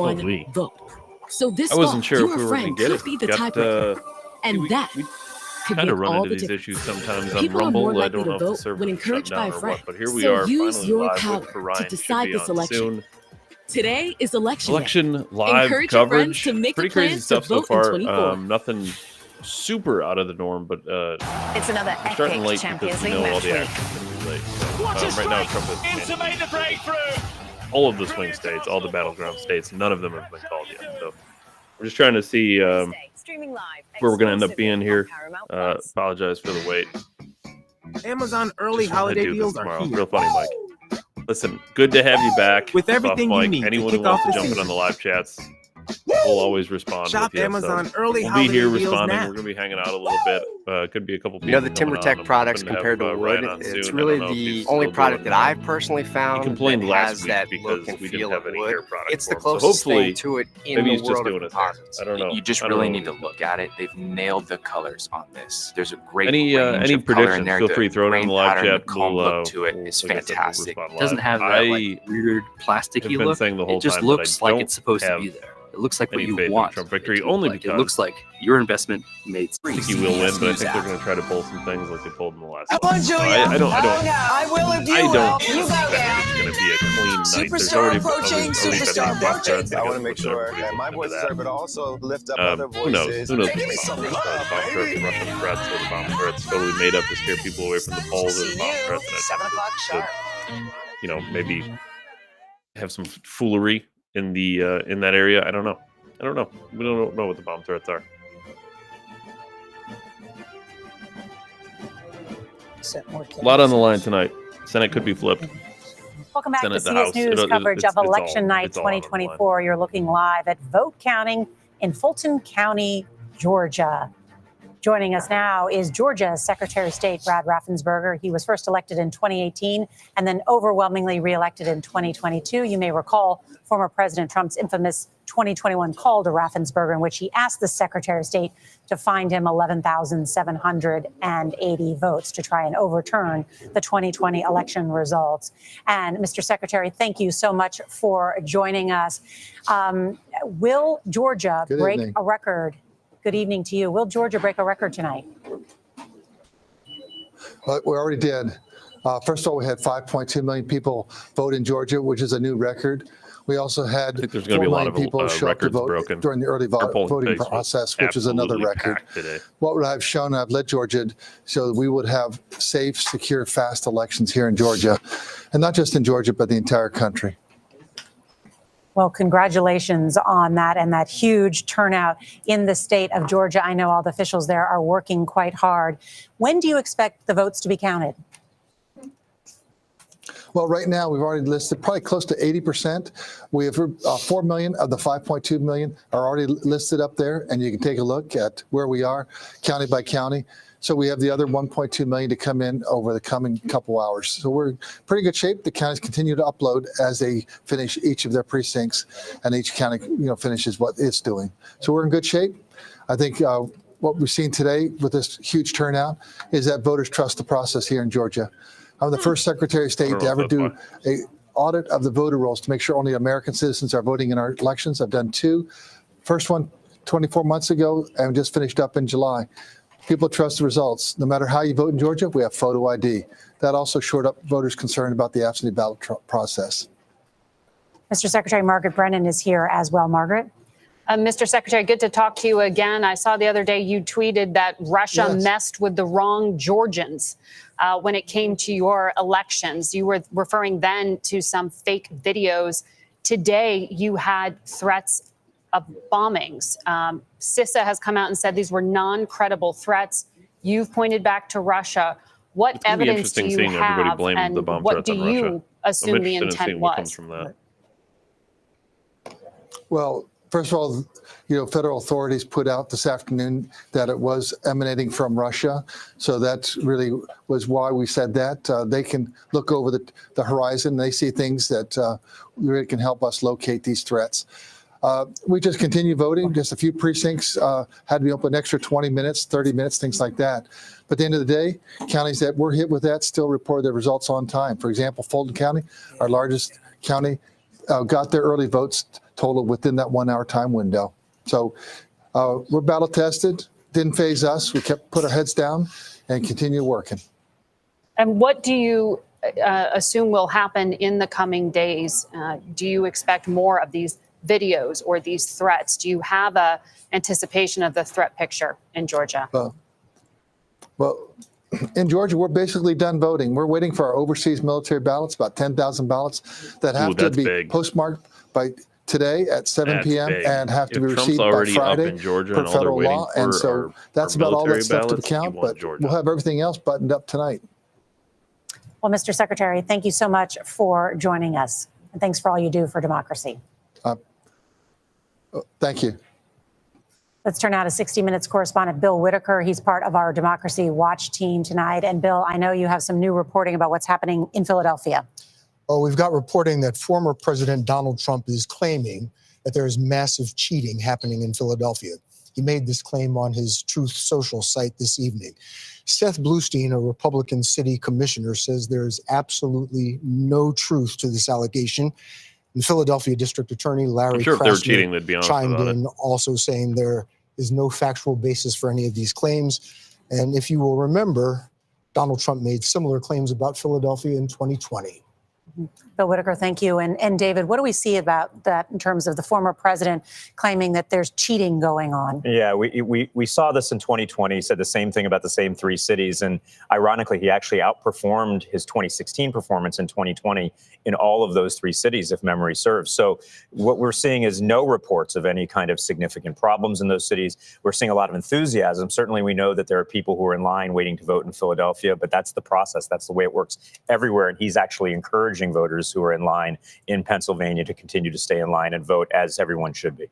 Holy. Vote. So this I wasn't fall, sure if your we were friend going to get could it. be the tiebreaker, and that We could kind make of run all into the these difference. issues sometimes on People are more Rumble. I likely don't know to if the vote server when is shut encouraged by down a or friend. what, but here we So are use finally your live power with to Ryan. Should decide be this on election. soon. Today is election day. Election live Encourage your friends coverage. to make Pretty the crazy plans to stuff so vote in far. 24. Nothing super out of the norm, but it's another we're starting epic late Champions because we League know all match the week. action's going to be late. So, right now, Trump is all of the swing states, all the battleground states. None of them have been called yet. So we're just trying to see where we're going to end up being here. Apologize for the wait. Amazon early holiday deals are here. Real funny, Mike. Listen, good to have you back. With everything you Mike. need to Anyone kick who wants off to the jump in season. on the live chats, we'll always respond. Shop with you, Amazon so early we'll be holiday here deals responding. now. We're going to be hanging out a little bit. Could be a couple people. You know, the TimberTech products compared to wood, it's really the only product that I've personally found complained that last has week that because look and we feel didn't have of any wood. hair product It's for the him. So closest hopefully, thing to it in maybe the he's just world of doing it. composites. I don't know. You just I don't really know. need to look at it. They've nailed the colors on this. There's a great Any range of color in predictions? there. Feel The free to throw it in grain the live pattern, chat. the calm We'll, look to it we'll is like I said, we'll fantastic. respond It doesn't live. have that like weird plasticky have been look. saying the whole It just time that I looks like don't it's supposed to have be there. It looks like what any you faith in want. Trump it to victory, look only like. because It looks like your investment made I think he will win, but I think they're going to try to pull some things like they pulled in the last. Come on, Julia. I don't. I will if you I will. don't You go down. it's going to be a clean night. There's Superstar already approaching, superstar approaching. I want to make sure that my voice is heard, but also lift up other Who knows? voices. Who knows? Give me some love, Bomb threats, baby. Russian threats, or the bomb threats totally made up to scare people away from the polls, or the See bomb you, threats. And 7 o'clock sharp. Maybe have some foolery in that area. I don't know. We don't know what the bomb threats are. A lot on the line tonight. Senate could be flipped. Welcome back Senate, to the CS House. News coverage of Election Night it's all on the 2024. You're looking live at vote counting in Fulton County, Georgia. Joining us now is Georgia's Secretary of State, Brad Raffensperger. He was first elected in 2018 and then overwhelmingly reelected in 2022. You may recall former President Trump's infamous 2021 call to Raffensperger, in which he asked the Secretary of State to find him 11,780 votes to try and overturn the 2020 election results. And Mr. Secretary, thank you so much for joining us. Will Georgia break a record? Good evening to you. Will Georgia break a record tonight? Well, we already did. First of all, we had 5.2 million people vote in Georgia, which is a new record. We also had 4 million people show up to vote during the early voting process, which is another record. What I've shown, I've led Georgia so that we would have safe, secure, fast elections here in Georgia, and not just in Georgia, but the entire country. Well, congratulations on that and that huge turnout in the state of Georgia. I know all the officials there are working quite hard. When do you expect the votes to be counted? Well, right now, we've already listed probably close to 80%. We have 4 million of the 5.2 million are already listed up there, and you can take a look at where we are county by county. So we have the other 1.2 million to come in over the coming couple hours. So we're in pretty good shape. The counties continue to upload as they finish each of their precincts, and each county, finishes what it's doing. So we're in good shape. I think what we've seen today with this huge turnout is that voters trust the process here in Georgia. I'm the first Secretary of State to ever do a audit of the voter rolls to make sure only American citizens are voting in our elections. I've done 2. First one 24 months ago, and just finished up in July. People trust the results. No matter how you vote in Georgia, we have photo ID. That also shored up voters concerned about the absentee ballot process. Mr. Secretary, Margaret Brennan is here as well. Margaret? Mr. Secretary, good to talk to you again. I saw the other day you tweeted that Russia messed with the wrong Georgians when it came to your elections. You were referring then to some fake videos. Today, you had threats of bombings. CISA has come out and said these were non-credible threats. You've pointed back to Russia. What evidence do you have, and what do you assume the intent was? Well, first of all, federal authorities put out this afternoon that it was emanating from Russia. So that really was why we said that. They can look over the horizon. They see things that really can help us locate these threats. We just continue voting. Just a few precincts had to be open an extra 20 minutes, 30 minutes, things like that. But at the end of the day, counties that were hit with that still report their results on time. For example, Fulton County, our largest county, got their early votes total within that 1 hour time window. So we're battle tested. Didn't phase us. We put our heads down and continue working. And what do you assume will happen in the coming days? Do you expect more of these videos or these threats? Do you have a anticipation of the threat picture in Georgia? Well, in Georgia, we're basically done voting. We're waiting for our overseas military ballots, about 10,000 ballots that have to be postmarked by today at 7 p.m. and have to be received by Friday per federal law. And so that's about all that's left to count, but we'll have everything else buttoned up tonight. Well, Mr. Secretary, thank you so much for joining us. And thanks for all you do for democracy. Thank you. Let's turn now to 60 Minutes correspondent Bill Whitaker. He's part of our Democracy Watch team tonight. And Bill, I know you have some new reporting about what's happening in Philadelphia. Oh, we've got reporting that former President Donald Trump is claiming that there is massive cheating happening in Philadelphia. He made this claim on his Truth Social site this evening. Seth Bluestein, a Republican city commissioner, says there's absolutely no truth to this allegation. The Philadelphia District Attorney Larry Krasner chimed in, also saying there is no factual basis for any of these claims. And if you will remember, Donald Trump made similar claims about Philadelphia in 2020. Bill Whitaker, thank you. And David, what do we see about that in terms of the former president claiming that there's cheating going on? Yeah, we saw this in 2020. He said the same thing about the same three cities. And ironically, he actually outperformed his 2016 performance in 2020 in all of those three cities, if memory serves. So what we're seeing is no reports of any kind of significant problems in those cities. We're seeing a lot of enthusiasm. Certainly, we know that there are people who are in line waiting to vote in Philadelphia, but that's the process. That's the way it works everywhere. And he's actually encouraging voters who are in line in Pennsylvania to continue to stay in line and vote, as everyone should be.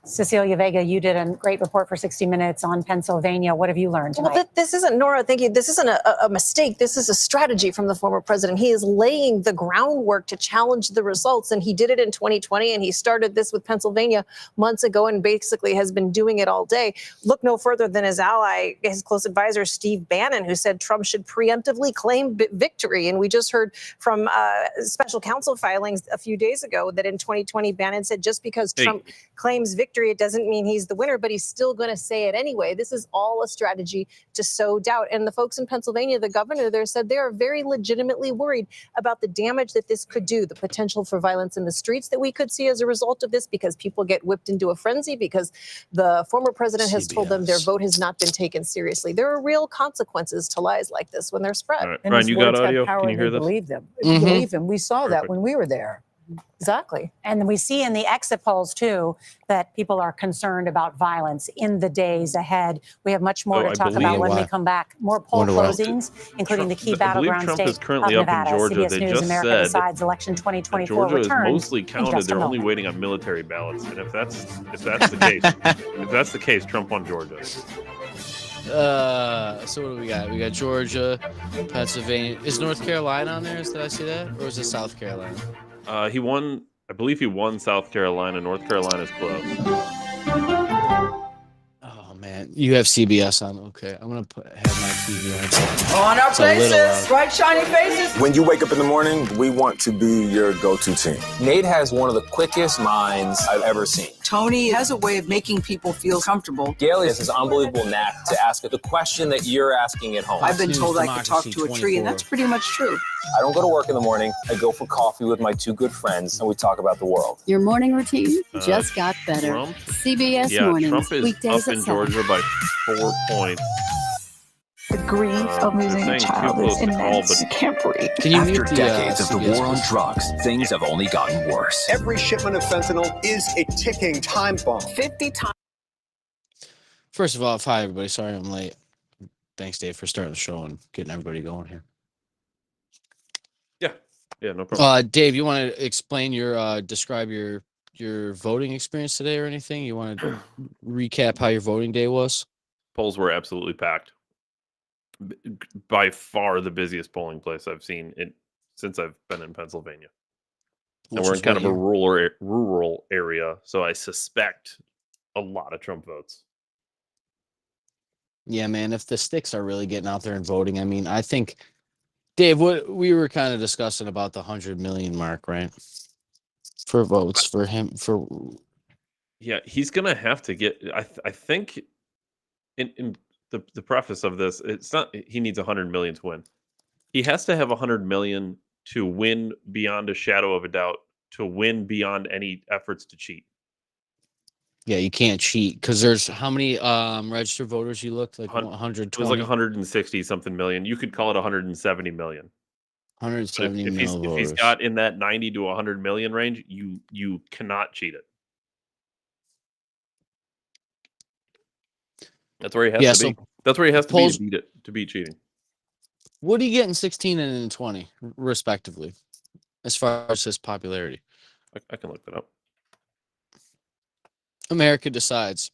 Cecilia Vega, you did a great report for 60 Minutes on Pennsylvania. What have you learned tonight? Well, this isn't, Nora, thank you. This isn't a mistake. This is a strategy from the former president. He is laying the groundwork to challenge the results, and he did it in 2020, and he started this with Pennsylvania months ago and basically has been doing it all day. Look no further than his ally, his close advisor, Steve Bannon, who said Trump should preemptively claim victory. And we just heard from special counsel filings a few days ago that in 2020, Bannon said just because Trump claims victory, it doesn't mean he's the winner, but he's still going to say it anyway. This is all a strategy to sow doubt. And the folks in Pennsylvania, the governor there said they are very legitimately worried about the damage that this could do, the potential for violence in the streets that we could see as a result of this, because people get whipped into a frenzy because the former president has told them their vote has not been taken seriously. There are real consequences to lies like this when they're spread. Right. Ryan, you got audio? Can you hear this? Believe them. Believe them. We saw that when we were there. Exactly. And we see in the exit polls, too, that people are concerned about violence in the days ahead. We have much more to talk about when we come back. More poll closings, including the key battleground state of Nevada. CBS News America decides election 2024 Georgia returns. is mostly counted. They're only waiting on military ballots. And if that's the case, Trump won Georgia. So what do we got? We got Georgia, Pennsylvania. Is North Carolina on there? Did I see that? Or is it South Carolina? He won. I believe he won South Carolina. North Carolina's close. Oh man, you have CBS on. Okay, I'm gonna have my TV on our faces, right, shiny faces. When you wake up in the morning, we want to be your go-to team. Nate has one of the quickest minds I've ever seen. Tony has a way of making people feel comfortable. Gail has this unbelievable knack to ask the question that you're asking at home. I've been told I could talk to a tree, and that's pretty much true. I don't go to work in the morning. I go for coffee with my two good friends, and we talk about the world. Your morning routine just got better. Trump? CBS Mornings, Trump is weekdays up in Georgia by 4 points. The grief of losing a child is immense. You can't breathe. Can you After decades of the war on drugs, things have only gotten worse. Every shipment of fentanyl is a ticking time bomb. 50 times. First of all, hi everybody. Sorry I'm late. Thanks, Dave, for starting the show and getting everybody going here. Yeah, no problem. Dave, you want to explain describe your voting experience today or anything? You want to recap how your voting day was? Polls were absolutely packed. By far the busiest polling place I've seen since I've been in Pennsylvania. And we're in kind of a rural area, so I suspect a lot of Trump votes. Yeah, man, if the sticks are really getting out there and voting, I mean, I think, Dave, what we were kind of discussing about the 100 million mark, right? for votes for him for. Yeah, he's gonna have to get. I think in the preface of this, it's not he needs 100 million to win. He has to have 100 million to win beyond a shadow of a doubt, to win beyond any efforts to cheat. Yeah, you can't cheat because there's how many registered voters you looked like 120. It was like 160 something million. You could call it 170 million. 170 if he's got in that 90 to 100 million range, you cannot cheat it. That's where he has to be. That's where he has to be to beat cheating. What do you get in 16 and in 20, respectively, as far as his popularity? I can look that up. America decides.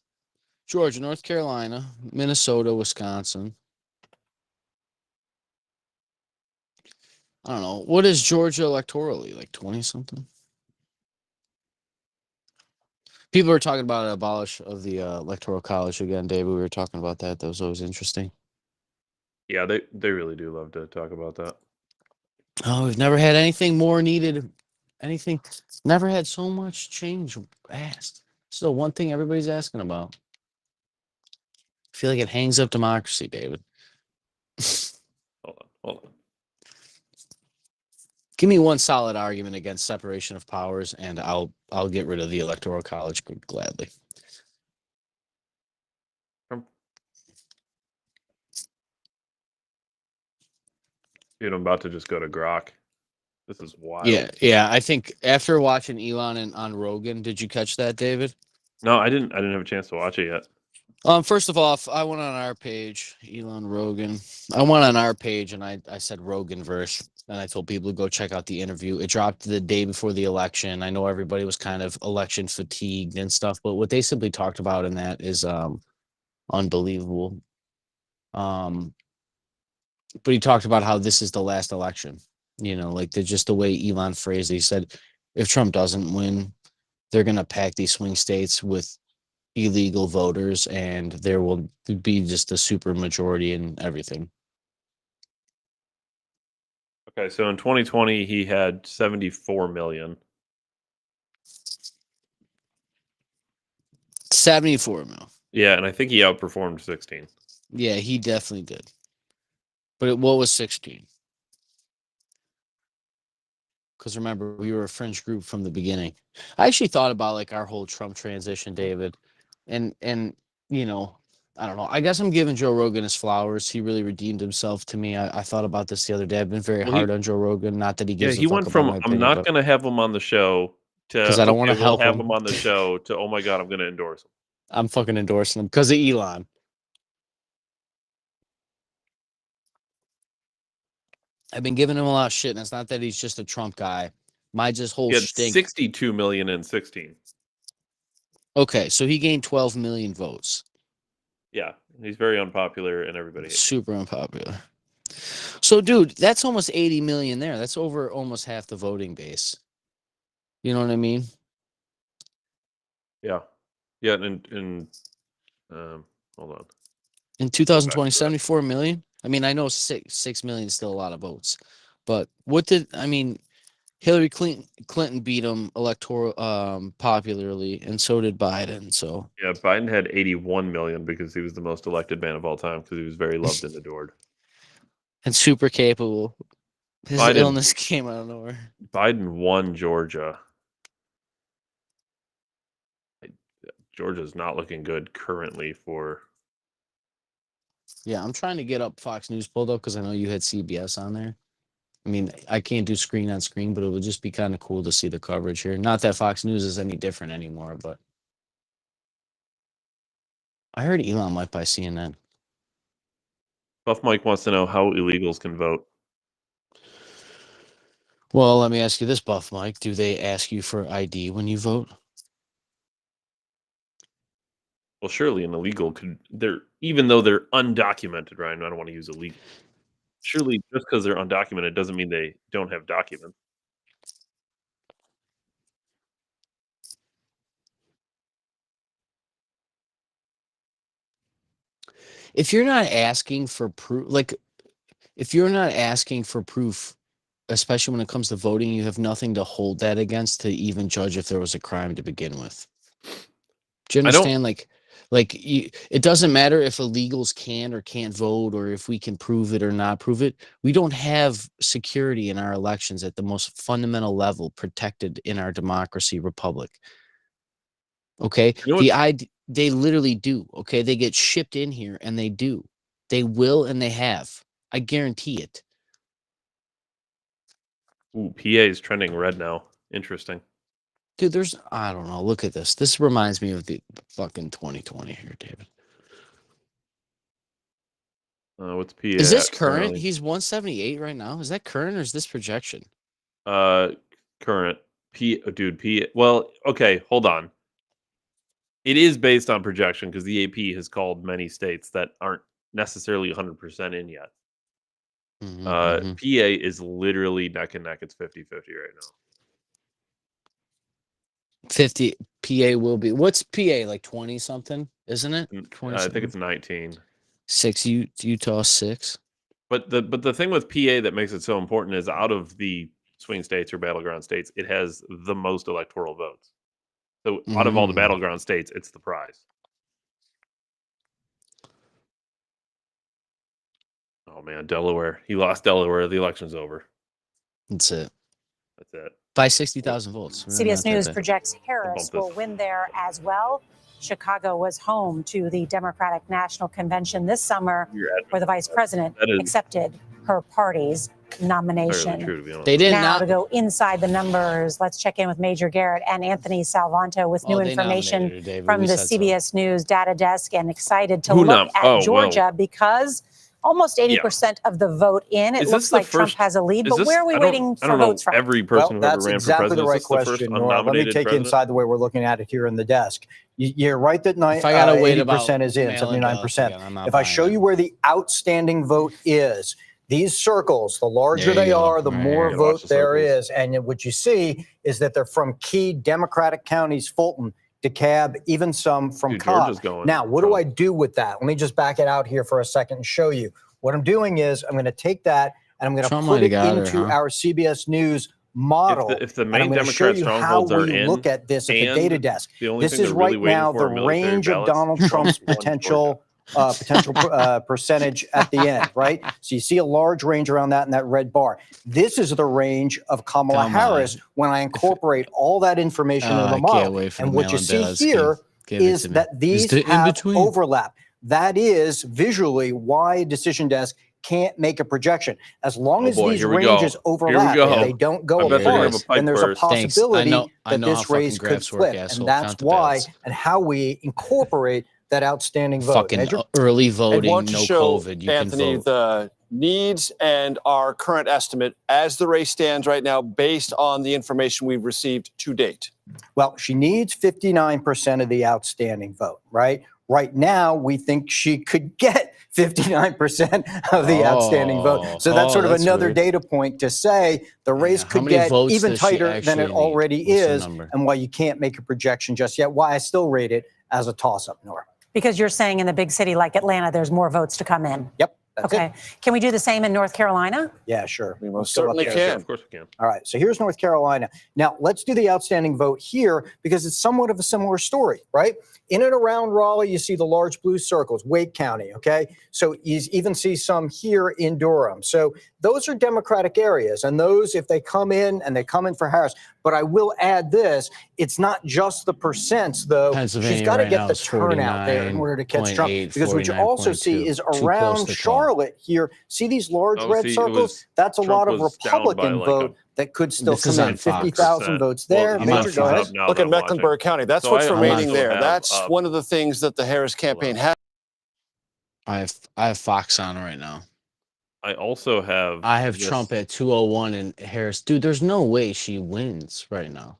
Georgia, North Carolina, Minnesota, Wisconsin. I don't know. What is Georgia electorally? Like 20 something? People are talking about an abolish of the electoral college again, David. We were talking about that. That was always interesting. Yeah, they really do love to talk about that. Oh, we've never had anything more needed. Anything. Never had so much change asked. It's the one thing everybody's asking about. I feel like it hangs up democracy, David. Hold on. Give me one solid argument against separation of powers, and I'll get rid of the electoral college gladly. Dude, I'm about to just go to Grok. This is wild. Yeah. I think after watching Elon on Rogan, did you catch that, David? No, I didn't have a chance to watch it yet. First of all, I went on our page, Elon Rogan. I went on our page and I said Roganverse, and I told people to go check out the interview. It dropped the day before the election. I know everybody was kind of election fatigued and stuff, but what they simply talked about in that is unbelievable. But he talked about how this is the last election. You know, like just the way Elon phrased it. He said, if Trump doesn't win, they're going to pack these swing states with illegal voters, and there will be just a super majority in everything. Okay, so in 2020, he had 74 million. 74 mil. Yeah, and I think he outperformed 16. Yeah, he definitely did. But what was 16? Because remember, we were a fringe group from the beginning. I actually thought about like our whole Trump transition, David. And you know, I don't know. I guess I'm giving Joe Rogan his flowers. He really redeemed himself to me. I thought about this the other day. I've been very hard on Joe Rogan. Not that he gives. Yeah, he went from I'm not going to have him on the show to because I don't want to have him on the show to oh my god, I'm going to endorse him. I'm fucking endorsing him because of Elon. I've been giving him a lot of shit, and it's not that he's just a Trump guy. My just whole stink. 62 million in 16. Okay, so he gained 12 million votes. Yeah, he's very unpopular, and everybody hates him. Super unpopular. So, dude, that's almost 80 million there. That's over almost half the voting base. You know what I mean? Yeah. Yeah, and hold on. In 2020, 74 million? I mean, I know 6 million is still a lot of votes. But Hillary Clinton beat him electoral popularly, and so did Biden. So yeah, Biden had 81 million because he was the most elected man of all time because he was very loved and adored. And super capable. His illness came out of nowhere. Biden won Georgia. Georgia's not looking good currently for. Yeah, I'm trying to get up Fox News pulled up because I know you had CBS on there. I mean, I can't do screen on screen, but it would just be kind of cool to see the coverage here. Not that Fox News is any different anymore, but I heard Elon might buy CNN. Buff Mike wants to know how illegals can vote. Well, let me ask you this, Buff Mike. Do they ask you for ID when you vote? Well, surely an illegal could. Even though they're undocumented, Ryan. I don't want to use illegal. Surely, just because they're undocumented doesn't mean they don't have documents. If you're not asking for proof, if you're not asking for proof especially when it comes to voting, you have nothing to hold that against to even judge if there was a crime to begin with. Do you understand? It doesn't matter if illegals can or can't vote, or if we can prove it or not prove it. We don't have security in our elections at the most fundamental level protected in our democracy republic. Okay, they literally do. Okay, they get shipped in here, and they do. They will, and they have. I guarantee it. Ooh, PA is trending red now. Interesting. Dude, I don't know. Look at this. This reminds me of the fucking 2020 here, David. What's PA? Is this current? He's 178 right now. Is that current or is this projection? Current. Dude, well, okay, hold on. It is based on projection because the AP has called many states that aren't necessarily 100% in yet. PA is literally neck and neck. It's 50-50 right now. 50 PA will be. What's PA, like 20 something, isn't it? I think it's 19. 6 Utah 6. But the thing with PA that makes it so important is out of the swing states or battleground states, it has the most electoral votes. So out of all the battleground states, it's the prize. Oh man, Delaware. He lost Delaware. The election's over. That's it. That's it. By 60,000 votes. CBS News projects Harris will win there as well. Chicago was home to the Democratic National Convention this summer, where the vice president accepted her party's nomination. They did now not to go inside the numbers. Let's check in with Major Garrett and Anthony Salvanto with new information from the CBS News data desk, and excited to look at Georgia because almost 80% of the vote in. It looks like Trump has a lead, but where are we waiting for votes from? Every person who ever that's ran exactly for president. the right question, Nora. Let me take you inside the way we're looking at it here in the desk. You're right that 80% is in, 79%. If I show you where the outstanding vote is, these circles, the larger they are, the more vote there is. And what you see is that they're from key Democratic counties, Fulton, DeKalb, even some from Cobb. Now, what do I do with that? Let me just back it out here for a second and show you. What I'm doing is I'm going to take that and I'm going to put it into our CBS News model. If the main Democrat strongholds are in, look at this at the data desk. This is right now the range of Donald Trump's potential percentage at the end, right? So you see a large range around that in that red bar. This is the range of Kamala Harris when I incorporate all that information in the model. And what you see here is that these have overlap. That is visually why Decision Desk can't make a projection. As long as these ranges overlap and they don't go apart, then there's a possibility that this race could flip. And that's why and how we incorporate that outstanding vote. Fucking early voting, no COVID. You Anthony, can vote. The needs and our current estimate as the race stands right now based on the information we've received to date. Well, she needs 59% of the outstanding vote, right? Right now, we think she could get 59% of the outstanding vote. So that's sort of another data point to say the race could get even tighter than it already is, and why you can't make a projection just yet, why I still rate it as a toss-up, Nora. Because you're saying in a big city like Atlanta, there's more votes to come in. Yep. Okay. Can we do the same in North Carolina? Yeah, sure. We most certainly can. Of course we can. All right. So here's North Carolina. Now, let's do the outstanding vote here because it's somewhat of a similar story, right? In and around Raleigh, you see the large blue circles, Wake County, okay? So you even see some here in Durham. So those are Democratic areas, and those, if they come in, and they come in for Harris. But I will add this, it's not just the percents, though. She's got to get the turnout there in order to catch Trump. Because what you also see is around Charlotte here, see these large red circles? That's a lot of Republican vote that could still come in. 50,000 votes there. Major, go ahead. Look at Mecklenburg County. That's what's remaining there. That's one of the things that the Harris campaign has. I have Fox on right now. I also have. I have Trump at 201 and Harris. Dude, there's no way she wins right now,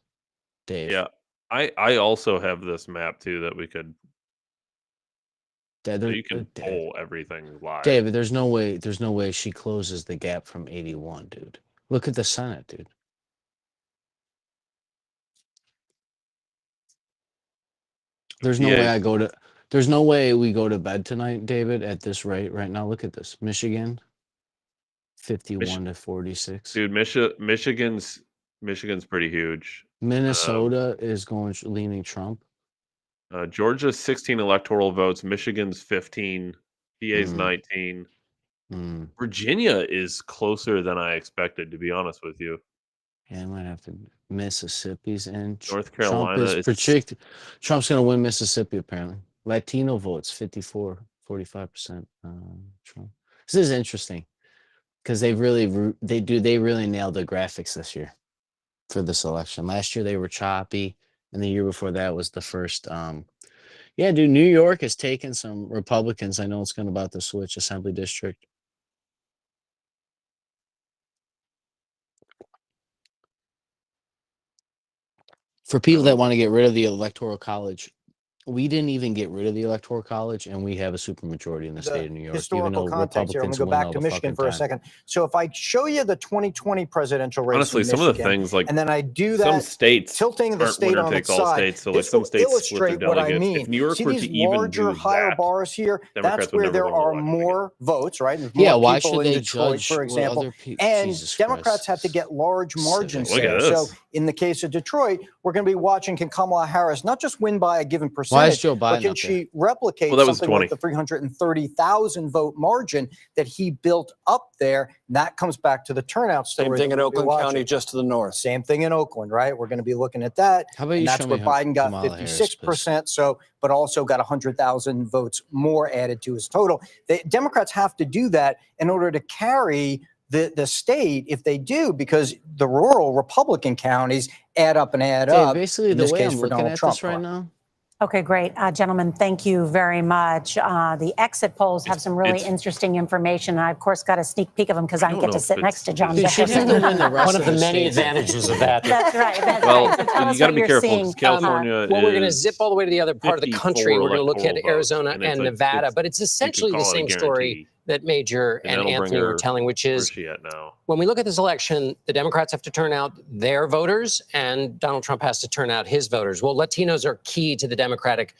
Dave. Yeah, I also have this map too that we could. So you can pull everything live. David, there's no way she closes the gap from 81, dude. Look at the Senate, dude. There's no way there's no way we go to bed tonight, David, at this rate right now. Look at this. Michigan. 51 to 46. Dude, Michigan's pretty huge. Minnesota is leaning Trump. Georgia's 16 electoral votes. Michigan's 15. PA's 19. Virginia is closer than I expected, to be honest with you. Yeah, I might have to. Mississippi's in. North Carolina Trump is predicted. Trump's going to win Mississippi, apparently. Latino votes, 45%. Trump. This is interesting because they really nailed the graphics this year for this election. Last year they were choppy, and the year before that was the first. Yeah, dude, New York has taken some Republicans. I know it's going about to switch assembly district. For people that want to get rid of the Electoral College, we didn't even get rid of the Electoral College, and we have a supermajority in the state of New York. Historical context here. I'm going to go back to Michigan for a second. So if I show you the 2020 presidential race, honestly, some of the things and then I do some that, states tilting the state on its side, states, so like some states split their what I delegates. mean. If New York See were these to even larger, do higher that, bars here. Democrats That's where there are more votes, right? There's more Yeah, why people should in they Detroit, judge for what example, other people? and Jesus Democrats Christ. have to get large margins Look there. at So this. in the case of Detroit, we're going to be watching, can Kamala Harris not just win by a given Why percentage, is Joe but Biden can up she replicate Well, that was something 20. like the 330,000 vote margin that he built up there? And that comes back to the turnout story. Same thing in that we'll be Oakland watching. County, just to the north. Same thing in Oakland, right? We're going to be looking at that. How about and you that's show where me how Biden got Kamala Harris 56%. So, but also got 100,000 votes more added to his total. The Democrats have to do that in order to carry the state if they do, because the rural Republican counties add up and add up. Basically, in the this way case I'm for looking Donald at Trump. this right now. Okay, great. Gentlemen, thank you very much. The exit polls have some really interesting information. And I, of course, got a sneak peek of them because I get to sit next to John Jefferson. One of the many advantages of that. That's right. That's Well, right. So tell you us got to what be you're careful seeing. because California Well, we're going to is zip all the way to the other part of the country. We're going to look at electoral Arizona votes, and it's and like- Nevada, but it's essentially the call it a same story that Major and that'll bring Anthony her- were telling, which Where's is she at now? when we look at this election, the Democrats have to turn out their voters, and Donald Trump has to turn out his voters. Well, Latinos are key to the Democratic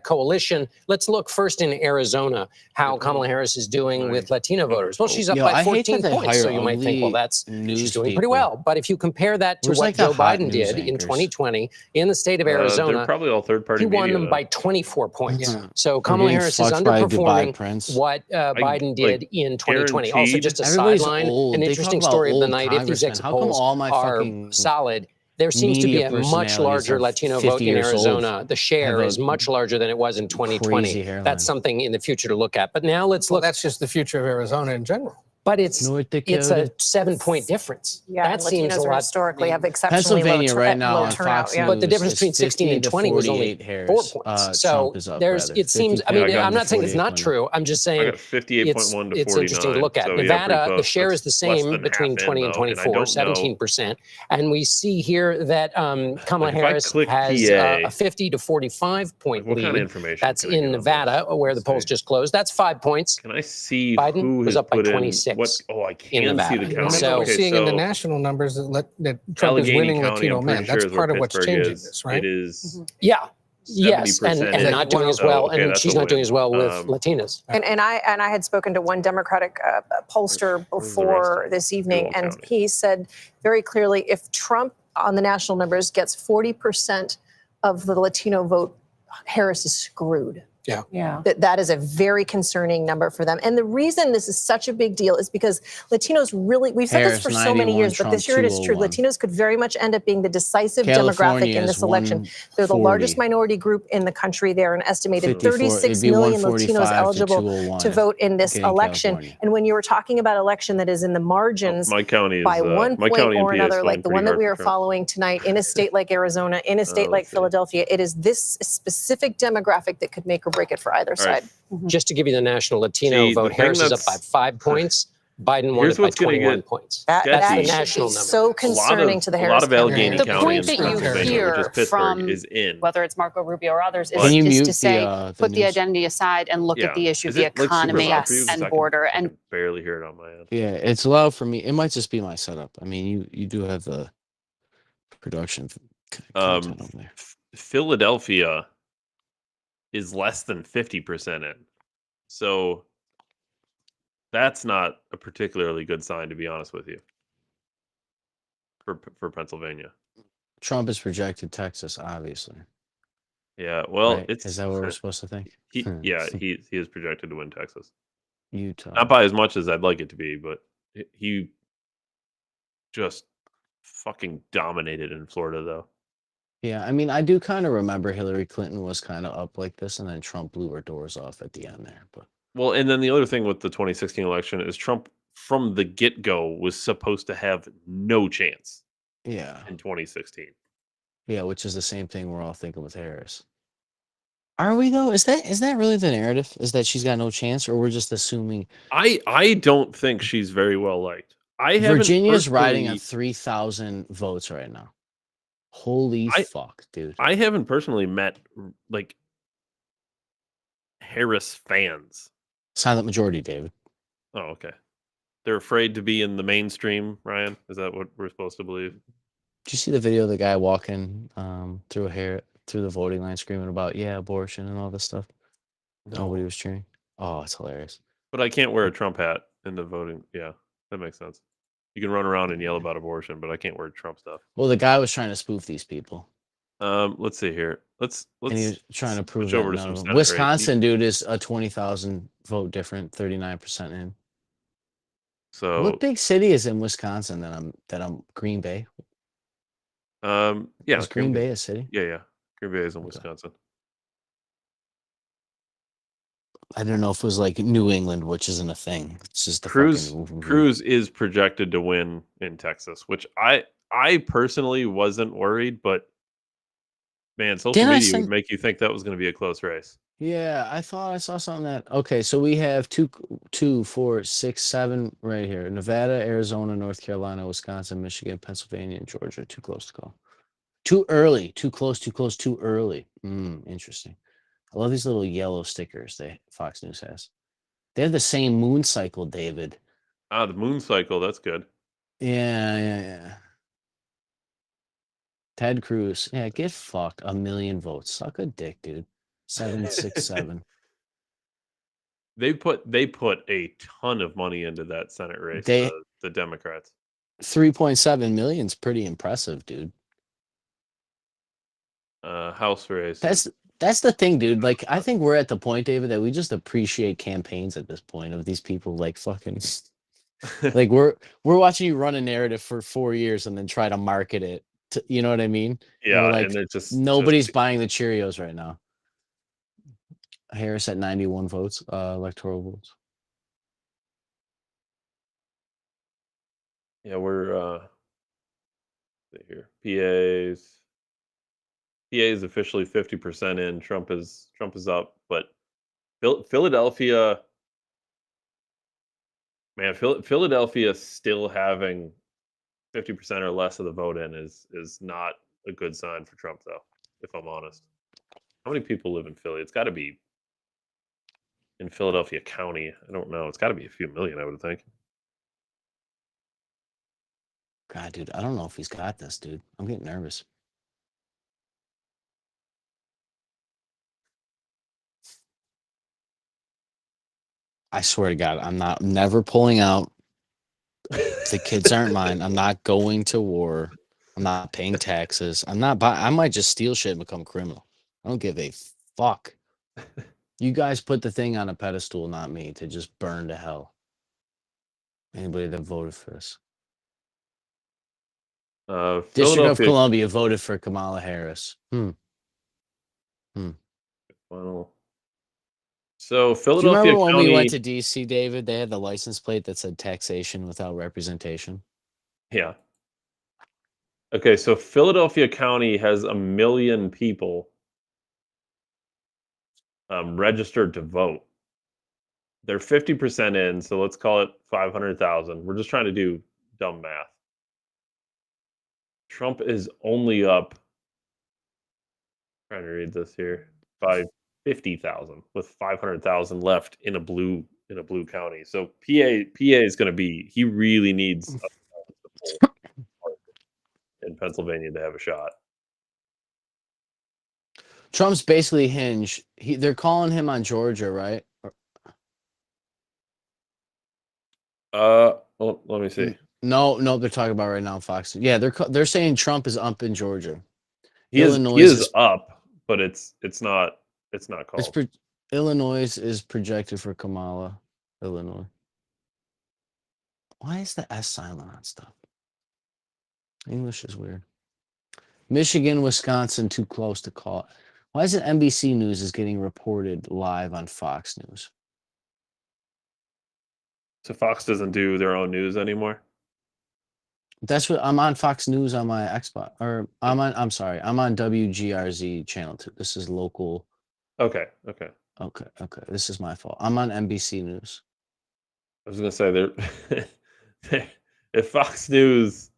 coalition. Let's look first in Arizona, how Kamala Harris is doing with Latino voters. Well, she's up Yo, by I hate 14 that they points, so hire you might think, well, only that's news she's doing pretty people. well. But if you compare that to Where's what like the Joe hot Biden news did in anchors? 2020 in the state of They're Arizona, probably all third-party he won media, them though. by 24 points. Yeah. So They're Kamala getting Harris is fucked by Dubai underperforming Prince. what Biden did in 2020. Also, guaranteed- just a Everybody's sideline, old. an They interesting talk about story of the old night. If these congressmen. exit How come polls all my are fucking solid, there seems to be media a much personalities larger are Latino 50 vote in years old, Arizona. The share have is a much larger than it was in 2020. crazy hairline. That's something in the future to look at. But now let's look. That's just the future of Arizona in general. But it's North it's Dakota. a 7-point difference. Yeah, that seems a Latinos lot. historically have exceptionally Pennsylvania right now low on turnout. Fox Yeah. But the News difference is between 16 and 50 to 20 was only 48 Harris. 4 points. So Trump is up, there's, rather. it seems, 50 I mean, I got I'm not saying it's not 48.9. true. I'm just I saying got 58.1 to it's interesting to 49, look at. so yeah, pretty Nevada, the close. share is That's the less same than between half in, 20 and though, and I 24, don't know. 17%. And we see here that Kamala Like, if I Harris click has PA, a 50 to 45 point what lead. kind of information That's can I get in on Nevada, where the polls just closed. That's 5 points. Can I see Biden who was has up by put in 26 what? Oh, I in can see Nevada. the Remember, county. So- we're Okay, seeing in the so national numbers that Trump is Allegheny winning County, Latino I'm men. pretty That's sure is part where of what's Pittsburgh changing is. this, right? It is Yeah. Yes, 70%. and not doing as well, Oh, okay, and that's she's a not doing win. as well with Um, Latinas. And I had spoken to one Democratic pollster before this evening, Duval and County. he said very clearly, if Trump on the national numbers gets 40% of the Latino vote, Harris is screwed. Yeah. Yeah. That is a very concerning number for them. And the reason this is such a big deal is because Latinos really, we've said Harris, this for so many 91, years, but this year it is true. 201. Latinos could very much end up being the decisive California demographic in is this election. They're the 140. largest minority group in the country. They're an estimated 54 36 it'd be million 145 Latinos to eligible 201 to vote in this in election. California. And when you were talking about election that is in the margins, my county is by one my point county and or PA is another, fighting like the pretty one that hard we for are Trump. following tonight in a state like Arizona, in a state like Philadelphia, it is this specific demographic that could make or break it for either All right. side. Just to give you the national Latino See, the vote, thing Harris is up by that's- 5 points. Biden won Here's it by what's gonna 21 get points. That That's the should national be number. so concerning to the a Harris lot of campaign. Allegheny The County point in that you Pennsylvania, which is hear Pittsburgh, from is in. whether it's Marco Rubio or others, Can you is mute to say the put the news? identity aside and look at the issue of Is the it, like, super economy loud for you? 'Cause I and can- border. I And can barely hear it on my end. Yeah, it's loud for me. It might just be my setup. I mean, you do have the production content over there. Philadelphia is less than 50% in. So That's not a particularly good sign, to be honest with you, for Pennsylvania. Trump has projected Texas, obviously. Yeah, well, Right? Is that what we're supposed to think? he is projected to win Texas. Utah. Not by as much as I'd like it to be, but he just fucking dominated in Florida, though. Yeah, I mean, I do kind of remember Hillary Clinton was kind of up like this, and then Trump blew her doors off at the end there. But Well, and then the other thing with the 2016 election is Trump, from the get-go, was supposed to have no chance yeah, in 2016. yeah, which is the same thing we're all thinking with Harris. Are we though? Is that really the narrative? Is that she's got no chance, or we're just assuming I don't think she's very well liked. I haven't Virginia's riding on personally- 3,000 votes right now? Holy fuck, dude! I haven't personally met like Harris fans. Silent majority, David. Oh, okay. They're afraid to be in the mainstream, Ryan. Is that what we're supposed to believe? Did you see the video of the guy walking through the voting line screaming about abortion and all this stuff? Nobody was cheering. Oh, it's hilarious. But I can't wear a Trump hat in the voting. Yeah, that makes sense. You can run around and yell about abortion, but I can't wear Trump stuff. Well, the guy was trying to spoof these people. Let's see here. Let's And he was trying to prove switch that over to none some of them. Senate Wisconsin, dude, is a 20,000 vote different, 39% in. So What big city is in Wisconsin that I'm Green Bay? yeah, Is Green Bay a city? Yeah. Green Bay is in Wisconsin. I don't know if it was like New England, which isn't a thing. It's just the Cruz is projected to win in Texas, which I personally wasn't worried, but man, social Didn't I media send- would make you think that was going to be a close race. Yeah, I thought I saw something that. Okay, so we have 2, 4, 6, 7 right here: Nevada, Arizona, North Carolina, Wisconsin, Michigan, Pennsylvania, and Georgia. Too close to call. Too early. Too close. Too close. Too early. Interesting. I love these little yellow stickers that Fox News has. They have the same moon cycle, David. Ah, the moon cycle. That's good. Yeah. Ted Cruz. Yeah, get fucked. 1 million votes. Suck a dick, dude. 767. They put a ton of money into that Senate race. They- The Democrats. 3.7 million's pretty impressive, dude. House race. That's the thing, dude. Like, I think we're at the point, David, that we just appreciate campaigns at this point of these people like fucking like we're watching you run a narrative for 4 years and then try to market it to, you know what I mean? Yeah, like, and they're just nobody's buying the Cheerios right now. Harris at 91 votes, electoral votes. Yeah, we're let's see here. PA is officially 50% in. Trump is up, but Philadelphia, man, Philadelphia still having 50% or less of the vote in is not a good sign for Trump, though, if I'm honest. How many people live in Philly? It's got to be in Philadelphia County. I don't know. It's got to be a few million, I would think. God, dude, I don't know if he's got this, dude. I'm getting nervous. I swear to God, I'm never pulling out. The kids aren't mine. I'm not going to war. I'm not paying taxes. I might just steal shit and become a criminal. I don't give a fuck. You guys put the thing on a pedestal, not me, to just burn to hell. Anybody that voted for this. District of Columbia voted for Kamala Harris. Well, so Do you Philadelphia remember when County, we went to DC, David? They had the license plate that said taxation without representation. yeah. Okay, so Philadelphia County has 1 million people registered to vote. They're 50% in, so let's call it 500,000. We're just trying to do dumb math. Trump is only up, trying to read this here, by 50,000 with 500,000 left in a blue county. So PA is going to be, he really needs in Pennsylvania to have a shot. Trump's basically hinged. They're calling him on Georgia, right? Well, let me see. No, they're talking about right now Fox. Yeah, they're saying Trump is up in Georgia. He is up, but it's not called. Illinois is projected for Kamala. Illinois. Why is the S silent on stuff? English is weird. Michigan, Wisconsin, too close to call. Why is it NBC News is getting reported live on Fox News? So Fox doesn't do their own news anymore? That's what I'm on Fox News on my Xbox, or I'm on WGRZ channel 2. This is local. Okay. This is my fault. I'm on NBC News. I was gonna say if Fox News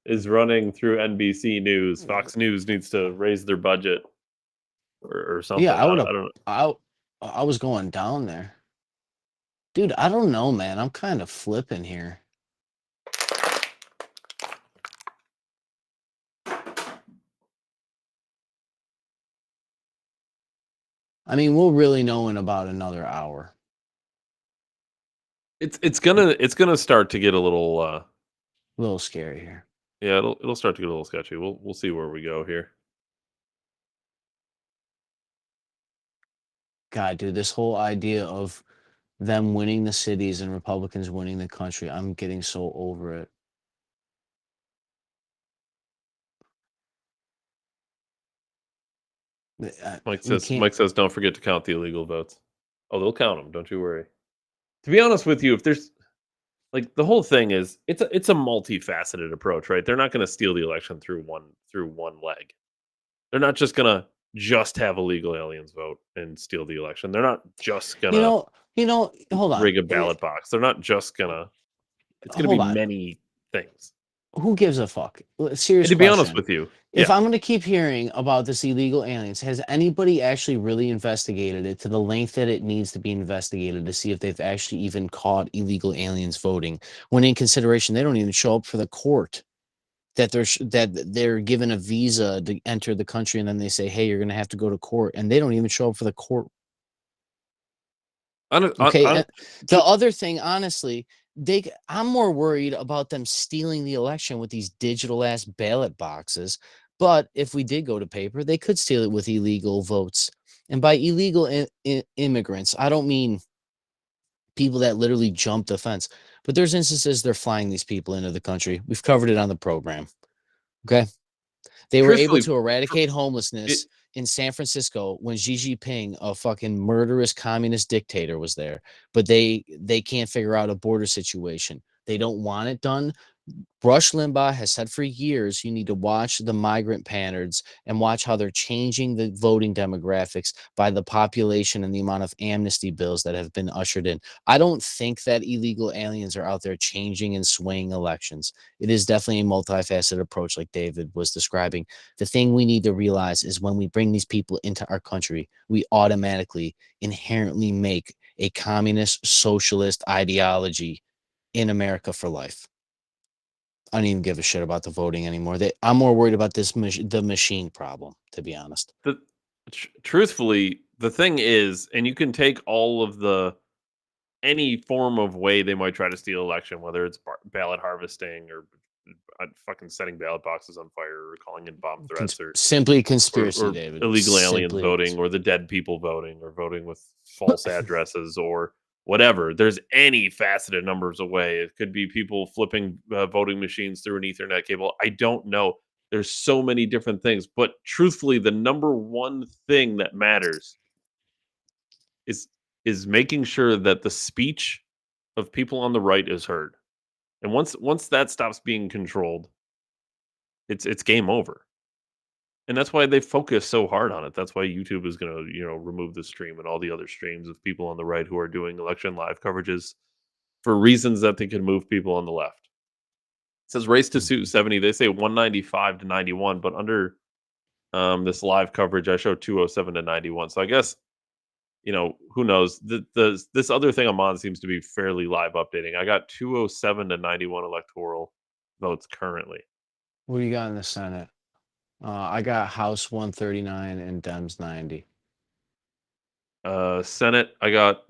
is running through NBC News, Fox News needs to raise their budget or something. Yeah, I would have. I don't know. I was going down there, dude. I don't know, man. I'm kind of flipping here. I mean, we'll really know in about another hour. It's gonna start to get a little scary here. Yeah, it'll start to get a little sketchy. We'll see where we go here. God, dude, this whole idea of them winning the cities and Republicans winning the country, I'm getting so over it. Mike says, don't forget to count the illegal votes. Oh, they'll count them. Don't you worry. To be honest with you, if there's like the whole thing is it's a multifaceted approach, right? They're not going to steal the election through one leg. They're not just going to have illegal aliens vote and steal the election. They're not just going to hold on. rig a ballot box. They're not just going to. It's going to be many things. Who gives a fuck? Seriously. To be honest with you, if I'm going to keep hearing about this illegal aliens, has anybody actually really investigated it to the length that it needs to be investigated to see if they've actually even caught illegal aliens voting? When in consideration, they don't even show up for the court. That they're given a visa to enter the country, and then they say, "Hey, you're going to have to go to court," and they don't even show up for the court. The other thing, honestly. I'm more worried about them stealing the election with these digital ass ballot boxes. But if we did go to paper, they could steal it with illegal votes. And by illegal immigrants, I don't mean people that literally jump the fence. But there's instances they're flying these people into the country. We've covered it on the program. Okay. They were able to eradicate homelessness in San Francisco when Xi Jinping, a fucking murderous communist dictator, was there. But they can't figure out a border situation. They don't want it done. Rush Limbaugh has said for years, you need to watch the migrant patterns and watch how they're changing the voting demographics by the population and the amount of amnesty bills that have been ushered in. I don't think that illegal aliens are out there changing and swaying elections. It is definitely a multifaceted approach like David was describing. The thing we need to realize is when we bring these people into our country, we automatically, inherently make a communist socialist ideology in America for life. I don't even give a shit about the voting anymore. I'm more worried about the machine problem, to be honest. Truthfully, the thing is, and you can take all of any form of way they might try to steal election, whether it's ballot harvesting or fucking setting ballot boxes on fire or calling in bomb threats or simply conspiracy, or David. Illegal aliens voting or the dead people voting or voting with false addresses or whatever. There's any faceted numbers of way. It could be people flipping voting machines through an Ethernet cable. I don't know. There's so many different things. But truthfully, the number one thing that matters is making sure that the speech of people on the right is heard. And once that stops being controlled, it's game over. And that's why they focus so hard on it. That's why YouTube is going to, remove the stream and all the other streams of people on the right who are doing election live coverages for reasons that they can move people on the left. It says race to suit 70. They say 195 to 91, but under this live coverage, I show 207 to 91. So I guess, who knows? This other thing I'm on seems to be fairly live updating. I got 207 to 91 electoral votes currently. What do you got in the Senate? I got House 139 and Dems 90. Senate, I got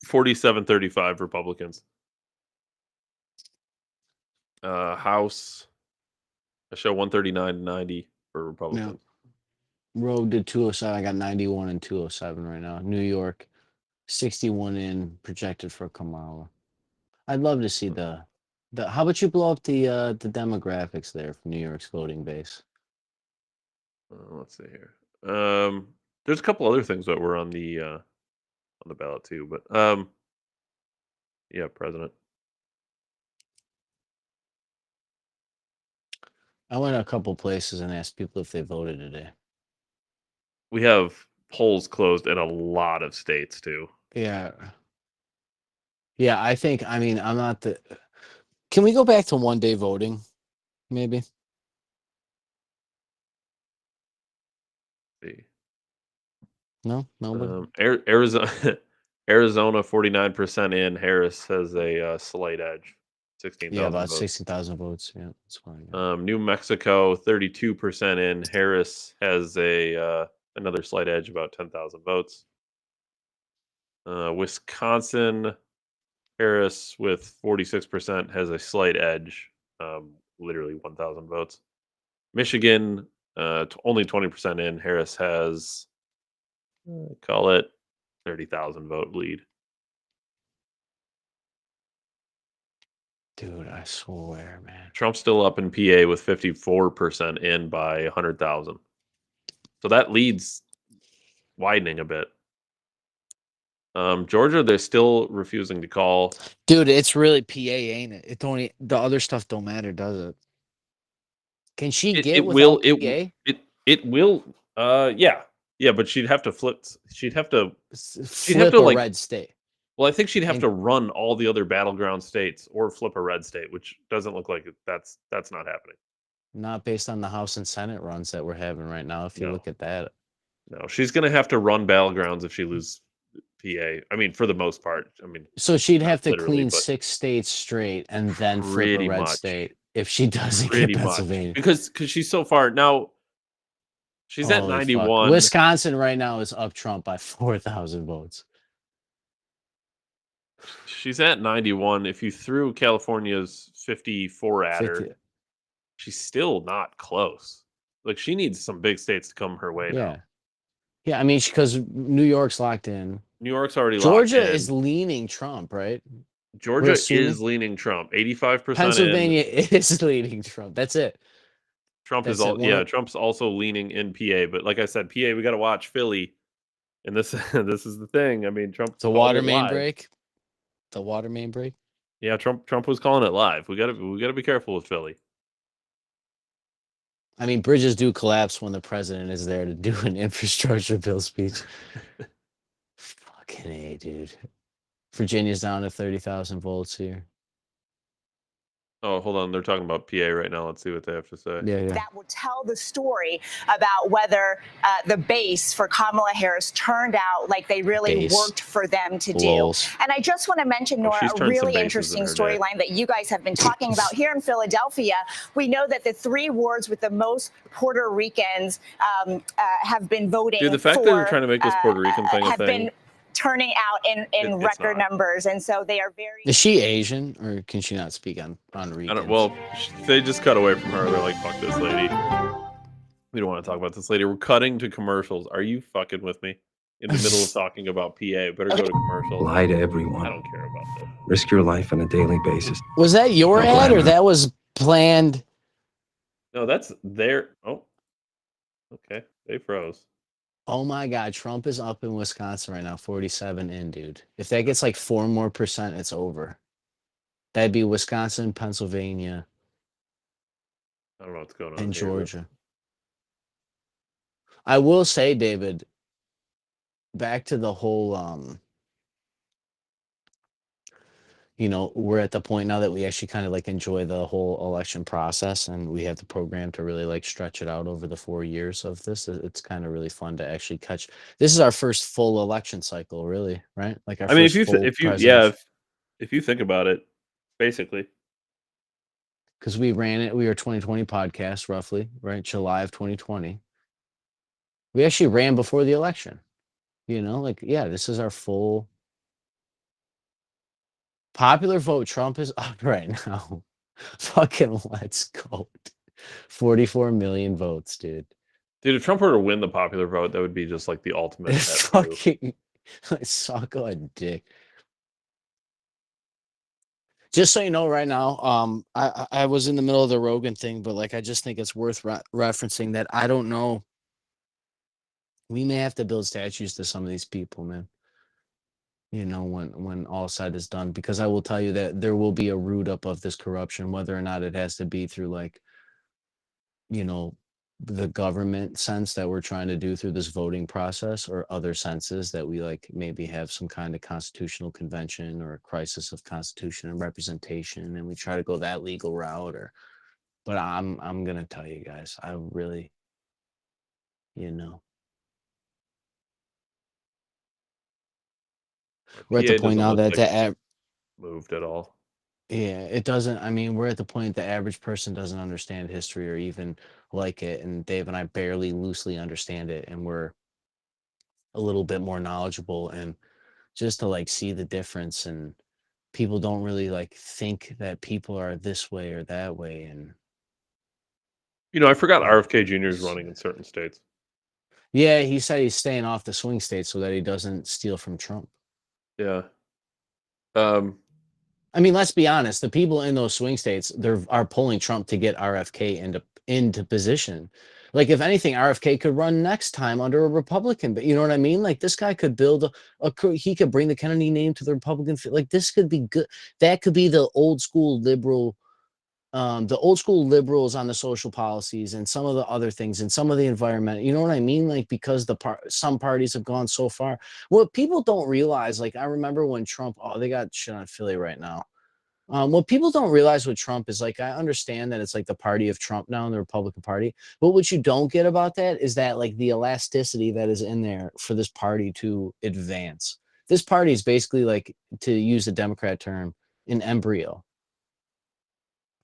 47-35 Republicans. House, I show 139 to 90 for Republicans. Rogue did 207. I got 91 and 207 right now. New York, 61 in projected for Kamala. I'd love to see the. How about you blow up the demographics there for New York's voting base? Let's see here. There's a couple other things that were on the ballot too, but yeah, president. I went a couple places and asked people if they voted today. We have polls closed in a lot of states too. Yeah. Yeah, I think. I mean, I'm not the. Can we go back to 1 day voting, maybe? See. No, nobody. Arizona, Arizona, 49% in. Harris has a slight edge, 16,000. Yeah, about votes. 60,000 votes. Yeah, that's fine. New Mexico, 32% in. Harris has a another slight edge, about 10,000 votes. Wisconsin, Harris with 46% has a slight edge, literally 1,000 votes. Michigan, only 20% in. Harris has, call it 30,000 vote lead. Dude, I swear, man. Trump's still up in PA with 54% in by 100,000. So that lead's widening a bit. Georgia, they're still refusing to call. Dude, it's really PA, ain't it? The other stuff don't matter, does it? Can she get It without will. PA? It will. Yeah, but she'd have to flip. She'd have to Flip a red state. Well, I think she'd have to run all the other battleground states or flip a red state, which doesn't look like that's not happening. Not based on the House and Senate runs that we're having right now. If you look at that, No, she's going to have to run battlegrounds if she loses PA. I mean, for the most part. I mean, so she'd have to literally, clean but 6 states straight and then flip pretty a red much. state if she doesn't pretty get much Pennsylvania. because she's so far now. She's at Holy fuck. 91. Wisconsin right now is up Trump by 4,000 votes. She's at 91. If you threw California's 54 at 50. her, she's still not close. Like, she needs some big states to come her way Yeah. now. Yeah, I mean, because New York's locked in. New York's already Georgia locked in. is leaning Trump, right? Georgia We're assuming- is leaning Trump. 85% Pennsylvania in. is leaning Trump. That's it. Trump That's is it. all Trump's also leaning in PA. But like I said, PA, we got to watch Philly. And this this is the thing. I mean, Trump. The water main break. The water main break. Yeah, Trump was calling it live. We gotta be careful with Philly. I mean, bridges do collapse when the president is there to do an infrastructure bill speech. Fucking A, dude. Virginia's down to 30,000 volts here. Oh, hold on. They're talking about PA right now. Let's see what they have to say. Yeah. That will tell the story about whether the base for Kamala Harris turned out like they really worked for them to do. Lols. And I just want to mention, Nora, she's a turned some really bases interesting in her day. storyline that you guys have been talking about here in Philadelphia. We know that the 3 wards with the most Puerto Ricans have been voting. Dude, the fact that they're trying to make this Puerto Rican thing a have thing. been turning out in It's record not. numbers, and so they are very. Is she Asian or can she not speak on I Ricans? don't. Well, they just cut away from her. They're like, "Fuck this lady. We don't want to talk about this lady." We're cutting to commercials. Are you fucking with me? In the middle of talking about PA, better go to commercials. Lie to everyone. I don't care about this. Risk your life on a daily basis. Was that your No ad or glamour. that was planned? No, that's their. Oh, okay. They froze. Oh my God, Trump is up in Wisconsin right now, 47 in, dude. If that gets like 4 more percent, it's over. That'd be Wisconsin, Pennsylvania, I don't know what's going on. and here, but- Georgia. I will say, David, back to the whole, we're at the point now that we actually kind of like enjoy the whole election process and we have the program to really like stretch it out over the 4 years of this. It's kind of really fun to actually catch. This is our first full election cycle, really, right? Like our I mean, first full if you think about it, basically. because we ran it. We were 2020 podcast, roughly, right? July of 2020. We actually ran before the election. This is our full popular vote. Trump is up right now. Fucking let's go. 44 million votes, dude. Dude, if Trump were to win the popular vote, that would be just like the ultimate. Fucking suck a dick. Just so you know, right now, I was in the middle of the Rogan thing, but like I just think it's worth referencing that I don't know. We may have to build statues to some of these people, man. You know, when all said is done, because I will tell you that there will be a root up of this corruption, whether or not it has to be through like, you know, the government sense that we're trying to do through this voting process, or other senses that we like maybe have some kind of constitutional convention or a crisis of constitution and representation, and we try to go that legal route. Or, but I'm gonna tell you guys, I really, you know. We're at the point now that the moved at all. Yeah, it doesn't. I mean, we're at the point the average person doesn't understand history or even like it. And Dave and I barely loosely understand it. And we're a little bit more knowledgeable, and just to like see the difference. And people don't really like think that people are this way or that way. And you know, I forgot RFK Jr. is running in certain states. Yeah, he said he's staying off the swing states so that he doesn't steal from Trump. Yeah. I mean, let's be honest. The people in those swing states, are pulling Trump to get RFK into position. Like, if anything, RFK could run next time under a Republican. But you know what I mean? Like, this guy could build he could bring the Kennedy name to the Republican. Like, this could be good. That could be the old school liberal. The old school liberals on the social policies and some of the other things and some of the environment, you know what I mean? Like, because some parties have gone so far. What people don't realize, like, I remember when Trump, they got shit on Philly right now. What people don't realize with Trump is, like, I understand that it's like the party of Trump now in the Republican Party, but what you don't get about that is that, like, the elasticity that is in there for this party to advance. This party is basically, like, to use the Democrat term, an embryo.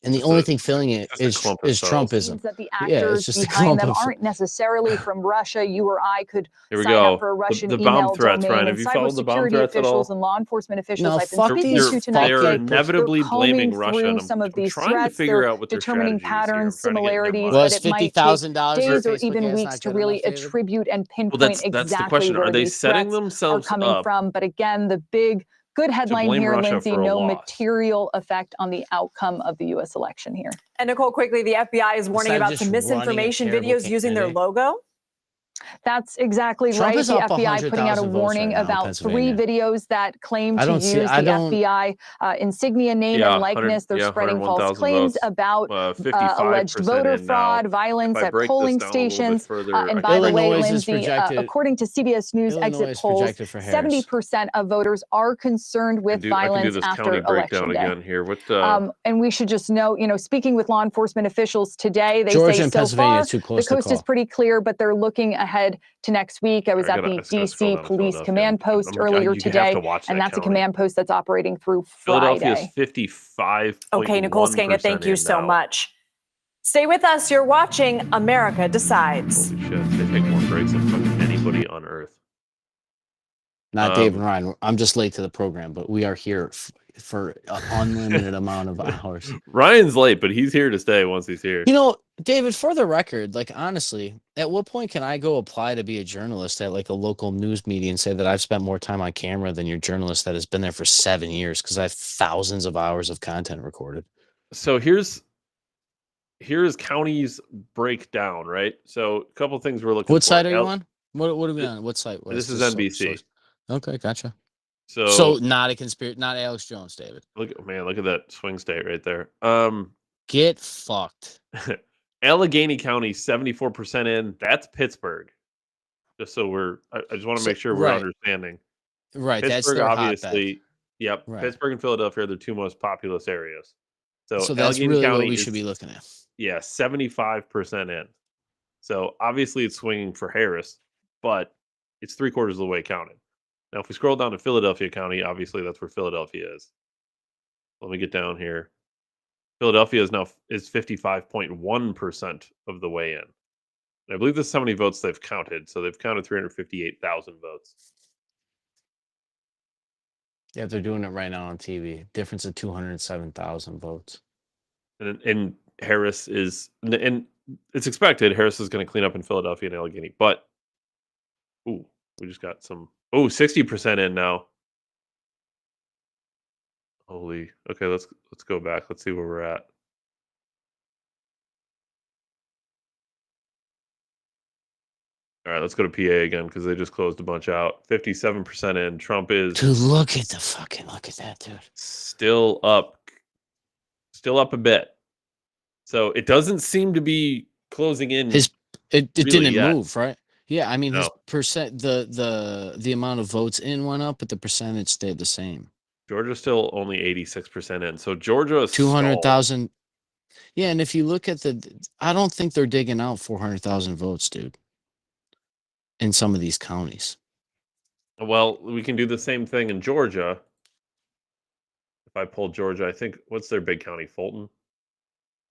And the only thing filling it is Trumpism. That the Yeah, actors it's just a behind clump them of. aren't necessarily from Russia. You or I could Here we sign go. up for a Russian The email bomb threats, domain. Ryan. And Have you followed the bomb cybersecurity threats at all? officials and law enforcement officials No, I've been fuck speaking these to tonight, They're they're inevitably blaming combing Russia. through And some of I'm these trying threats. to figure They're out what their determining strategy is here. patterns, I'm trying to get in their similarities mind. Well, that it's it might take $50,000 days for or Facebook even ads weeks not to good really enough, David? attribute and Well, pinpoint that's the exactly question. where Are they these setting threats are themselves coming up from. But again, the good headline blame here, Russia Lindsay, for a no loss? material effect on the outcome of the U.S. election here. And Nicole, quickly, the FBI is warning Instead of about just some misinformation running a terrible videos using their candidate. logo. That's exactly Trump right. is The up FBI putting out a 100,000 votes warning right now in about 3 Pennsylvania. videos that claim I to don't use see. I the don't. FBI insignia, name, Yeah, and likeness. They're spreading false 101,000 claims votes. about 55% alleged voter in now. fraud, violence If I at break polling this down a little bit stations. further, And I by the way, Illinois is Lindsay, projected. according to CBS News Illinois exit is polls, projected for Harris. 70% of voters are concerned with I can do violence this after county breakdown election day. again here. What? And we should just note, speaking with law enforcement officials today, they Georgia say and so Pennsylvania far is too the close to coast is call. pretty clear, but they're looking ahead to next week. I was at the scroll DC down to Police Philadelphia. Command Post You earlier have to today, watch and that that's a county. command post that's operating through Philadelphia's Friday. 55. Okay, Nicole Skanga, thank you so much. Stay with us. You're watching America Decides. Holy shit, they take more breaks than fucking anybody on Earth. Not Dave and Ryan. I'm just late to the program, but we are here for an unlimited amount of hours. Ryan's late, but he's here to stay once he's here. You know, David, for the record, like, honestly, at what point can I go apply to be a journalist at like a local news media and say that I've spent more time on camera than your journalist that has been there for 7 years because I have thousands of hours of content recorded? So here's counties breakdown, right? So a couple things we're looking for. What site are you on? What are we on? What site? This is NBC. Okay, gotcha. So not a conspiracy, not Alex Jones, David. Look at that swing state right there. Get fucked. Allegheny County, 74% in. That's Pittsburgh. Just so I just want to make sure we're understanding. Right, Pittsburgh, that's their obviously. hotbed. Yep. Right. Pittsburgh and Philadelphia are the 2 most populous areas. So that's Allegheny really County what we should be looking at. Yeah, 75% in. So obviously it's swinging for Harris, but it's 3/4 of the way counted. Now, if we scroll down to Philadelphia County, obviously that's where Philadelphia is. Let me get down here. Philadelphia is 55.1% of the way in. And I believe this is how many votes they've counted. So they've counted 358,000 votes. Yeah, they're doing it right now on TV. Difference of 207,000 votes. and Harris is, and it's expected Harris is going to clean up in Philadelphia and Allegheny, but ooh, we just got some 60% in now. Holy, okay, let's go back. Let's see where we're at. All right, let's go to PA again because they just closed a bunch out. 57% in. Trump is Dude, look at that, dude. Still up a bit. So it doesn't seem to be closing in. It really didn't yet. move, right? Yeah, I mean his No. percent the amount of votes in went up, but the percentage stayed the same. Georgia's still only 86% in. So Georgia is 200,000. Yeah, and if you look at I don't think they're digging out 400,000 votes, dude. In some of these counties. Well, we can do the same thing in Georgia. If I pull Georgia, I think what's their big county? Fulton.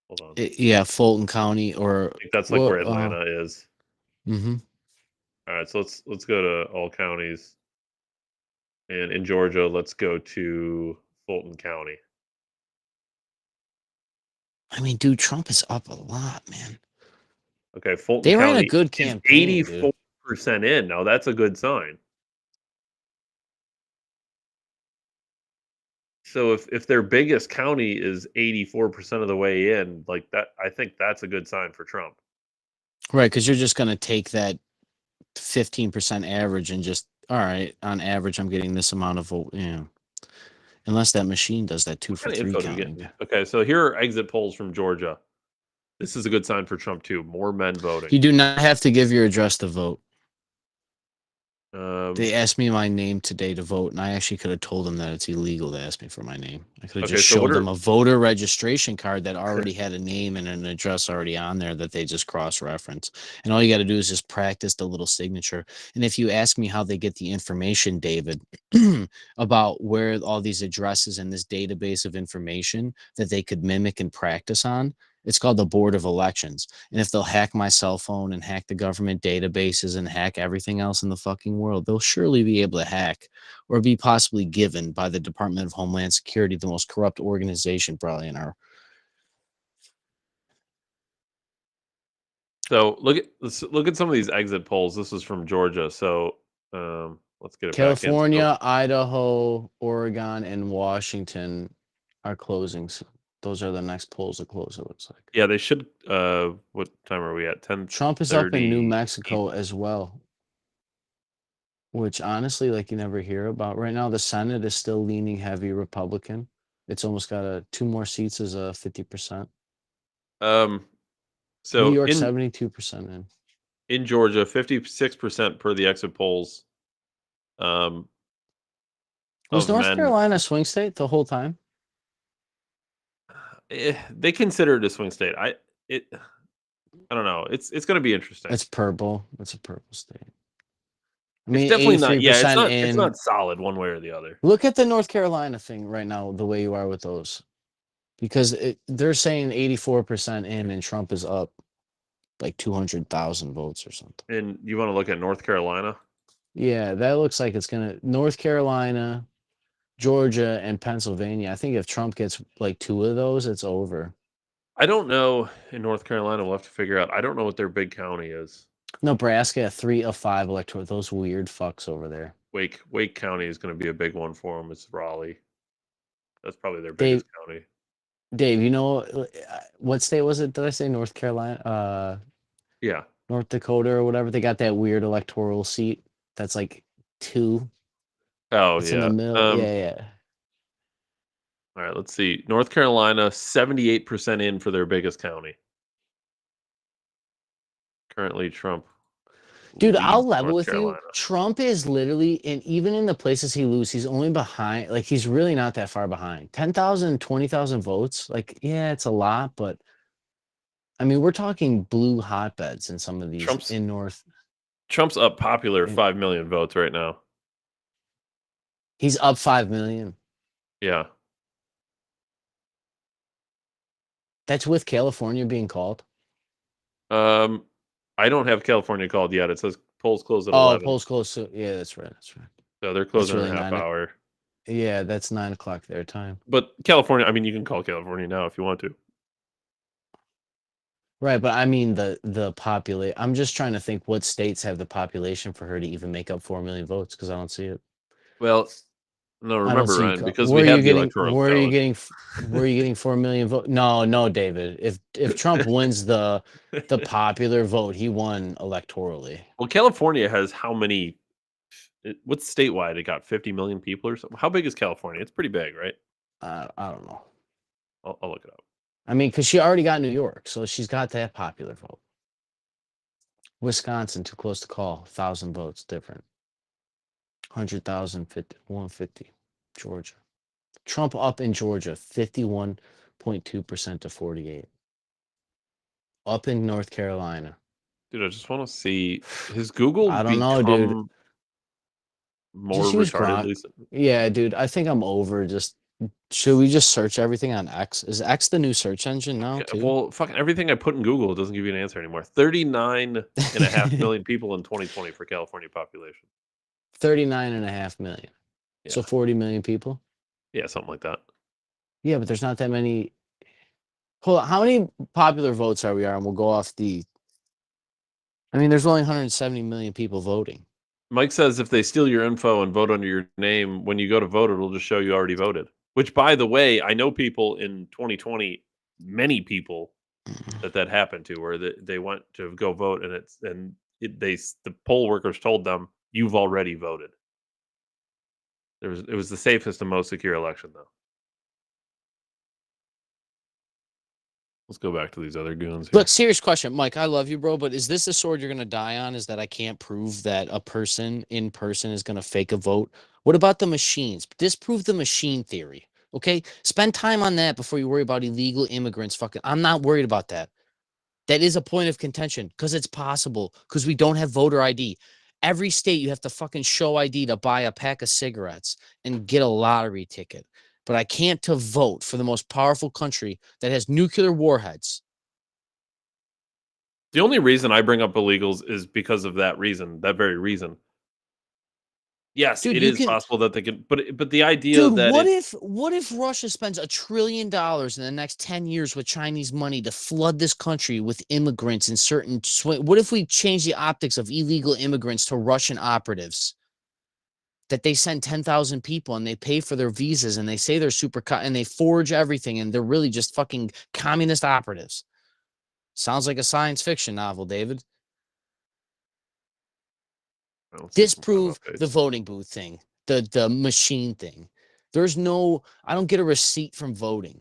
Hold on. Yeah, Fulton County, or I think that's like where Atlanta is. Mm-hmm. All right, so let's go to all counties. And in Georgia, let's go to Fulton County. I mean, dude, Trump is up a lot, man. Okay, Fulton They ran County a good is campaign, 84% in. Now that's a good sign. So if their biggest county is 84% of the way in, like that, I think that's a good sign for Trump. Right, because you're just going to take that 15% average and just, all right, on average, I'm getting this amount of vote. Yeah. Unless that machine does that 2 for 3 counting. Okay, so here are exit polls from Georgia. This is a good sign for Trump too. More men voting. You do not have to give your address to vote. They asked me my name today to vote, and I actually could have told them that it's illegal to ask me for my name. I could have just showed them a voter registration card that already had a name and an address already on there that they just cross-reference. And all you got to do is just practice the little signature. And if you ask me how they get the information, David, about where all these addresses in this database of information that they could mimic and practice on, it's called the Board of Elections. And if they'll hack my cell phone and hack the government databases and hack everything else in the fucking world, they'll surely be able to hack or be possibly given by the Department of Homeland Security, the most corrupt organization probably in our. So let's look at some of these exit polls. This is from Georgia. So let's get it California, back in. Idaho, Oregon, and Washington are closing. Those are the next polls to close, it looks like. Yeah, they should. What time are we at? 10. Trump is up in New Mexico as well, which honestly, like, you never hear about. Right now, the Senate is still leaning heavy Republican. It's almost got 2 more seats as a 50%. So New York, 72% in. In Georgia, 56% per the exit polls. Was North Carolina a swing state the whole time? They consider it a swing state. I don't know. It's going to be interesting. It's purple. It's a purple state. I mean, it's definitely not. Yeah, it's not solid one way or the other. Look at the North Carolina thing right now, the way you are with those, because they're saying 84% in, and Trump is up like 200,000 votes or something. And you want to look at North Carolina? Yeah, that looks like it's gonna North Carolina, Georgia, and Pennsylvania. I think if Trump gets like 2 of those, it's over. I don't know. In North Carolina, we'll have to figure out. I don't know what their big county is. Nebraska, 3 of 5 electoral. Those weird fucks over there. Wake County is going to be a big one for them. It's Raleigh. That's probably their biggest county. Dave, you know what state was it? Did I say North Carolina? Yeah. North Dakota or whatever. They got that weird electoral seat that's like 2. Oh, it's yeah. in the middle. Yeah. All right, let's see. North Carolina, 78% in for their biggest county. Currently, Trump. Dude, I'll level with you. Trump is literally, and even in the places he loses, he's only behind. Like, he's really not that far behind. 10,000, 20,000 votes. Like, yeah, it's a lot, but I mean, we're talking blue hotbeds in some of these in North. Trump's up popular 5 million votes right now. He's up 5 million. Yeah. That's with California being called. I don't have California called yet. It says polls close at 11. Oh, polls close. So, yeah, that's right. That's right. So they're closing in a half hour. Yeah, that's 9 o'clock their time. But California, I mean, you can call California now if you want to. Right, but I mean the population. I'm just trying to think what states have the population for her to even make up 4 million votes because I don't see it. Well, no, I don't remember, see Ryan, because where we are have you the getting electoral where are you college. getting where are you getting 4 million votes? No, David. If Trump wins the popular vote, he won electorally. Well, California has how many? What's statewide? It got 50 million people or something. How big is California? It's pretty big, right? I don't know. I'll look it up. I mean, because she already got New York, so she's got that popular vote. Wisconsin, too close to call. 1,000 votes different. 100,000, 150. Georgia. Trump up in Georgia, 51.2% to 48. Up in North Carolina. Dude, I just want to see his Google. I don't know, dude. More Just use retardedly. Yeah, dude. I think I'm over. Should we just search everything on X? Is X the new search engine now? Too? Well, fucking everything I put in Google, it doesn't give you an answer anymore. 39.5 million people in 2020 for California population. 39.5 million. Yeah. So 40 million people? Yeah, something like that. Yeah, but there's not that many. Hold on. How many popular votes are we on? We'll go off the. I mean, there's only 170 million people voting. Mike says if they steal your info and vote under your name, when you go to vote, it'll just show you already voted. Which, by the way, I know people in 2020, many people that happened to, where they went to go vote, and the poll workers told them you've already voted. It was the safest and most secure election, though. Let's go back to these other goons here. Look, serious question, Mike. I love you, bro, but is this the sword you're going to die on? Is that I can't prove that a person in person is going to fake a vote? What about the machines? Disprove the machine theory, okay? Spend time on that before you worry about illegal immigrants. I'm not worried about that. That is a point of contention because it's possible because we don't have voter ID. Every state you have to fucking show ID to buy a pack of cigarettes and get a lottery ticket. But I can't to vote for the most powerful country that has nuclear warheads. The only reason I bring up illegals is because of that reason, that very reason. Yes, Dude, it is possible that they can, but the idea Dude, that what if Russia spends $1 trillion in the next 10 years with Chinese money to flood this country with immigrants in certain what if we change the optics of illegal immigrants to Russian operatives? That they send 10,000 people and they pay for their visas and they say they're and they forge everything and they're really just fucking communist operatives. Sounds like a science fiction novel, David. Disprove the voting booth thing, the machine thing. I don't get a receipt from voting.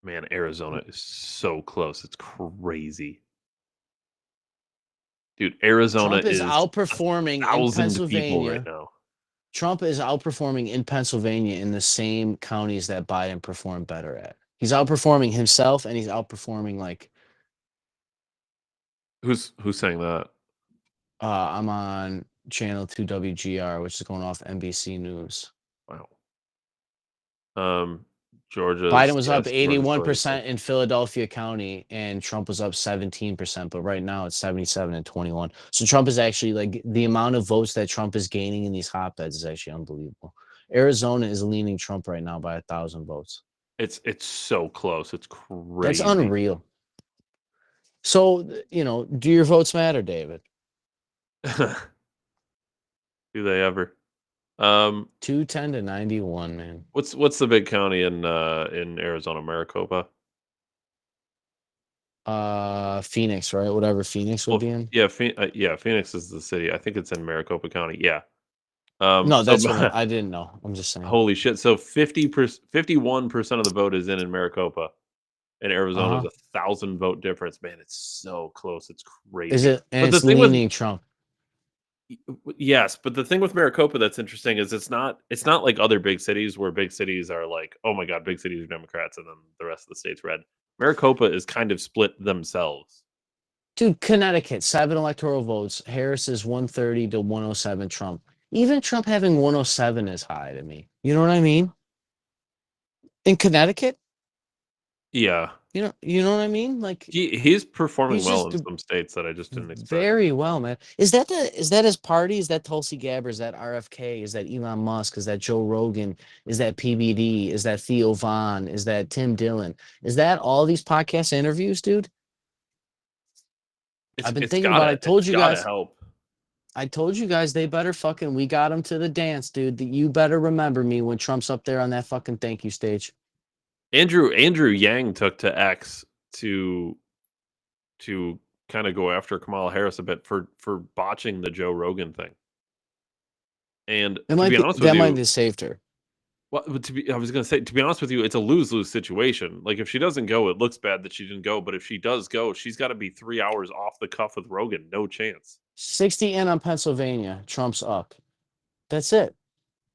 Man, Arizona is so close. It's crazy. Dude, Arizona Trump is outperforming in Pennsylvania right now. Trump is outperforming in Pennsylvania in the same counties that Biden performed better at. He's outperforming himself, and he's outperforming like. Who's saying that? I'm on channel 2 WGR, which is going off NBC News. Wow. Georgia. Biden was up 81% in Philadelphia County, and Trump was up 17%. But right now, it's 77 and 21. So Trump is actually like the amount of votes that Trump is gaining in these hotbeds is actually unbelievable. Arizona is leaning Trump right now by 1,000 votes. It's so close. It's crazy. That's unreal. So do your votes matter, David? Do they ever? 210 to 91, man. What's the big county in Arizona? Maricopa? Phoenix, right? Whatever Phoenix would be in. Yeah, Phoenix is the city. I think it's in Maricopa County. Yeah. No, that's what I didn't know. I'm just saying. Holy shit! So 51% of the vote is in Maricopa, and Arizona's 1,000 vote difference. Man, it's so close. It's crazy. Is it? And it's leaning Trump. Yes, but the thing with Maricopa that's interesting is it's not like other big cities where big cities are like, oh my god, big cities are Democrats and then the rest of the state's red. Maricopa is kind of split themselves. Dude, Connecticut, 7 electoral votes. Harris is 130 to 107 Trump. Even Trump having 107 is high to me. You know what I mean? In Connecticut? Yeah. You know what I mean? Like he's performing he's well in just some states that I just didn't expect. very well, man. Is that his party? Is that Tulsi Gabbard? Is that RFK? Is that Elon Musk? Is that Joe Rogan? Is that PBD? Is that Theo Vaughn? Is that Tim Dillon? Is that all these podcast interviews, dude? I've been thinking about it. I told you guys. Help. I told you guys they better fucking. We got him to the dance, dude. That you better remember me when Trump's up there on that fucking thank you stage. Andrew Yang took to X to kind of go after Kamala Harris a bit for botching the Joe Rogan thing. And that might have saved her. Well, I was going to say, to be honest with you, it's a lose-lose situation. Like, if she doesn't go, it looks bad that she didn't go. But if she does go, she's got to be 3 hours off the cuff with Rogan. No chance. 60 in on Pennsylvania. Trump's up. That's it.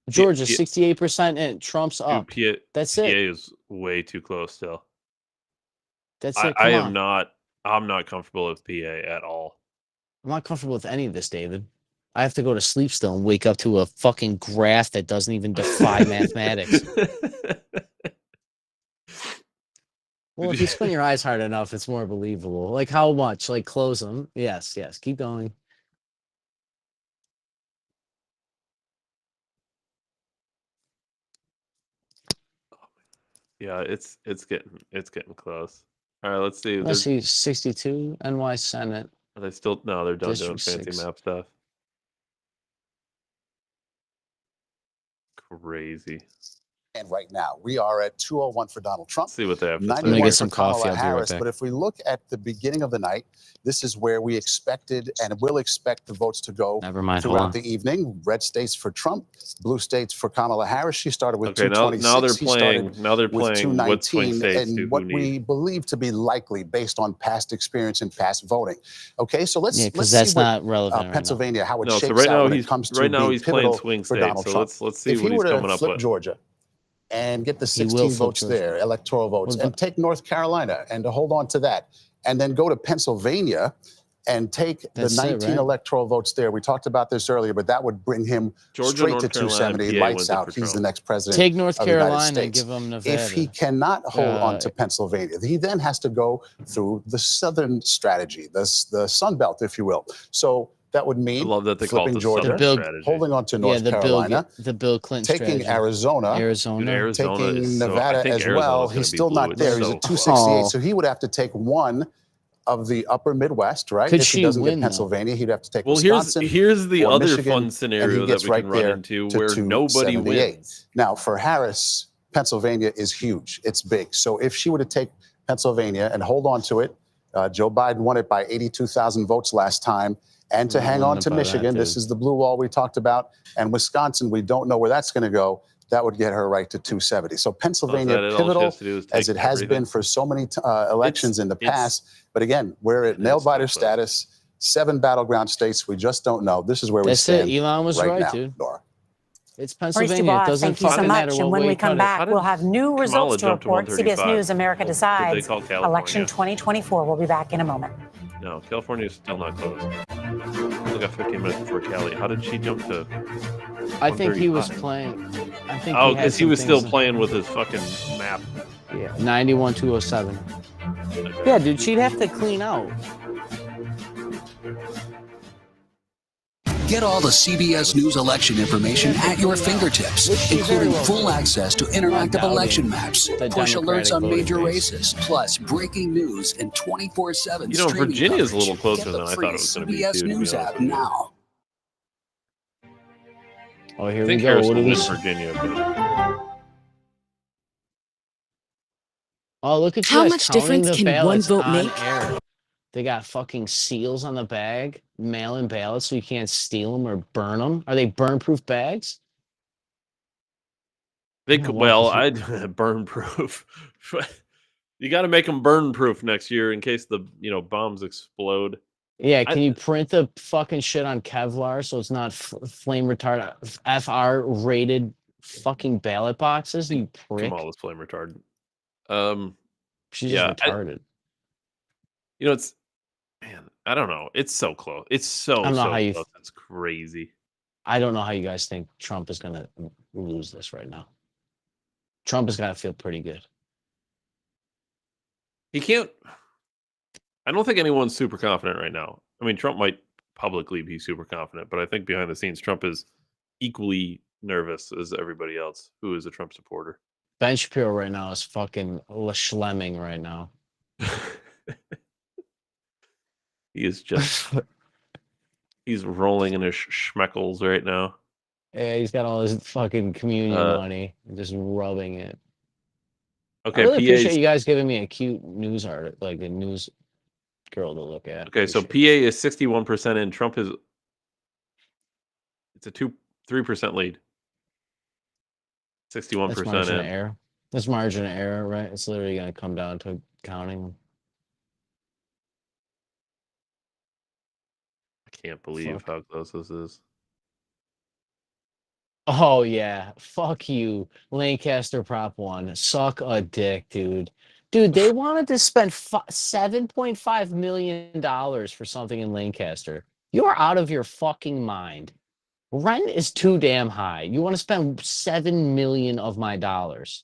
Georgia, 68% in. Trump's up. That's it. PA is way too close still. That's it. I'm not comfortable with PA at all. I'm not comfortable with any of this, David. I have to go to sleep still and wake up to a fucking graph that doesn't even defy mathematics. Well, if you squint your eyes hard enough, it's more believable. Like how much? Like close them. Yes. Keep going. Yeah, it's getting close. All right, let's see. Let's see. 62 NY Senate. Are they still? No, they're done District doing fancy 6. map stuff. Crazy. And right now, we are at 201 for Donald Trump. Let's see what they have to say. 91 get some for Kamala coffee. I'll be right Harris. back. But if we look at the beginning of the night, this is where we expected and will expect the votes to go Never mind. Hold throughout on. the evening. Red states for Trump, blue states for Kamala Harris. She started with Okay, now 226. they're playing. Now they're playing what swing 219, states and do what who we need. believe to be likely based on past experience and past voting. Okay, so let's because let's that's see what, not relevant. right now. Pennsylvania, how it No, shapes so right out now when he's it comes to right now being he's playing pivotal swing for states. Donald So Trump. let's see If what he he's were to coming up flip with. Georgia and get the He will 16 flip votes Georgia. there, electoral votes, Well, and take North Carolina and to hold on to that, and then go to Pennsylvania and take That's the it, 19 right? electoral votes there. We talked about this earlier, but that would bring him Georgia, straight North to Carolina, and 270, PA lights wins it out. for He's the Trump. next president Take North of the United Carolina and States. give them Nevada. If he cannot hold on to Uh, Pennsylvania, he then has to go through the southern strategy, the Sun Belt, if you will. So that would I mean love that they call it flipping the Georgia, Southern Bill- strategy. holding on to North the Carolina, Bill Clinton taking strategy. Arizona, Dude, Arizona. Arizona taking is so, I Nevada think as Arizona's well. gonna He's be still blue. not It's there. He's so at 268. close. So he would have to take one of the upper Midwest, right? Could if she he doesn't win, get though? Pennsylvania, he'd have to take Well, Wisconsin. here's the or other Michigan, fun and he scenario that gets we right can run there into to where nobody 278. wins. Now, for Harris, Pennsylvania is huge. It's big. So if she were to take Pennsylvania and hold on to it, Joe Biden won it by 82,000 votes last time. And to hang on to Michigan, this is the blue wall we talked about. And Wisconsin, we don't know where that's going to go. That would get her right to 270. So Pennsylvania, all she pivotal has to do is as take it has everything. been for so many elections in the it's- past. But again, we're at nail biter status, 7 battleground states. We just don't know. This is where we That's stand it. Elon was right, now, dude. Nora. It's Maurice Pennsylvania. It Dubois, doesn't thank you so fucking matter much. what And when way we you come cut it. back, we'll have new Kamala results to jump to report. CBS 135? News America Did they Decides. call California? Election 2024. We'll be back in a moment. No, California is still not close. We got 15 minutes before Cali. How did she jump to? I think he was 135? playing. I think Oh, had because he some was still things- playing with his fucking map. Yeah, 91-207. Yeah, dude, she'd have to clean out. Get all the CBS News election information at your fingertips, including full access to interactive election maps, push alerts on major races, plus breaking news and 24/7 You know, streaming Virginia's a coverage. little closer Get the than I thought free it was going to be. CBS Too, to be News honest app with you. now. Oh, here I we think go. Harris What do will we? win Virginia, but Oh, look at you How guys much counting difference the can one ballots vote on make? air. They got fucking seals on the bag, mail-in ballots, so you can't steal them or burn them. Are they burn-proof bags? they Yeah, could. well, Well, I'd burn proof. You got to make them burn proof next year in case the bombs explode. Yeah, can you print the fucking shit on Kevlar so it's not flame retardant, FR rated fucking ballot boxes? You prick. Kamala's flame retardant. She's yeah, just retarded. It's man. I don't know. It's so close. It's so I don't know so how you. close. It's crazy. I don't know how you guys think Trump is gonna lose this right now. Trump has got to feel pretty good. He can't. I don't think anyone's super confident right now. I mean, Trump might publicly be super confident, but I think behind the scenes, Trump is equally nervous as everybody else who is a Trump supporter. Ben Shapiro right now is fucking schlemming right now. He is just. He's rolling in his schmeckles right now. Yeah, he's got all his fucking communion money and just rubbing it. Okay, I really appreciate you guys giving me a cute news article, like a news girl to look at. Okay, so PA is 61% in. Trump is. It's a 3% lead. 61% That's margin in. of error. That's margin of error, right? It's literally going to come down to counting them. I can't believe how close this is. Oh yeah, fuck you, Lancaster Prop 1. Suck a dick, dude. Dude, they wanted to spend $7.5 million for something in Lancaster. You are out of your fucking mind. Rent is too damn high. You want to spend $7 million of my dollars?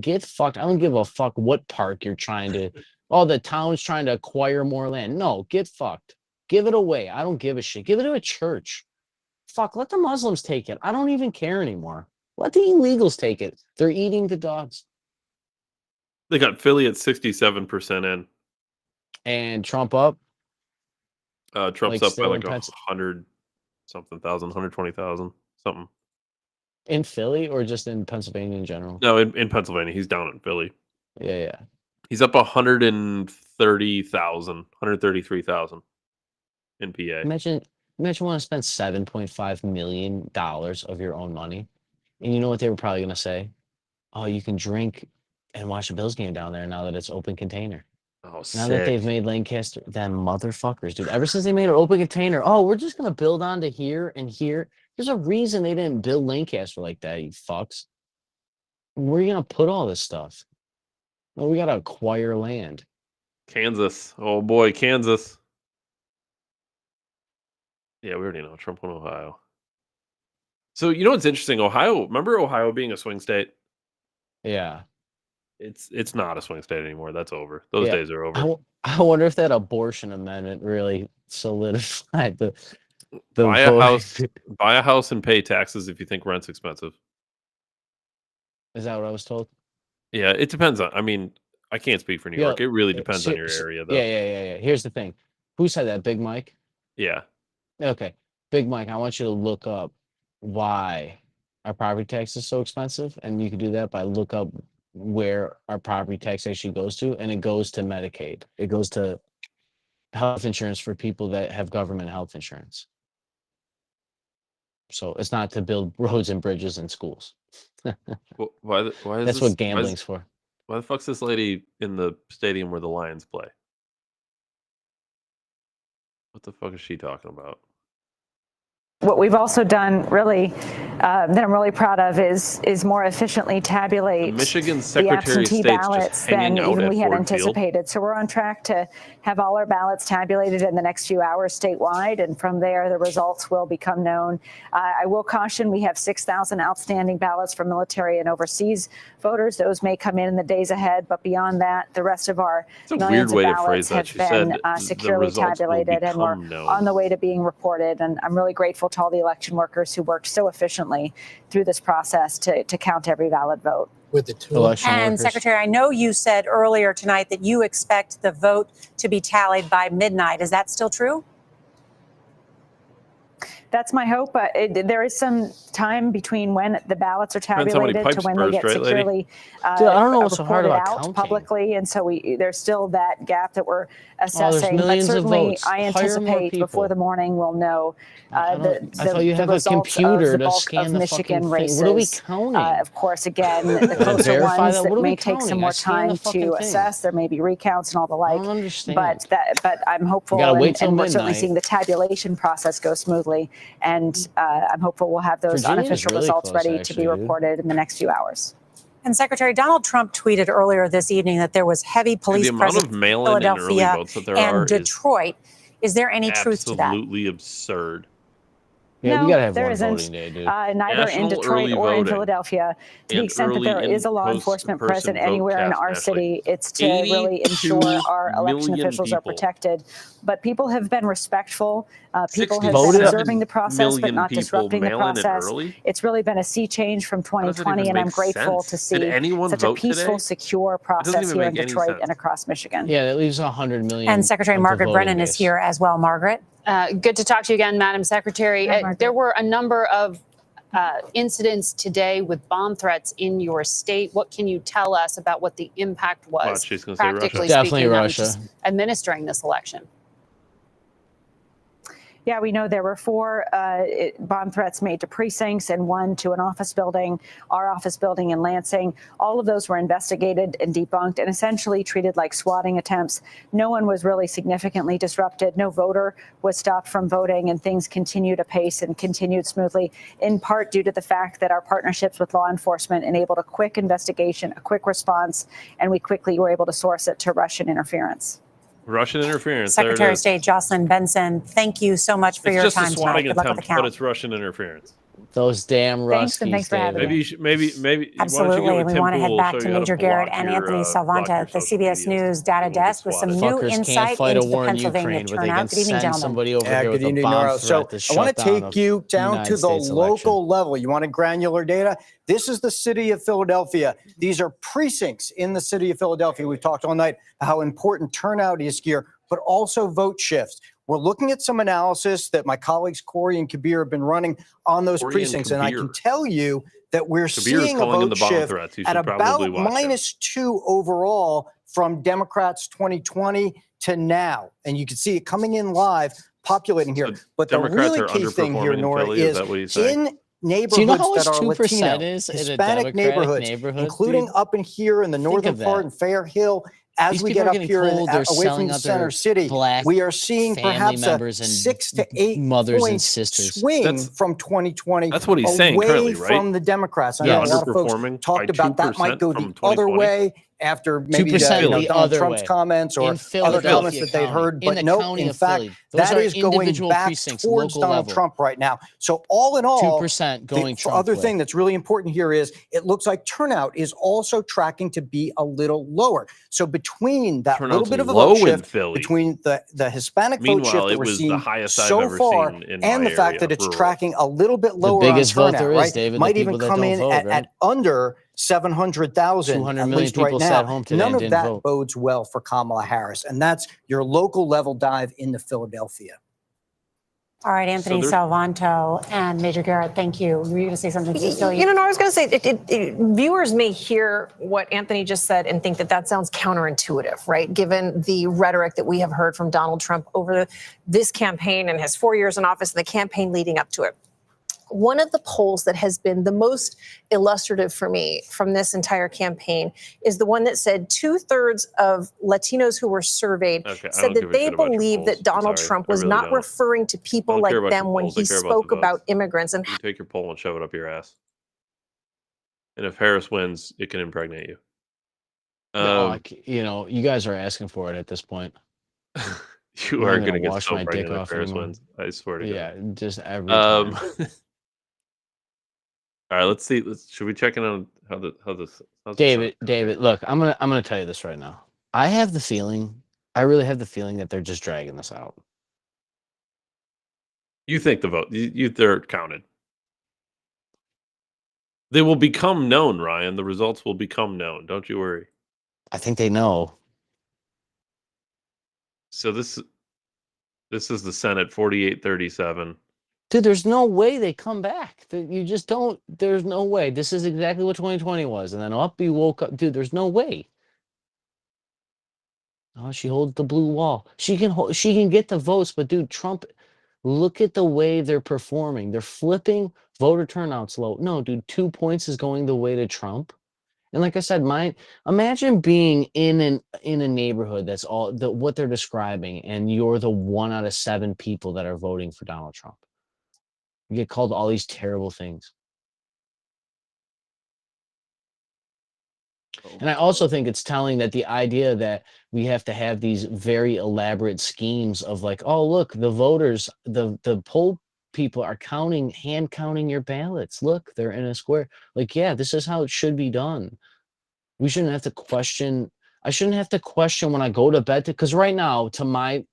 Get fucked. I don't give a fuck what park you're trying to. Oh, the town's trying to acquire more land. No, get fucked. Give it away. I don't give a shit. Give it to a church. Fuck, let the Muslims take it. I don't even care anymore. Let the illegals take it. They're eating the dogs. They got Philly at 67% in. And Trump up? Trump's up by like 100 something thousand, 120,000, something. In Philly or just in Pennsylvania in general? No, in Pennsylvania. He's down in Philly. Yeah. He's up 130,000, 133,000 in PA. Imagine want to spend $7.5 million of your own money. And you know what they were probably going to say? Oh, you can drink and watch a Bills game down there now that it's open container. Oh, now that they've made Lancaster, them motherfuckers, dude. Ever since they made an open container, oh, we're just going to build onto here and here. There's a reason they didn't build Lancaster like that, you fucks. Where are you going to put all this stuff? Well, we got to acquire land. Kansas. Oh, boy, Kansas. Yeah, we already know. Trump won Ohio. So, you know what's interesting? Ohio, remember Ohio being a swing state? Yeah. It's not a swing state anymore. That's over. Those days are over. I wonder if that abortion amendment really solidified the buy a house and pay taxes if you think rent's expensive. Is that what I was told? Yeah, it depends on. I mean, I can't speak for New York. It really depends on your area, though. Yeah. Here's the thing. Who said that? Big Mike? Yeah. Okay. Big Mike, I want you to look up why our property tax is so expensive. And you can do that by look up where our property tax actually goes to. And it goes to Medicaid. It goes to health insurance for people that have government health insurance. So it's not to build roads and bridges and schools. Why is That's what gambling's for. Why the fuck's this lady in the stadium where the Lions play? What the fuck is she talking about? What we've also done really that I'm really proud of is more efficiently tabulate Michigan the Secretary of absentee State's ballots just than hanging out even at we had Ford Field. anticipated. So we're on track to have all our ballots tabulated in the next few hours statewide, and from there the results will become known. I will caution we have 6,000 outstanding ballots for military and overseas voters. Those may come in the days ahead, but beyond that, the rest of our millions of ballots have been securely tabulated, and we're on the way to being reported. And I'm really grateful to all the election workers who worked so efficiently through this process to count every valid vote. With the two And Secretary, I know you said earlier tonight that you expect the vote to be tallied by midnight. Is that still true? That's my hope. There is some time between when the ballots are tabulated to when they get securely I don't know what's so hard reported about out counting. publicly, and so there's still that gap that we're assessing. But millions of certainly, votes. I Hire more anticipate people. before the morning we'll know I thought you have a results computer of the to bulk scan of the Michigan fucking thing. races. What are we counting? Of course, again, the closer verify ones that? that What are we may take some counting? more I scanned time the fucking to thing. assess. There may be recounts and all the like. I don't understand. But I'm hopeful, gotta wait till and we're certainly midnight. seeing the tabulation process go smoothly, and I'm hopeful we'll have those Virginia's unofficial really results close, ready to actually, be dude. reported in the next few hours. And Secretary Donald Trump tweeted earlier this evening that there was heavy police the amount presence of in mail-in and early Philadelphia votes that there and are is Detroit. Is there any truth to that? absolutely absurd. Yeah, no, we gotta have there one isn't. voting day, dude. Neither in National Detroit early or in voting Philadelphia. To the and extent that early there in is a law post- enforcement person present vote anywhere in cast our nationally. city, it's to really 82 ensure our election million officials are people. protected. But people have been respectful. People have 67 been observing the process, but million not people disrupting the mail in and process. early? It's really been a sea change from How does that 2020, even and I'm make grateful sense? to Did see anyone such a vote peaceful, today? secure doesn't process even here in make any Detroit sense. and across Michigan. Yeah, that leaves 100 million. And Secretary of the Margaret voting Brennan is days. here as well. Margaret. Good to talk to you again, Madam Secretary. Hi, Margaret. There were a number of incidents today with bomb threats in your state. What can you tell us about what the impact was, Watch, she's gonna say Russia. practically Definitely speaking, on Russia. just administering this election? Yeah, we know there were 4 bomb threats made to precincts and 1 to an office building, our office building in Lansing. All of those were investigated and debunked and essentially treated like swatting attempts. No one was really significantly disrupted. No voter was stopped from voting, and things continued apace and continued smoothly, in part due to the fact that our partnerships with law enforcement enabled a quick investigation, a quick response, and we quickly were able to source it to Russian interference. Russian interference. Secretary there it of is. State Jocelyn Benson, thank you so much for It's your just time a tonight. swatting Good luck with the attempt, but count. it's Russian interference. Those damn Thanks, and Ruskies, thanks for having David. Maybe you should, maybe. Why don't you Absolutely. get with We Tim want to head Pool, back show to you how Major block Garrett and your, Anthony block Salvanta your at the social CBS media News data when you get desk with some swatted. new Fuckers can't insight fight a into the war in Pennsylvania Ukraine, but they turnout. can Good evening, send gentlemen. somebody over Yeah, here good with a evening, bomb Nora. So threat to I want shut to down take the you down United to the States election. local level. You want granular data? This is the city of Philadelphia. These are precincts in the city of Philadelphia. We've talked all night how important turnout is here, but also vote shifts. We're looking at some analysis that my colleagues Corey and Kabir have been running on those Corey and precincts, and I can Kabir. tell you that we're Kabir is seeing a calling in vote the bomb shift threats. You at should probably about watch him. -2 overall from Democrats 2020 to now. And you can see it coming in live, populating here. So But the Democrats really are key thing here, underperforming in Nora, Philly? Is is that what he's saying? in neighborhoods Do you know how much that are 2% Latino, is in a Hispanic Democratic neighborhoods, including dude? up in here in the Think northern of part that. in Fair Hill. As These we people get are up getting here told they're away from selling the out their center city, black we are seeing family perhaps a members and 6 to 8 mothers and point sisters. swing That's- from 2020 That's what he's saying away currently, right? from the Democrats. I Yeah, know a lot of folks underperforming talked by about that 2% might go from the other 2020. way after maybe 2% you know, the Donald other Trump's way. comments or In other Philadelphia comments that they'd County, heard. in But the no, county in of fact, Philly. Those that are is going individual back precincts, towards local Donald level. Trump right now. So all in all, 2% going the Trump other way. thing that's really important here is it looks like turnout is also tracking to be a little lower. So between that little Turnout's bit of a low vote in shift, Philly. between the Hispanic vote Meanwhile, shift that it we're was the seeing highest I've so ever far, seen in and my the fact area, that it's rural. tracking a little bit lower biggest on vote turnout, there is, right? David, the Might even people that come don't in vote, at right? under 700,000 200 at million least right people now. sat home today None and of didn't that vote. bodes well for Kamala Harris, and that's your local level dive into Philadelphia. All right, Anthony they're- Salvanto and Major Garrett, thank you. Were you going to say something? You know, I was going to say, viewers may hear what Anthony just said and think that that sounds counterintuitive, right? Given the rhetoric that we have heard from Donald Trump over this campaign and his 4 years in office and the campaign leading up to it. One of the polls that has been the most illustrative for me from this entire campaign is the one that said 2/3 of Latinos who were surveyed Okay, I said don't that give a they shit about your believe polls. that Donald Sorry, Trump I was really not don't. referring to I people don't like care about them your when polls. I he care about spoke the votes. about immigrants and You take your poll and shove it up your ass. And if Harris wins, it can impregnate you. No, you know, you guys are asking for it at this point. You I'm are not going to get wash so my dick pregnant if off Harris anymore. wins. I swear to Yeah, God. just every time. All right, let's see. Should we check in on how's the David, look, I'm gonna tell you this right now. I really have the feeling that they're just dragging this out. You think the vote? They're counted. They will become known, Ryan. The results will become known. Don't you worry. I think they know. So this is the Senate 48-37. Dude, there's no way they come back. You just don't. There's no way. This is exactly what 2020 was. And then you woke up. Dude, there's no way. Oh, she holds the blue wall. She can get the votes, but dude, Trump, look at the way they're performing. They're flipping voter turnouts low. No, dude, 2 points is going the way to Trump. And like I said, imagine being in a neighborhood that's what they're describing, and you're the 1 out of 7 people that are voting for Donald Trump. You get called all these terrible things. And I also think it's telling that the idea that we have to have these very elaborate schemes of like, oh, look, the voters, the poll people are hand counting your ballots. Look, they're in a square. Like, yeah, this is how it should be done. We shouldn't have to question. I shouldn't have to question when I go to bed, because right now, to my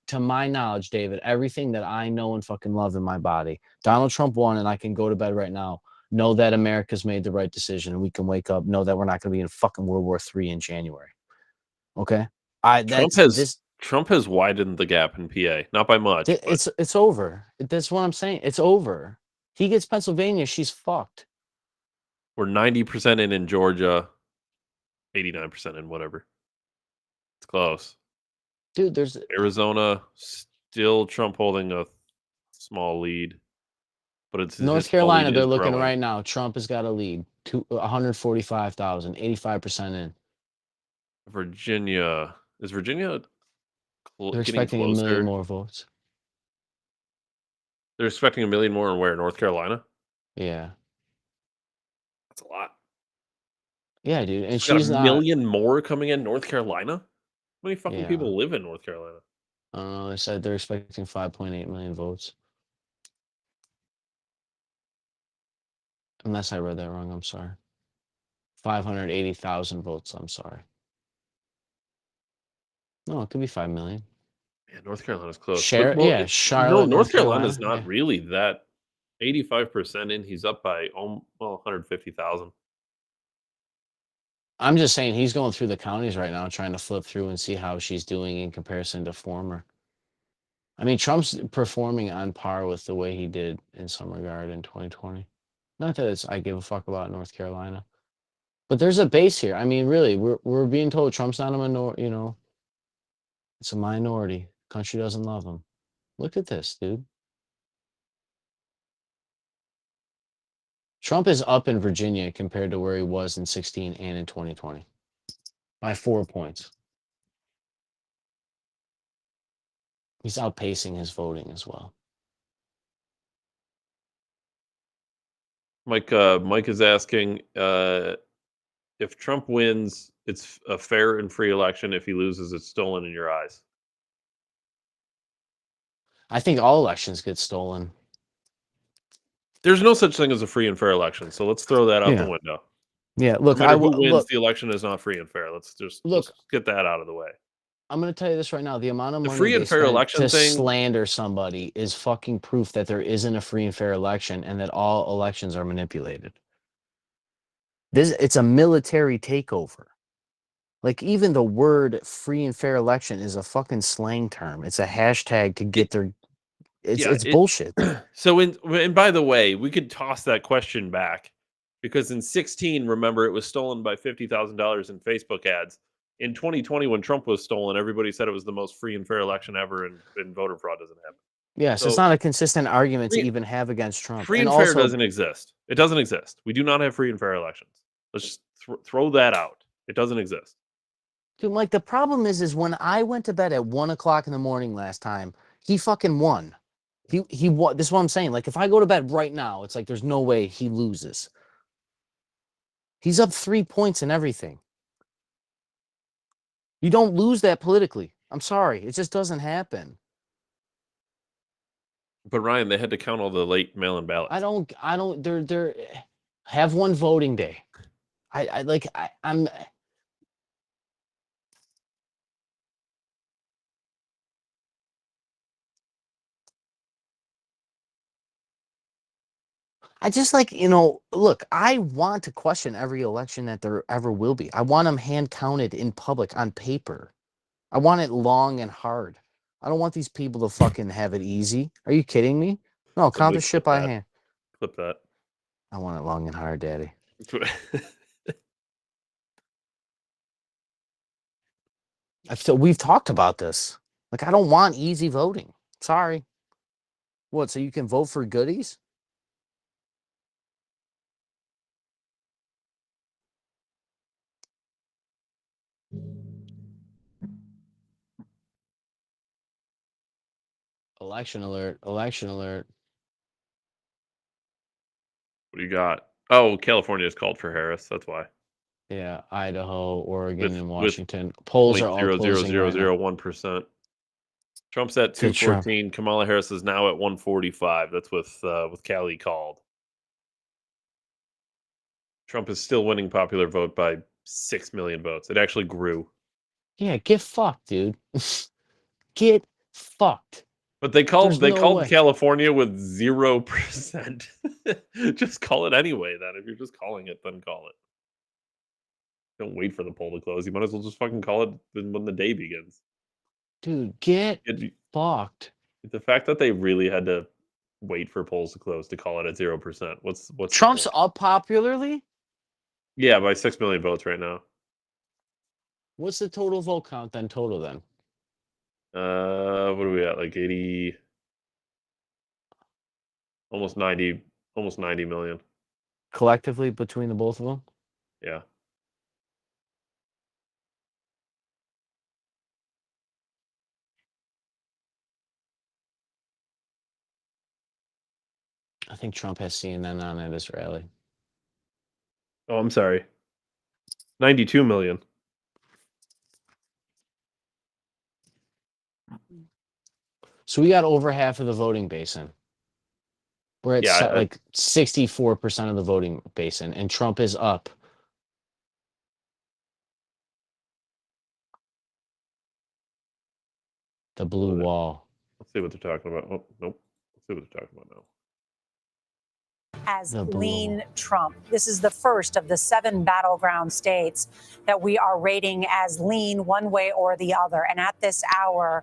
knowledge, David, everything that I know and fucking love in my body, Donald Trump won, and I can go to bed right now, know that America's made the right decision, and we can wake up, know that we're not going to be in fucking World War III in January. Okay, Trump has widened the gap in PA, not by much. It's over. That's what I'm saying. It's over. He gets Pennsylvania, she's fucked. We're 90% in Georgia, 89% in whatever. It's close, dude. There's Arizona, still Trump holding a small lead, but it's North Carolina. They're looking growing right now. Trump has got a lead, 145,000, 85% in. Virginia, is Virginia? They're expecting 1 million more votes. They're expecting 1 million more in where? North Carolina? Yeah. That's a lot. Yeah, dude. And she's got 1 million more coming in North Carolina? How many fucking people live in North Carolina? I don't know. They said they're expecting 5.8 million votes. Unless I read that wrong, I'm sorry. 580,000 votes, I'm sorry. No, it could be 5 million. Yeah, North Carolina's close. Charlotte. No, North Carolina's not really that. 85% in. He's up by 150,000. I'm just saying he's going through the counties right now, trying to flip through and see how she's doing in comparison to former. I mean, Trump's performing on par with the way he did in some regard in 2020. Not that I give a fuck about North Carolina, but there's a base here. I mean, really, we're being told Trump's not a minority. You know, it's a minority. Country doesn't love him. Look at this, dude. Trump is up in Virginia compared to where he was in 2016 and in 2020 by 4 points. He's outpacing his voting as well. Mike is asking if Trump wins, it's a fair and free election. If he loses, it's stolen in your eyes. I think all elections get stolen. There's no such thing as a free and fair election, so let's throw that out the window. Yeah, look, no matter who wins, the election is not free and fair. Let's get that out of the way. I'm going to tell you this right now: the amount of money free and fair election to thing, slander somebody is fucking proof that there isn't a free and fair election, and that all elections are manipulated. It's a military takeover. Like, even the word "free and fair election" is a fucking slang term. It's a hashtag to get their. It's bullshit. So, and by the way, we could toss that question back, because in 2016, remember, it was stolen by $50,000 in Facebook ads. In 2020, when Trump was stolen, everybody said it was the most free and fair election ever, and voter fraud doesn't happen. Yes, so, it's not a consistent argument to even have against Trump. Free and fair doesn't exist. It doesn't exist. We do not have free and fair elections. Let's just throw that out. It doesn't exist. Dude, Mike, the problem is when I went to bed at 1 o'clock in the morning last time, he fucking won. He won. This is what I'm saying. Like, if I go to bed right now, it's like there's no way he loses. He's up 3 points in everything. You don't lose that politically. I'm sorry. It just doesn't happen. But Ryan, they had to count all the late mail-in ballots. I don't, they're have one voting day. I'm I just look, I want to question every election that there ever will be. I want them hand counted in public on paper. I want it long and hard. I don't want these people to fucking have it easy. Are you kidding me? No, count the shit by hand. Clip that. I want it long and hard, Daddy. We've talked about this. Like, I don't want easy voting. Sorry. What, so you can vote for goodies? Election alert. Election alert. What do you got? Oh, California is called for Harris. That's why. Yeah, Idaho, Oregon, and Washington. Polls are all closing right now. 0.0001%. Trump's at Good Trump. 214. Kamala Harris is now at 145. That's with Callie called. Trump is still winning popular vote by 6 million votes. It actually grew. Yeah, get fucked, dude. Get fucked. But they called There's no way. California with 0%. Just call it anyway then. If you're just calling it, then call it. Don't wait for the poll to close. You might as well just fucking call it when the day begins. Dude, get fucked. The fact that they really had to wait for polls to close to call it at 0%. What's Trump's up popularly? Yeah, by 6 million votes right now. What's the total vote count then? What are we at? Like 80, almost 90 million. Collectively between the both of them? Yeah. I think Trump has CNN on at his rally. Oh, I'm sorry. 92 million. So we got over half of the voting basin. We're at like 64% of the voting basin, and Trump is up. The blue wall. Let's see what they're talking about. Oh, nope. Let's see what they're talking about now. As lean Trump. This is the first of the 7 battleground states that we are rating as lean one way or the other. And at this hour,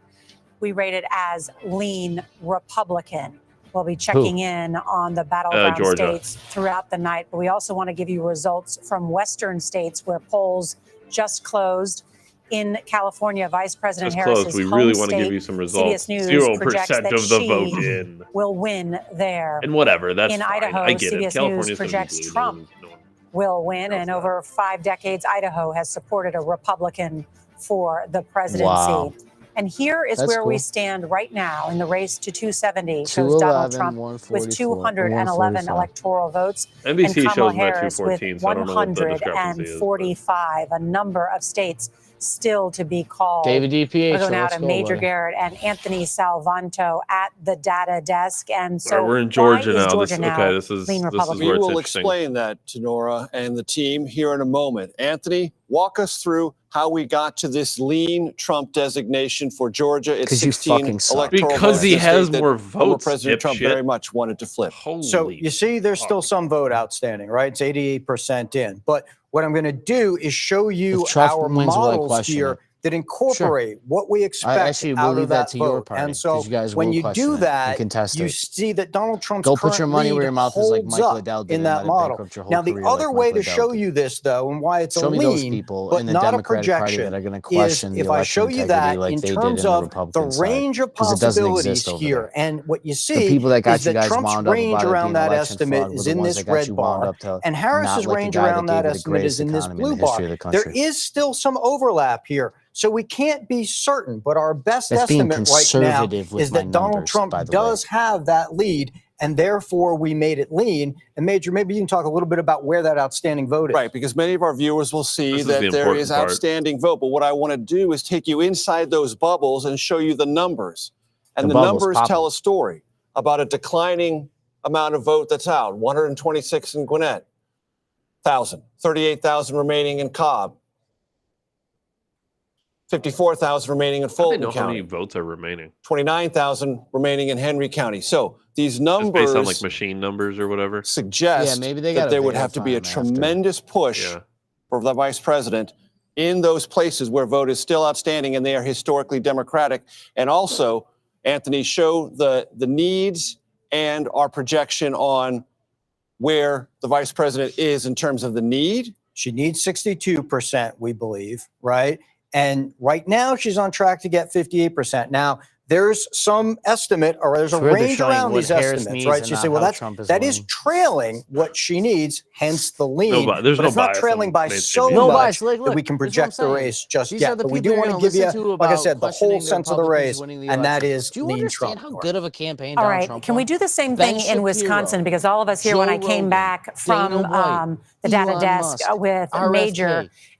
we rate it as lean Republican. We'll be checking in on the battleground states throughout the night. But we also want to give you results from Western states where polls just closed. In California, Vice President Harris's we home really want to state, give you some results. CBS News 0% of the vote in. Will win there. And whatever, that's in fine. Idaho, I get CBS it. California's News gonna be projects blue. Trump will win. And over 5 decades, Idaho has supported a Republican for the presidency. Wow. And here is That's where we cool. stand right now in the race to 270. Shows Donald Trump with 211 electoral votes. NBC and Kamala shows them at Harris 214, with so I don't know what the discrepancy is, 145. A number of states still to be called. David DPH. We'll go now let's to go, Major buddy. Garrett and Anthony Salvanto at the data desk. And so All right, we're in Georgia why is now. Georgia now This is lean where Republican? We it's will interesting. explain that to Nora and the team here in a moment. Anthony, walk us through how we got to this lean Trump designation for Georgia. It's 'Cause you 16 fucking suck. electoral Because votes he in a state has that more former votes, President Trump dipshit. very much wanted to flip. So you see, there's still some vote outstanding, right? It's 88% in. But what I'm going to do is show you If Trump our wins, will I models question here it? that incorporate what we expect actually will out leave of that that to your vote. party, And so 'cause you guys when will you question do it and that, contest you it. see that Donald Trump's Go put your current money where your lead mouth is like holds Michael up Adele did in and that let it model. bankrupt your whole Now, the career other like way Michael to Adele show did. you this, though, and why it's a Show me those lean, people but in the not a Democratic Party projection, that are going to is question the if I election show you integrity that like in they did terms in the of the Republican side. range of 'Cause it doesn't possibilities exist over here. there. And what you The see people that got is you that guys Trump's wound up range about it around being that election estimate fraud were is the in ones this that got red you wound bar, up to and not Harris's like the range guy that around that gave you the estimate is greatest in this economy in the blue history bar. of the There country. is still some overlap here. So we can't be certain, but our best That's being estimate right now conservative with is my that Donald numbers, Trump by the does have that lead, and therefore we made it lean. And Major, maybe you can talk a little bit about where that outstanding vote is. Right, because many of our viewers will see This is that the there important is part. outstanding vote. But what I want to do is take you inside those bubbles and show you the numbers. And The the bubbles numbers popping. tell a story about a declining amount of vote that's out. 126 in Gwinnett, 1,000, 38,000 remaining in Cobb, 54,000 remaining in I don't Fulton know how many County, votes are remaining. 29,000 remaining in Henry County. So these Just numbers based on like machine numbers or whatever. suggest Yeah, maybe they that gotta there would have to be a verify 'em after. tremendous push Yeah. for the vice president in those places where vote is still outstanding and they are historically Democratic. And also, Anthony, show the needs and our projection on where the vice president is in terms of the need. She needs 62%, we believe, right? And right now she's on track to get 58%. Now, there's some estimate, or there's a Sure, they're range showing around what these Harris estimates, needs right? and So you not say, well, how Trump is that is winning. trailing what she needs, hence the lean. There's but no it's not bias trailing in by mainstream so media. No much bias. Look, that we look, can that's what I'm project the saying. race just These yet. are the But we people do you're want to gonna give you, listen to like I about said, the questioning whole the sense of the Republicans race, winning the and that election. is Do you lean understand Trump. how good of a campaign All Donald right. Trump Can we won? do the same Ben thing in Shapiro, Wisconsin? Because all of us here, Joe when I came Rogan, back from Dana White, the data Elon desk Musk, with RFK. Major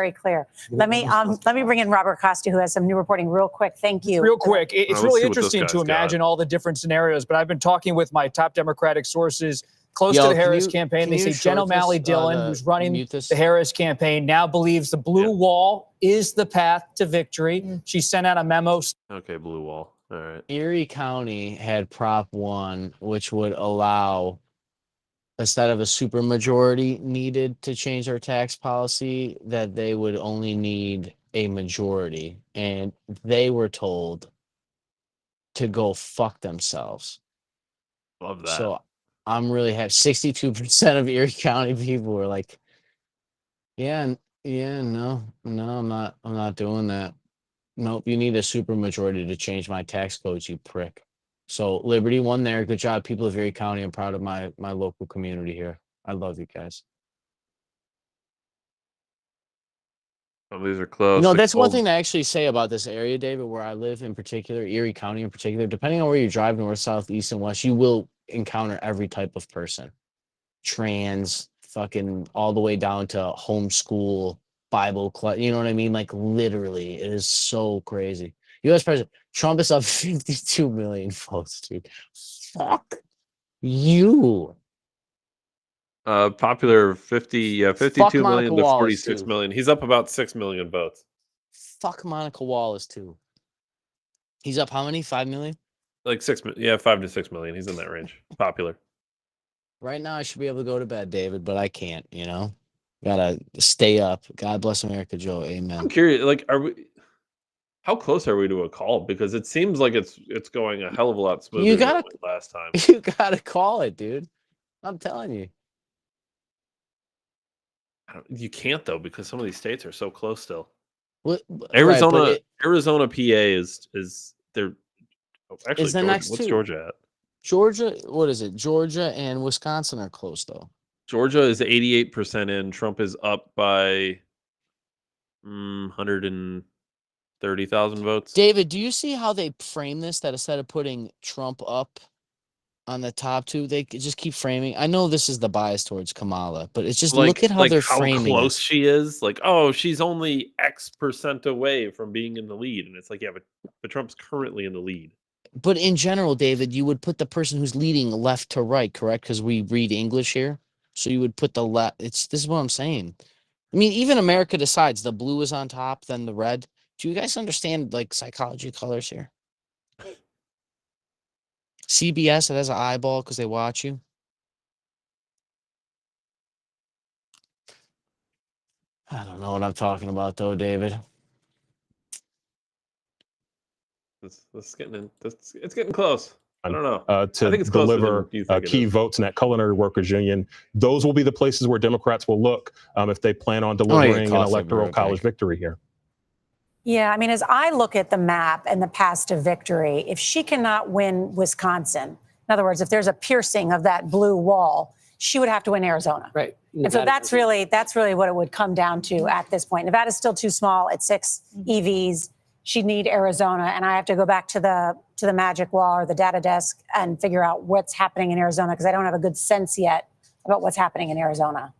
very clear. Let me bring in Robert Costa, who has some new reporting real quick. Thank you. Real quick. It's Let's really see what this interesting guy's to imagine got. all the different scenarios, but I've been talking with my top Democratic sources close to the Harris campaign. They say Jen O'Malley Dillon, who's running the Harris campaign, now believes the blue wall is the path to victory. She sent out a memo. Okay, blue wall. All right. Erie County had Prop 1, which would allow, instead of a supermajority needed to change our tax policy, that they would only need a majority. And they were told to go fuck themselves. Love that. So I'm really happy. 62% of Erie County people were like, no, I'm not doing that. Nope, you need a supermajority to change my tax codes, you prick. So Liberty won there. Good job, people of Erie County. I'm proud of my local community here. I love you guys. Some of these are close. You know, Like that's one Cole- thing to actually say about this area, David, where I live in particular, Erie County in particular. Depending on where you drive, north, south, east, and west, you will encounter every type of person. Trans, fucking all the way down to homeschool, Bible class. You know what I mean? Like literally, it is so crazy. U.S. President Trump is up 52 million votes, dude. Fuck you. Popular 52 Fuck million Monica to Wallace, 46 too. million. He's up about 6 million votes. Fuck Monica Wallace too. He's up how many? 5 million? Like 5 to 6 million. He's in that range. Popular. Right now I should be able to go to bed, David, but I can't, you know? Gotta stay up. God bless America, Joe. Amen. I'm curious, like, how close are we to a call? Because it seems like it's going a hell of a lot smoother You than gotta- it went last time. You gotta call it, dude. I'm telling you. You can't though, because some of these states are so close still. What, Arizona, right, but it- Arizona, PA is they're actually Is the Georgia, next what's two. Georgia at? Georgia, what is it? Georgia and Wisconsin are close though. Georgia is 88% in. Trump is up by 130,000 votes. David, do you see how they frame this? That instead of putting Trump up on the top two, they just keep framing. I know this is the bias towards Kamala, but it's just look at how they're framing close it. she is. Like, oh, she's only X% away from being in the lead, and it's like, yeah, but Trump's currently in the lead. But in general, David, you would put the person who's leading left to right, correct? Because we read English here, so you would put the left. This is what I'm saying. I mean, even America decides the blue is on top, then the red. Do you guys understand like psychology of colors here? CBS, it has an eyeball because they watch you. I don't know what I'm talking about though, David. It's getting close. I don't know. To I think it's closer deliver than you think it key is. votes in that Culinary Workers Union. Those will be the places where Democrats will look if they plan on get delivering an coffee, electoral bro, college victory here. Yeah, I mean, as I look at the map and the path to victory, if she cannot win Wisconsin, in other words, if there's a piercing of that blue wall, she would have to win Arizona. Right. And so that's really what it would come down to at this point. Nevada's still too small at 6 EVs. She'd need Arizona, and I have to go back to the magic wall or the data desk and figure out what's happening in Arizona because I don't have a good sense yet about what's happening in Arizona.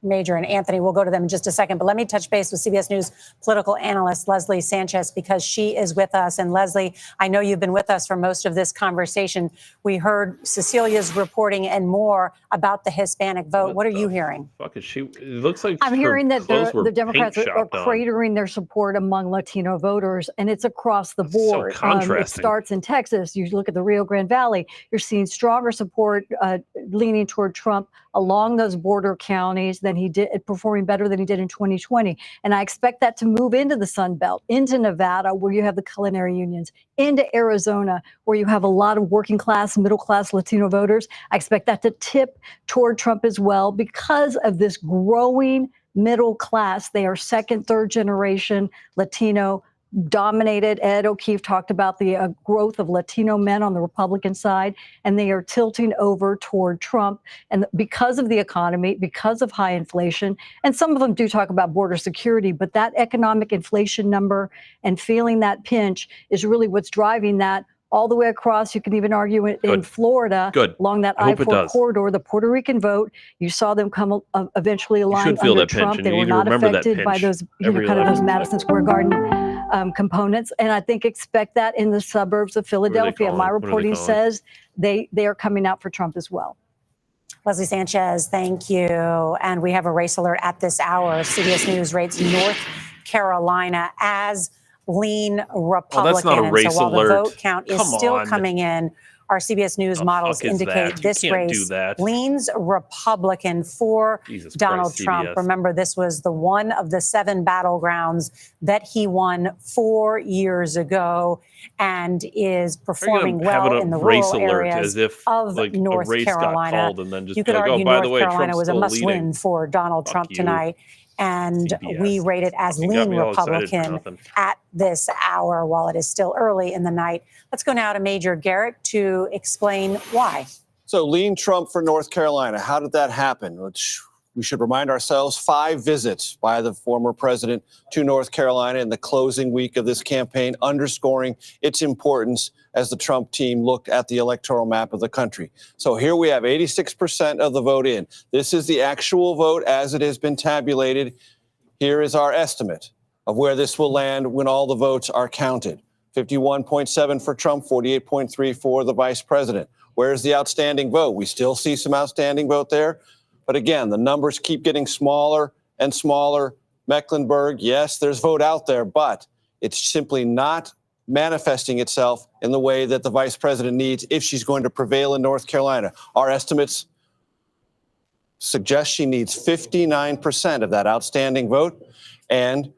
Major and Anthony, we'll go to them in just a second, but let me touch base with CBS News political analyst Leslie Sanchez because she is with us. And Leslie, I know you've been with us for most of this conversation. We heard Cecilia's reporting and more about the Hispanic vote. What are you hearing? Fuck is she? It looks like I'm her hearing that clothes were the Democrats paint are shopped on. cratering their support among Latino voters, and it's across the board. It contrasting. starts in Texas. You look at the Rio Grande Valley, you're seeing stronger support leaning toward Trump along those border counties than he did, performing better than he did in 2020. And I expect that to move into the Sun Belt, into Nevada, where you have the culinary unions, into Arizona, where you have a lot of working class, middle class Latino voters. I expect that to tip toward Trump as well because of this growing middle class. They are second, third generation Latino dominated. Ed O'Keefe talked about the growth of Latino men on the Republican side, and they are tilting over toward Trump. And because of the economy, because of high inflation, and some of them do talk about border security, but that economic inflation number and feeling that pinch is really what's driving that all the way across. You can even argue in Florida, along that I-4 corridor, the Puerto Rican vote. You saw them come eventually aligned under Trump. They were not affected by those, those Madison Square Garden components. And I think expect that in the suburbs of Philadelphia. My reporting says they are coming out for Trump as well. Leslie Sanchez, thank you. And we have a race alert at this hour. CBS News rates North Carolina as lean Republican. Oh, that's not a race so while alert. the vote count is Come still on. coming in, our CBS News models fuck is indicate that? You this can't do race that. leans Republican for Jesus Donald Christ, Trump. CBS. Remember, this was the one of the 7 battlegrounds that he won 4 years ago and is performing well in the race rural alert areas as if of like North a race Carolina. got called and then just You be could like, argue oh, by North the way, Carolina Trump's was a still must-win leading. for Donald Fuck Trump you. tonight. And CBS. we rate it as Fucking got lean me all excited for Republican nothing. at this hour while it is still early in the night. Let's go now to Major Garrett to explain why. So lean Trump for North Carolina. How did that happen? We should remind ourselves 5 visits by the former president to North Carolina in the closing week of this campaign, underscoring its importance as the Trump team looked at the electoral map of the country. So here we have 86% of the vote in. This is the actual vote as it has been tabulated. Here is our estimate of where this will land when all the votes are counted. 51.7 for Trump, 48.3 for the vice president. Where's the outstanding vote? We still see some outstanding vote there. But again, the numbers keep getting smaller and smaller. Mecklenburg, yes, there's vote out there, but it's simply not manifesting itself in the way that the vice president needs if she's going to prevail in North Carolina. Our estimates suggest she needs 59% of that outstanding vote. And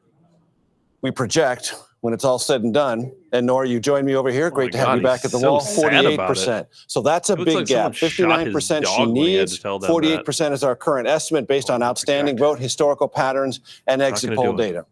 we project, when it's all said and done, and Nora, you joined me over here. Great to have you back at the wall. 48%. So that's a big gap. 59% she needs. 48% is our current estimate based on outstanding vote, historical patterns, and exit poll data.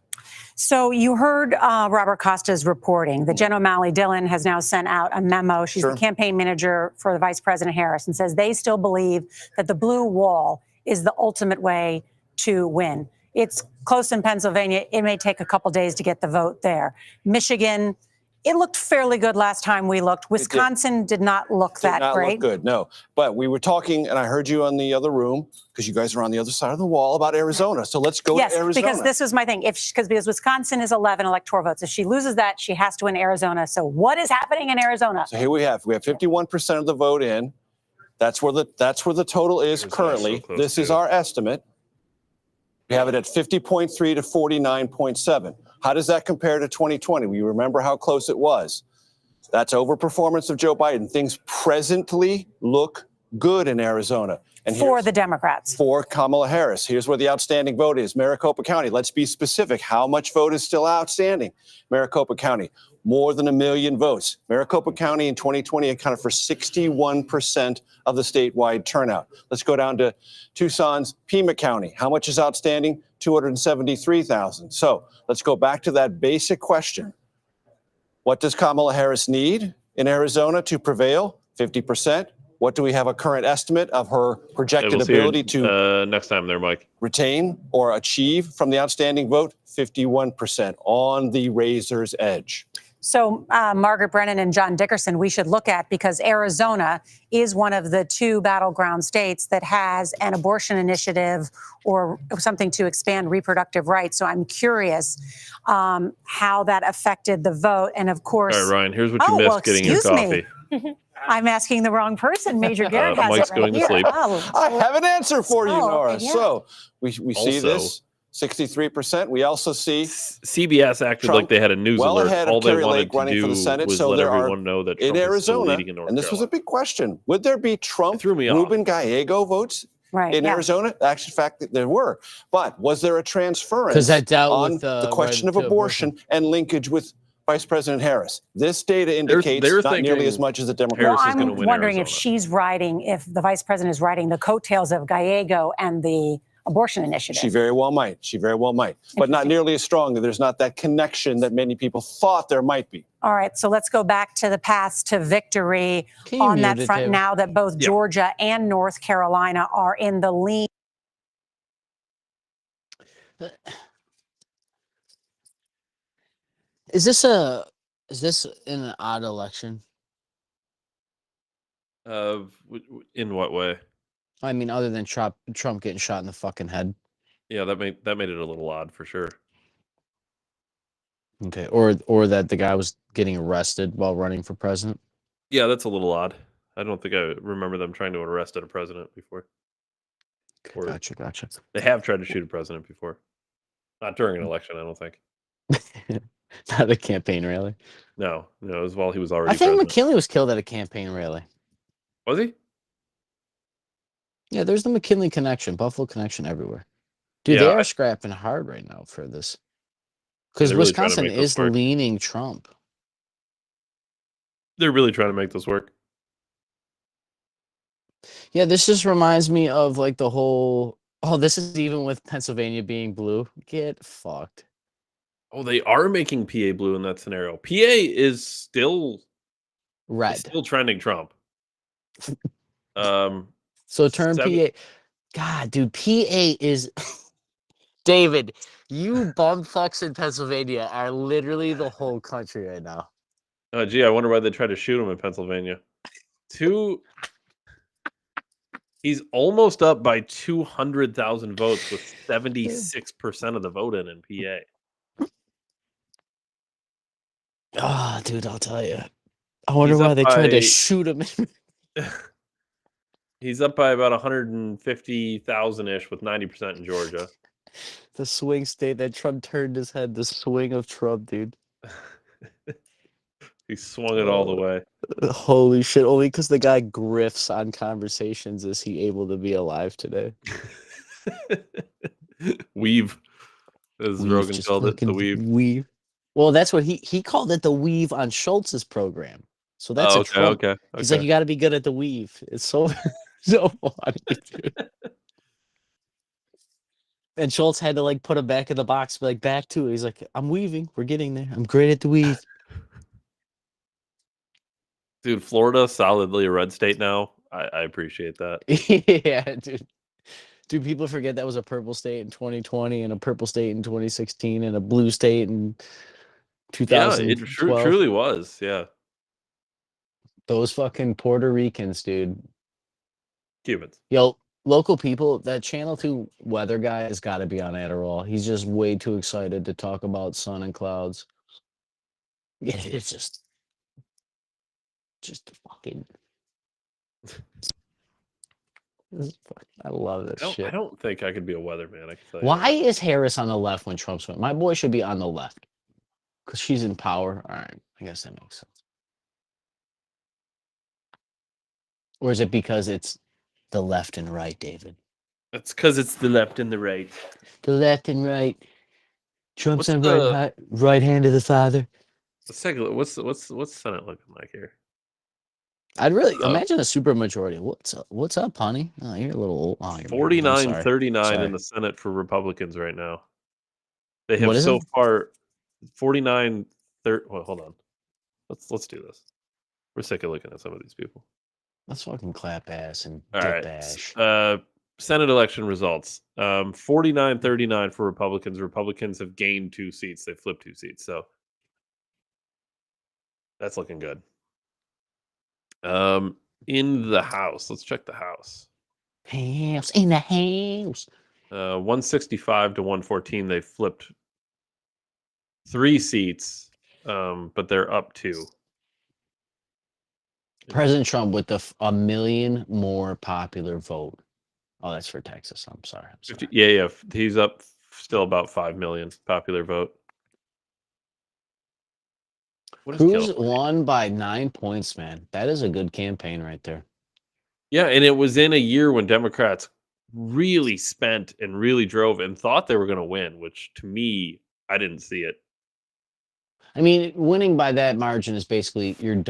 So you heard Robert Costa's reporting that Jen O'Malley Dillon has now sent out a memo. She's the campaign manager for the Vice President Harris and says they still believe that the blue wall is the ultimate way to win. It's close in Pennsylvania. It may take a couple days to get the vote there. Michigan, it looked fairly good last time we looked. Wisconsin did not look that great. Look good, no. But we were talking, and I heard you on the other room, because you guys are on the other side of the wall, about Arizona. So let's go to Arizona. Yes, because this was my thing. Because Wisconsin is 11 electoral votes. If she loses that, she has to win Arizona. So what is happening in Arizona? So here we have 51% of the vote in. That's where the total is currently. This is our estimate. We have it at 50.3 to 49.7. How does that compare to 2020? We remember how close it was. That's overperformance of Joe Biden. Things presently look good in Arizona. And for the Democrats. For Kamala Harris. Here's where the outstanding vote is. Maricopa County. Let's be specific. How much vote is still outstanding? Maricopa County, more than 1 million votes. Maricopa County in 2020 accounted for 61% of the statewide turnout. Let's go down to Tucson's Pima County. How much is outstanding? 273,000. So let's go back to that basic question. What does Kamala Harris need in Arizona to prevail? 50%. What do we have a current estimate of her projected ability to next time there, Mike, retain or achieve from the outstanding vote? 51%, on the razor's edge. So Margaret Brennan and John Dickerson, we should look at, because Arizona is one of the 2 battleground states that has an abortion initiative or something to expand reproductive rights. So I'm curious how that affected the vote. And of course, all right, Ryan, here's what you missed getting your coffee. I'm asking the wrong person. Major Garrett has Mike's it right going to here. sleep. I have an answer for you, Nora. yeah. So we see this 63%. We also see CBS acted Trump like they had a news well alert. ahead All of they Kerry wanted Lake to running do for the Senate. was So let there are everyone know that Trump in is still Arizona, leading in North and this was Carolina. a big question. Would there be Trump, Ruben Gallego votes in Arizona? Actually, in fact, there were. But was there a transference 'Cause that dealt on with, the question right of to abortion and linkage with Vice President Harris? This data indicates they're not nearly thinking as much as the Harris Democrats. is gonna I'm win wondering Arizona. if she's riding, if the vice president is riding the coattails of Gallego and the abortion initiative. She very well might. She very well might. But not nearly as strong. There's not that connection that many people thought there might be. All right, so let's go back to the path to victory on that front Tim? now that both Georgia and North Carolina are in the lead. Is this an odd election? In what way? I mean, other than Trump getting shot in the fucking head. Yeah, that made it a little odd for sure. Okay, or that the guy was getting arrested while running for president. Yeah, that's a little odd. I don't think I remember them trying to arrest a president before. Or Gotcha. they have tried to shoot a president before. Not during an election, I don't think. Not a campaign rally. No, it was while he was already. I think president. McKinley was killed at a campaign rally. Was he? Yeah, there's the McKinley connection, Buffalo connection everywhere. Dude, they are scrapping hard right now for this. Because they're really trying to Wisconsin make this is work. leaning Trump. They're really trying to make this work. Yeah, this just reminds me of like the whole. Oh, this is even with Pennsylvania being blue. Get fucked. Oh, they are making PA blue in that scenario. PA is still red. Still trending Trump. So turn PA. God, dude, PA is. David, you bumfucks in Pennsylvania are literally the whole country right now. Oh, gee, I wonder why they tried to shoot him in Pennsylvania. He's almost up by 200,000 votes with 76% of the vote in PA. Oh, dude, I'll tell you. I wonder why they tried to shoot him. He's up by about 150,000-ish with 90% in Georgia. The swing state that Trump turned his head. The swing of Trump, dude. He swung it all the way. Holy shit. Only because the guy grifts on conversations is he able to be alive today. Weave. As Rogan called it, the weave. Weave. Well, that's what he called it, the weave on Schultz's program. So that's a Trump. Okay. He's like, you got to be good at the weave. It's so funny, dude. And Schultz had to like put him back in the box, like back to it. He's like, I'm weaving. We're getting there. I'm great at the weave. Dude, Florida solidly a red state now. I appreciate that. Yeah, dude. Dude, people forget that was a purple state in 2020 and a purple state in 2016 and a blue state in 2012. Yeah, it truly was. Yeah. Those fucking Puerto Ricans, dude. Cubans. Yo, local people, that Channel 2 weather guy has got to be on Adderall. He's just way too excited to talk about sun and clouds. Yeah, it's just fucking. I love this shit. I don't think I could be a weatherman. I can tell you. Why is Harris on the left when Trump's winning? My boy should be on the left because she's in power. All right, I guess that makes sense. Or is it because it's the left and right, David? It's because it's the left and the right. The left and right. Trump's on right hand of the father. Let's take a look. What's Senate looking like here? I'd really imagine a super majority. What's up, honey? Oh, you're a little old. Oh, 49-39 in the Senate for Republicans right now. They have so far 49-30. Well, hold on. Let's do this. We're sick of looking at some of these people. Let's fucking clap ass and all dip right. bash. Senate election results. 49-39 for Republicans. Republicans have gained 2 seats. They flipped 2 seats. So that's looking good. In the House, let's check the House. House in the House. 165 to 114. They flipped 3 seats, but they're up 2. President Trump with a million more popular vote. Oh, that's for Texas. I'm sorry. Yeah. He's up still about 5 million popular vote. Cruz won by 9 points, man. That is a good campaign right there. Yeah, and it was in a year when Democrats really spent and really drove and thought they were going to win, which to me, I didn't see it. I mean, winning by that margin is basically you're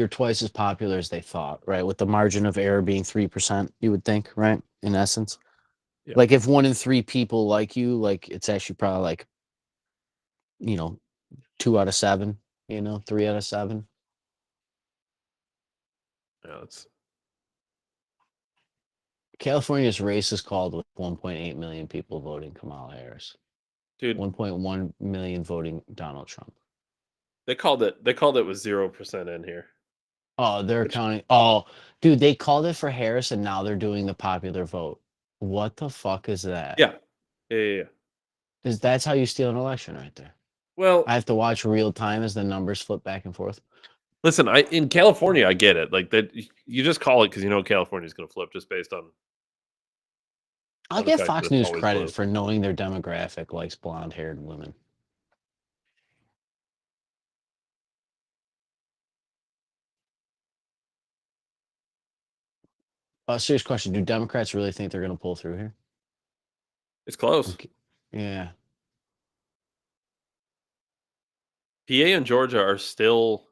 twice as popular as they thought, right? With the margin of error being 3%, you would think, right? In essence. Yeah. Like if 1 in 3 people like you, like it's actually probably like, 2 out of 7, 3 out of 7. Yeah, it's California's race is called with 1.8 million people voting Kamala Harris. Dude, 1.1 million voting Donald Trump. They called it with 0% in here. Oh, they're counting. Oh, dude, they called it for Harris and now they're doing the popular vote. What the fuck is that? Yeah. That's how you steal an election right there. Well, I have to watch real time as the numbers flip back and forth. Listen, in California, I get it. Like that, you just call it because California's going to flip just based on. I'll give Fox News credit for knowing their demographic likes blonde-haired women. Serious question. Do Democrats really think they're going to pull through here? It's close. Okay. Yeah. PA and Georgia are still,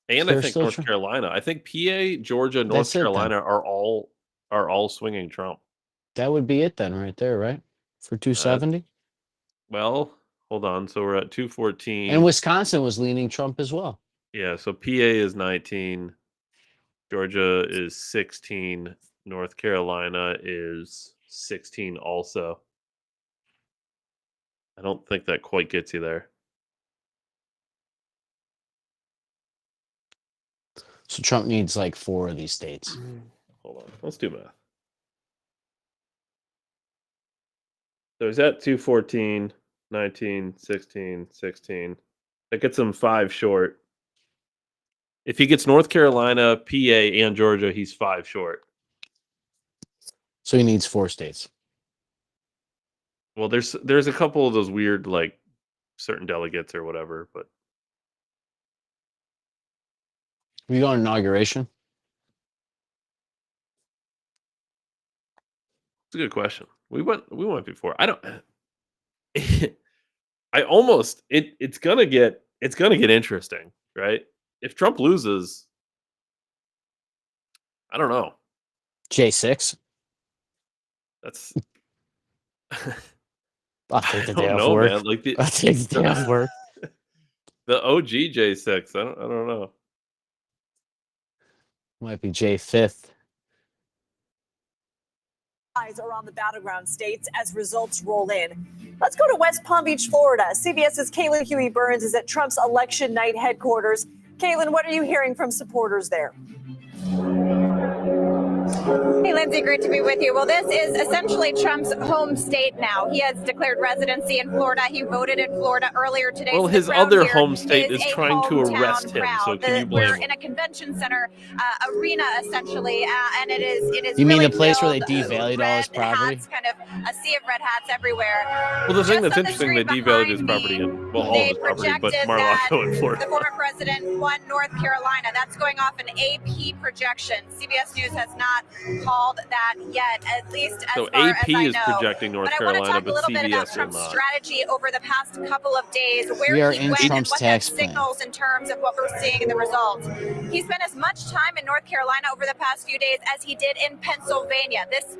and They're I think still North Carolina. I think PA, Georgia, North That's it, then. Carolina are all swinging Trump. That would be it then, right there, right? For 270. Well, hold on. So we're at 214. And Wisconsin was leaning Trump as well. Yeah. So PA is 19. Georgia is 16. North Carolina is 16 also. I don't think that quite gets you there. So Trump needs like 4 of these states. Hold on. Let's do math. So he's at 214, 19, 16, 16. That gets him 5 short. If he gets North Carolina, PA, and Georgia, he's 5 short. So he needs 4 states. Well, there's a couple of those weird, like, certain delegates or whatever, but We go on inauguration. it's a good question. We went before. I don't. I almost it's gonna get interesting, right? If Trump loses, I don't know. J6. That's I'll take the I day don't off know, work. man. Like I'll take the day off work. The OG J6. I don't know. Might be J5th. Eyes are on the battleground states as results roll in. Let's go to West Palm Beach, Florida. CBS's Caitlin Huey Burns is at Trump's election night headquarters. Caitlin, what are you hearing from supporters there? Hey, Lindsay, great to be with you. Well, this is essentially Trump's home state now. He has declared residency in Florida. He voted in Florida earlier today. Well, So the his crowd other here home state is a trying to hometown arrest him. So crowd. can you blame We're him? in a convention center arena, essentially, and it is You mean really the place where they filled, devalued all his red property? hats, kind of a sea of red hats everywhere. Well, the thing Just that's on the interesting, they street devalued his behind property me, in all of they his property, but projected Mar-a-Lago in that Florida. the former president won North Carolina. That's going off an AP projection. CBS News has not called that yet, at least as So far AP as I is know. projecting North But I want to Carolina, talk a but little bit about CBS will Trump's not. strategy over the past couple of days, where We are he in went Trump's and what tax that plan. signals in terms of what we're seeing in the results. He spent as much time in North Carolina over the past few days as he did in Pennsylvania. This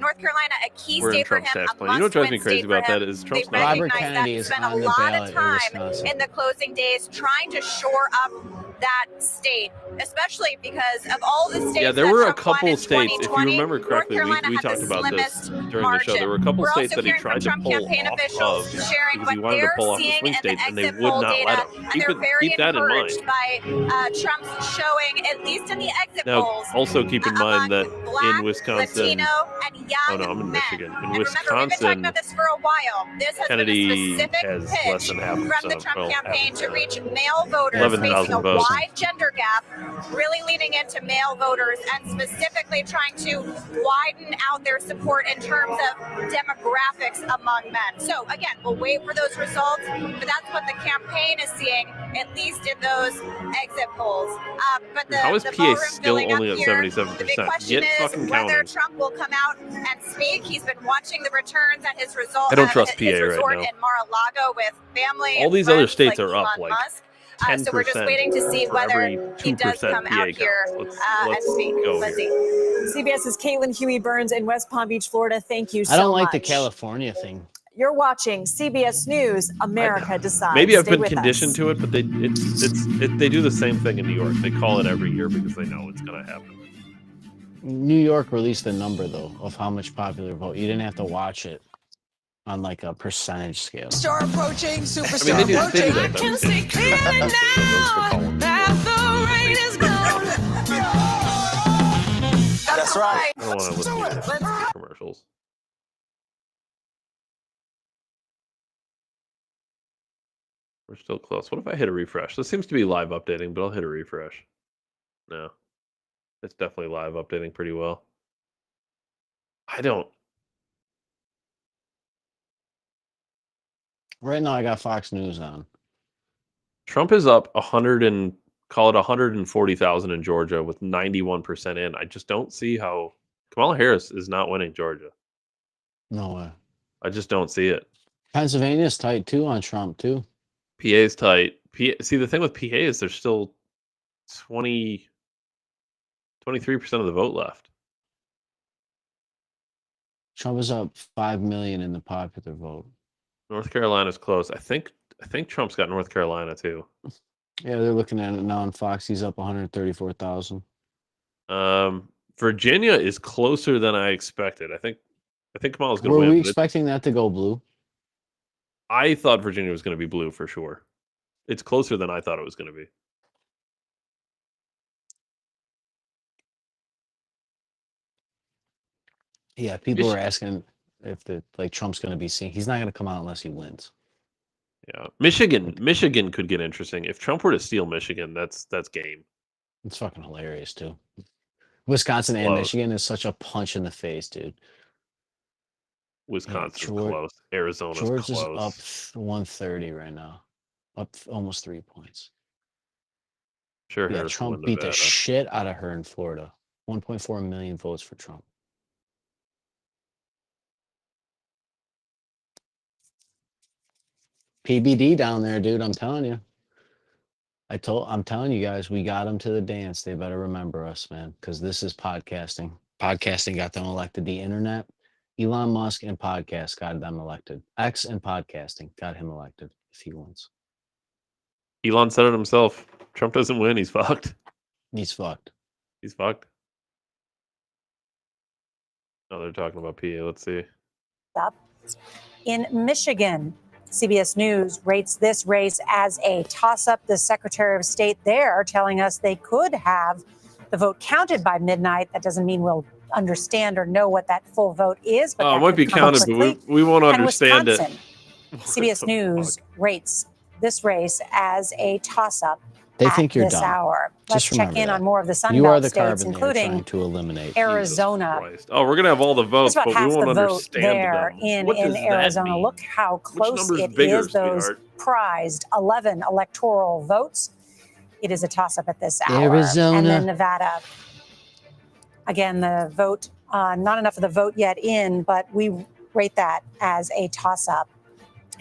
North Carolina, a key We're in state for Trump's him, tax a plan. You know what drives me must-win crazy state for about that him. is They Trump's not. recognize Robert that Kennedy he is spent a on the lot ballot of in time Wisconsin. in the closing days trying to shore up that state, especially because of all the states Yeah, there that were a Trump won couple in of states. If you 2020, remember North correctly, Carolina we had talked the about this slimmest during the show. margin. There were a couple of We're states also that he hearing from tried to Trump pull campaign off officials of sharing because what he wanted to they're pull off the seeing swing in the states, and they exit would poll not data, let him. and they're very Keep that in mind. encouraged by Trump's showing, at least in the exit Now, polls, also keep in mind that Black, in Wisconsin, Latino, and young oh no, I'm in men. Michigan. In And remember, we've been talking Wisconsin, about this for a while. This has Kennedy been a specific has pitch less than half from the of- Trump well, campaign half to of reach male voters 11,000 facing a votes. wide gender gap, really leaning into male voters and specifically trying to widen out their support in terms of demographics among men. So again, we'll wait for those results, but that's what the campaign is seeing, at least in those exit polls. But the, How is the PA ballroom still filling only up at here. 77%? The big question Get is fucking whether counting. Trump will come out and speak. He's been watching the returns at his result. I don't trust his PA right resort now. in Mar-a-Lago with family. All and these other friends states like are up Elon like Musk. 10% So we're just waiting to see for whether every he does 2% come PA out counts. here and Let's speak. go Let's here. see. CBS's Caitlin Huey Burns in West Palm Beach, Florida. Thank you so I much. don't like the California thing. You're watching CBS News. America decides. Maybe I've Stay been with conditioned us. to it, but they do the same thing in New York. They call it every year because they know it's going to happen. New York released a number though of how much popular vote. You didn't have to watch it on like a percentage scale. Star approaching, superstar they do approaching. that, I can see clearly now that the rain is gone. That's right. I don't want to listen to these commercials. We're still close. What if I hit a refresh? This seems to be live updating, but I'll hit a refresh. No. It's definitely live updating pretty well. I don't. Right now I got Fox News on. Trump is up 100 and call it 140,000 in Georgia with 91% in. I just don't see how Kamala Harris is not winning Georgia. No way. I just don't see it. Pennsylvania's tight too on Trump too. PA's tight. See, the thing with PA is there's still 23% of the vote left. Trump is up 5 million in the popular vote. North Carolina's close. I think Trump's got North Carolina too. Yeah, they're looking at it now on Fox. He's up 134,000. Virginia is closer than I expected. I think Kamala's going to win. Were we expecting that to go blue? I thought Virginia was going to be blue for sure. It's closer than I thought it was going to be. Yeah, people are asking if Trump's going to be seen. He's not going to come out unless he wins. Yeah, Michigan could get interesting if Trump were to steal Michigan. That's game. It's fucking hilarious too. Wisconsin and Michigan is such a punch in the face, dude. Wisconsin's close. Arizona's close. Georgia's up 130 right now, up almost 3 points. Sure, yeah. Trump beat the shit out of her in Florida. 1.4 million votes for Trump. PBD down there, dude. I'm telling you. I'm telling you guys, we got them to the dance. They better remember us, man, because this is podcasting. Podcasting got them elected. The internet, Elon Musk, and podcast got them elected. X and podcasting got him elected if he wins. Elon said it himself. Trump doesn't win. He's fucked. He's fucked. He's fucked. Oh, they're talking about PA. Let's see. In Michigan, CBS News rates this race as a toss-up. The Secretary of State there telling us they could have the vote counted by midnight. That doesn't mean we'll understand or know what that full vote is. But it might be counted, but we won't understand it. CBS News rates this race as a toss-up. They think you're this dumb. hour. Let's Just check in that. on more of the Sun You Belt are the states, carbon including trying to eliminate. Arizona. Oh, we're gonna have all the votes, That's but about we half won't the vote understand there them. What does in that Arizona. mean? Look how close number's it bigger, is. Those sweetheart? prized 11 electoral votes. It is a toss-up at this hour. Arizona. And then Nevada. Again, the vote, not enough of the vote yet in, but we rate that as a toss-up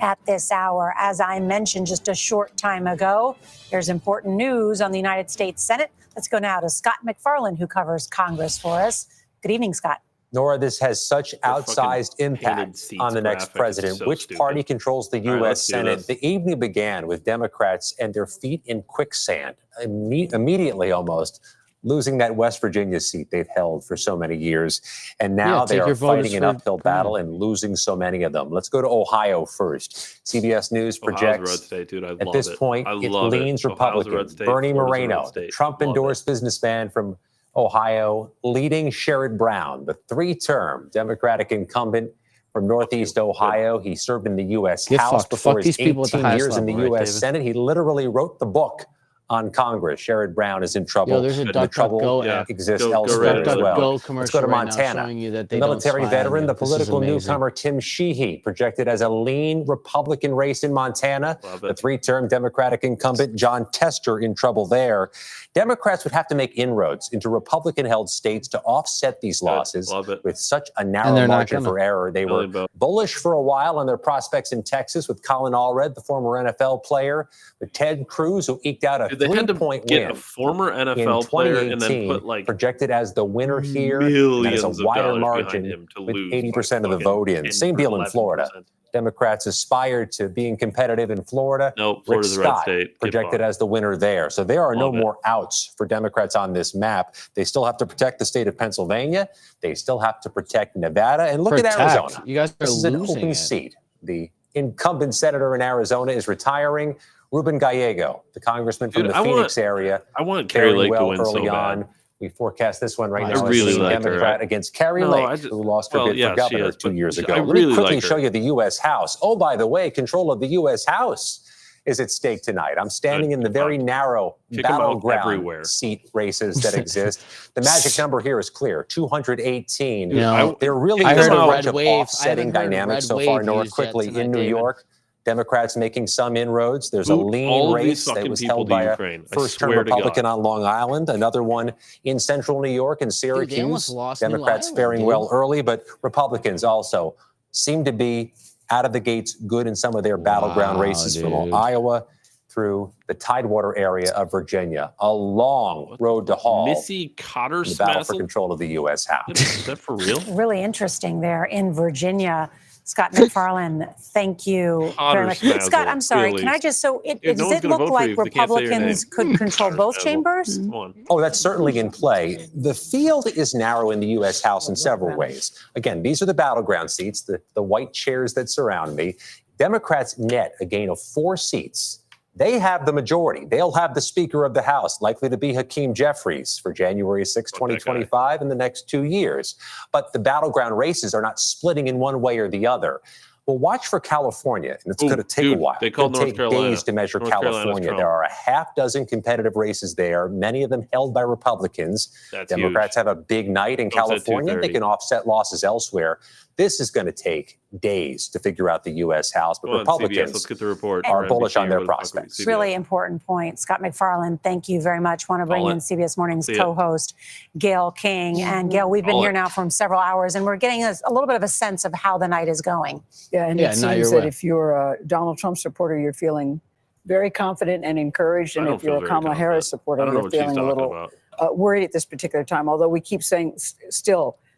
at this hour. As I mentioned just a short time ago, there's important news on the United States Senate. Let's go now to Scott McFarland, who covers Congress for us. Good evening, Scott. Nora, this has such outsized impact on the next president. Which party controls the U.S. Senate? The evening began with Democrats and their feet in quicksand, immediately almost losing that West Virginia seat they've held for so many years. And now they are fighting an uphill battle and losing so many of them. Let's go to Ohio first. CBS News projects at this point it leans Republican. Bernie Moreno, Trump-endorsed businessman from Ohio, leading Sherrod Brown, the three-term Democratic incumbent from Northeast Ohio. He served in the U.S. House before his 18 years in the U.S. Senate. He literally wrote the book on Congress. Sherrod Brown is in trouble. Yo, there's a the trouble exists elsewhere as well. Let's go to Montana. The military veteran, the political newcomer Tim Sheehy, projected as a lean Republican race in Montana. The three-term Democratic incumbent John Tester in trouble there. Democrats would have to make inroads into Republican-held states to offset these losses with such a narrow margin for error. They were bullish for a while on their prospects in Texas with Colin Allred, the former NFL player, with Ted Cruz, who eked out a 3-point win. A former NFL player and then put projected as the winner here. That is a wider margin with 80% of the vote in. Same deal in Florida. Democrats aspired to being competitive in Florida. Rick Scott projected as the winner there. So there are no more outs for Democrats on this map. They still have to protect the state of Pennsylvania. They still have to protect Nevada. And look at Arizona. You guys are this is an open seat. The incumbent senator in Arizona is retiring. Ruben Gallego, the congressman from the Phoenix area. I want Carrie Lake to win early so on. bad. We forecast this one right now. I really like Democrat her. against Carrie Lake, who lost her bid for governor 2 years ago. I Let really me quickly like her. show you the U.S. House. Oh, by the way, control of the U.S. House is at stake tonight. I'm standing in the very narrow battleground seat races that exist. The magic number here is clear, 218. There really is a bunch of offsetting dynamics so far, Nora, quickly in New York. Democrats making some inroads. There's a lean race that was held by a first-term Republican on Long Island, another one in central New York and Syracuse. Democrats faring well early, but Republicans also seem to be out of the gates good in some of their battleground races from Iowa through the Tidewater area of Virginia. A long road to haul. Missy Cotter the battle for control of the U.S. House. Is that for real? Really interesting there in Virginia. Scott McFarland, thank you very much. Scott, I'm sorry. Can I just, does it look like Republicans could control both chambers? Oh, that's certainly in play. The field is narrow in the U.S. House in several ways. Again, these are the battleground seats, the white chairs that surround me. Democrats net a gain of 4 seats. They have the majority. They'll have the Speaker of the House, likely to be Hakeem Jeffries for January 6, 2025 in the next 2 years. But the battleground races are not splitting in one way or the other. Well, watch for California, and it's going to take a while. They called North Carolina days to measure California. There are a half dozen competitive races there, many of them held by Republicans. Democrats have a big night in California. They can offset losses elsewhere. This is going to take days to figure out the U.S. House, but Republicans let's get the report. are bullish on their prospects. Really important point. Scott McFarland, thank you very much. Want to bring in CBS Morning's co-host, Gayle King. And Gayle, we've been here now for several hours, and we're getting a little bit of a sense of how the night is going. Yeah, and it seems that if you're a Donald Trump supporter, you're feeling very confident and encouraged. And if you're a Kamala Harris supporter, you're feeling a little worried at this particular time. Although we keep saying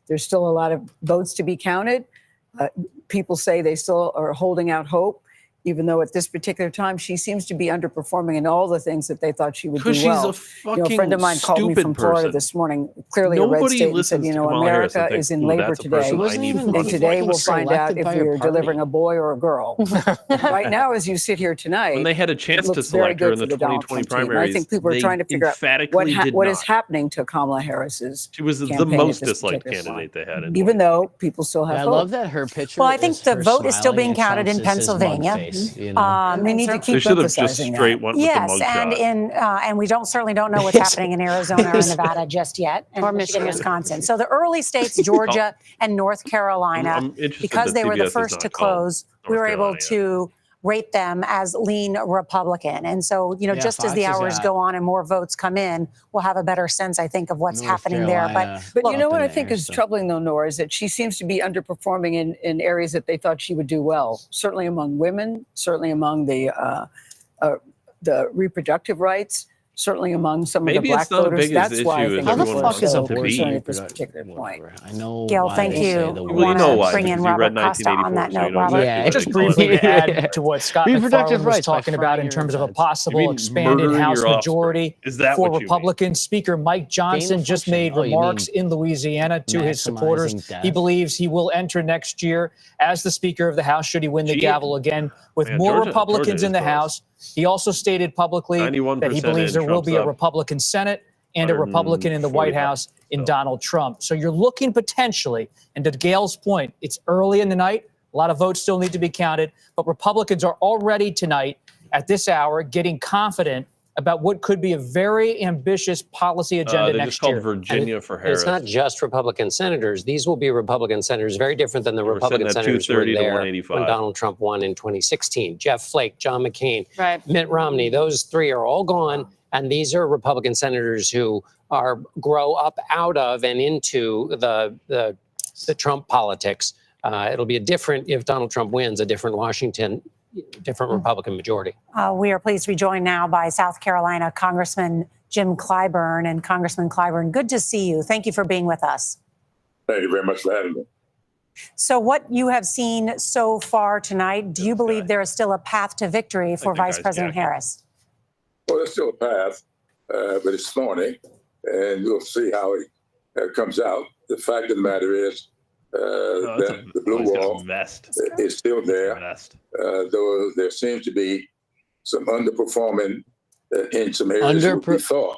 there's still a lot of votes to be counted. People say they still are holding out hope, even though at this particular time she seems to be underperforming in all the things that they thought she would do well. She's a fucking a friend of mine called me from Florida this morning, clearly a red state, and said, America is in labor today. And today we'll find out if we're delivering a boy or a girl. Right now, as you sit here tonight, when they had a chance to select her in the 2020 primaries, I think people are trying to figure out what is happening to Kamala Harris's She was the most disliked candidate they had. Even though people still have I hope. love that her picture. Well, I think the vote is still being counted in Pennsylvania. We need to keep emphasizing that. Yes, and we certainly don't know what's happening in Arizona or Nevada just yet, or Michigan, Wisconsin. So the early states, Georgia and North Carolina, because they were the first to close, we were able to rate them as lean Republican. And so, just as the hours go on and more votes come in, we'll have a better sense, I think, of what's happening there. But you know what I think is troubling, though, Nora, is that she seems to be underperforming in areas that they thought she would do well, certainly among women, certainly among the reproductive rights, certainly among some of the black voters. That's why I think everyone is so concerned at this particular point. I know. Gayle, thank you. Well, you know why. Bring in Robert Costa on that note, Robert. Yeah, just briefly to add to what Scott McFarland was talking about in terms of a possible expanded House majority for Republicans. Speaker Mike Johnson just made remarks in Louisiana to his supporters. He believes he will enter next year as the Speaker of the House should he win the gavel again with more Republicans in the House. He also stated publicly that he believes there will be a Republican Senate and a Republican in the White House in Donald Trump. So you're looking potentially, and to Gayle's point, it's early in the night. A lot of votes still need to be counted, but Republicans are already tonight at this hour getting confident about what could be a very ambitious policy agenda next year. Virginia for Harris. It's not just Republican senators. These will be Republican senators, very different than the Republican senators who were there when Donald Trump won in 2016. Jeff Flake, John McCain, Mitt Romney, those three are all gone. And these are Republican senators who grow up out of and into the Trump politics. It'll be if Donald Trump wins, a different Washington, different Republican majority. We are pleased to be joined now by South Carolina Congressman Jim Clyburn. And Congressman Clyburn, good to see you. Thank you for being with us. Thank you very much for having me. So what you have seen so far tonight, do you believe there is still a path to victory for Vice President Harris? Well, there's still a path, but it's thorny, and we'll see how it comes out. The fact of the matter is that the blue wall is still there, though there seems to be some underperforming in some areas we thought.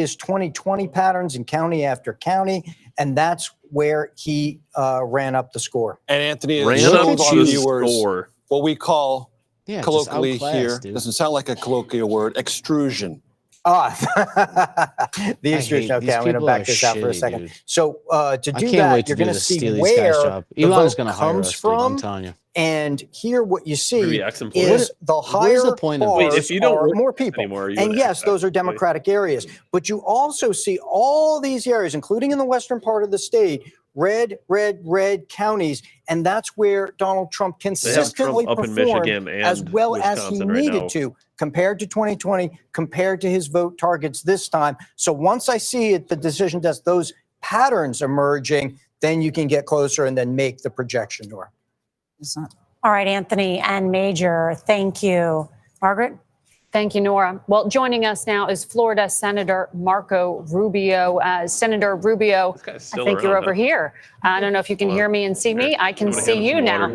his 2020 patterns in county after county, and that's where he ran up the score. And Anthony, Ran it up shows our the viewers score. what we call Yeah, just colloquially outclassed, here, dude. doesn't sound like a colloquial word, extrusion. The Eastern. Okay, I'm going to back this out for a second. Dude. So to do can't that, wait to you're do going to this see Steely where Skies job. the Elon's vote gonna hire comes us, dude, I'm from, telling you. and here what you see Maybe X-employees. is the higher the point of bars this? Wait, if you don't are work more people. anymore, are you And an yes, those are ex-employee? Democratic areas. But you also see all these areas, including in the western part of the state, red counties, and that's where Donald Trump consistently Trump up in performed Michigan and as well as he Wisconsin right needed now. to, compared to 2020, compared to his vote targets this time. So once I see at the decision desk those patterns emerging, then you can get closer and then make the projection, Nora. All right, Anthony and Major, thank you. Margaret? Thank you, Nora. Well, joining us now is Florida Senator Marco Rubio. Senator Rubio, I think you're over here. I don't know if you can hear me and see me. I can see you now.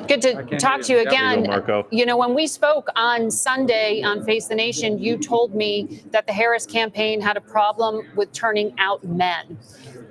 Good to talk to you again. Marco. You know, when we spoke on Sunday on Face the Nation, you told me that the Harris campaign had a problem with turning out men.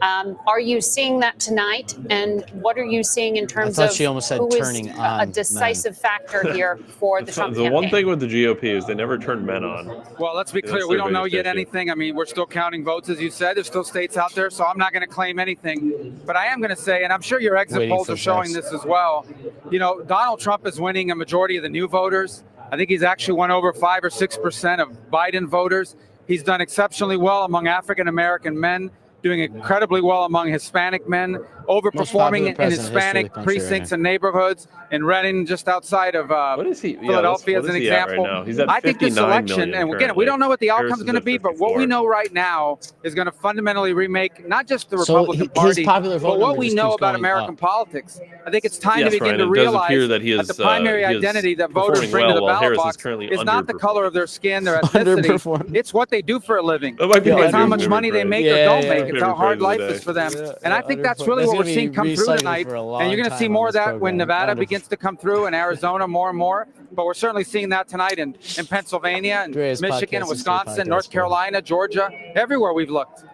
Are you seeing that tonight? And what are you seeing in terms of she almost said who is turning on a decisive factor here for the Trump The campaign? one thing with the GOP is they never turn men on. Well, let's be clear. That's We their don't know biggest yet issue. anything. I mean, we're still counting votes, as you said. There's still states out there, so I'm not going to claim anything. But I am going to say, and I'm sure your exit Waiting polls for are showing text. this as well, you know, Donald Trump is winning a majority of the new voters. I think he's actually won over 5 or 6% of Biden voters. He's done exceptionally well among African-American men, doing incredibly well among Hispanic men, overperforming in Hispanic precincts and neighborhoods in Reading, just outside of Philadelphia, as an example. Right now? He's at I think this 59 election, million and again, currently. we don't know what the Harris outcome's is going to at be, but what 54. we know right now is going to fundamentally remake not just the So Republican his Party, popular vote but what number we just know keeps about going American up. politics. I think it's time Yes, to begin Ryan, to it does realize appear that he that is, the primary he is identity that voters performing bring to well, the while ballot Harris is box currently is not the underperforming. color of their skin, their ethnicity. Underperforming. It's what they do for a living. That might be my It's how much favorite money they phrase. make or don't make. It's Favorite how hard phrase of life the is day. for them. Yeah, And I think that's underperforming. really That's what we're gonna seeing be come through recycled tonight. for a long And you're going to see time more on of this that when program. Nevada begins to come through, and Arizona more and more. But we're certainly seeing that tonight in Pennsylvania, and Dre's Michigan, podcast and is free Wisconsin, podcast, North bro. Carolina, Georgia, everywhere we've looked.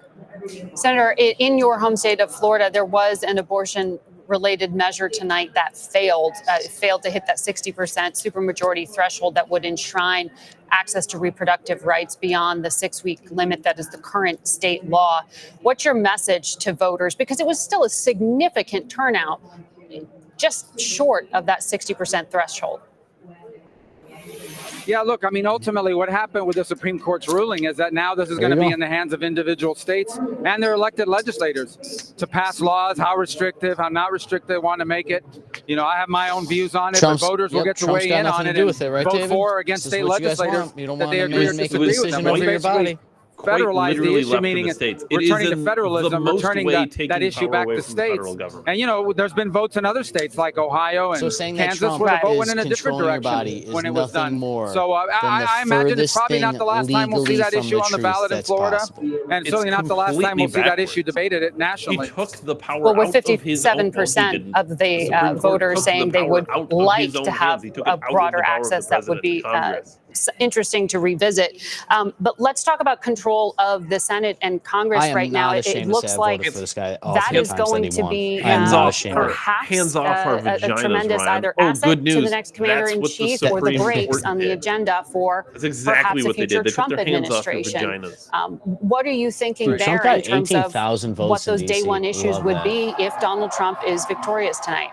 Senator, in your home state of Florida, there was an abortion-related measure tonight that failed. It failed to hit that 60% supermajority threshold that would enshrine access to reproductive rights beyond the 6-week limit that is the current state law. What's your message to voters? Because it was still a significant turnout, just short of that 60% threshold. Yeah, look, I mean, ultimately what happened with the Supreme Court's ruling is that now this is going to be in the hands of individual states and their elected legislators to pass laws, how restrictive, how not restrictive they want to make it. You know, I have my own views on it, but voters will get to weigh in on it and vote for or against state legislators that they agree or disagree with them. It's basically federalize the issue, meaning returning to federalism, returning that issue back to states. And, you know, there's been votes in other states like Ohio and So saying that Kansas Trump where the vote is went in a different controlling your direction body is when it was nothing done. more So I imagine it's furthest probably not the last time we'll see thing that issue legally on the from ballot the in truth Florida, that's possible. and It's certainly not the last time we'll see that completely issue debated nationally. He took the power Well, with out of his own. 57% of the Supreme Court voters took saying the they would power out of like his own to have hands. He took it a out of the broader power of the access, that would be president, Congress. interesting to revisit. But let's talk about control of the Senate and Congress I am right now. not It ashamed to looks say I like voted for this guy all that three is times going and he to won. be I am not ashamed. perhaps Hands off our a vaginas, tremendous Ryan. either Oh, asset good to the news. next That's commander in what the chief or the Supreme brakes Court on the did. agenda for That's exactly perhaps a what they future did. They put Trump their hands off their administration. vaginas. What are you thinking Dude, there Trump got in terms of 18,000 votes what in those day DC. one issues Love would that. be if Donald Trump is victorious tonight?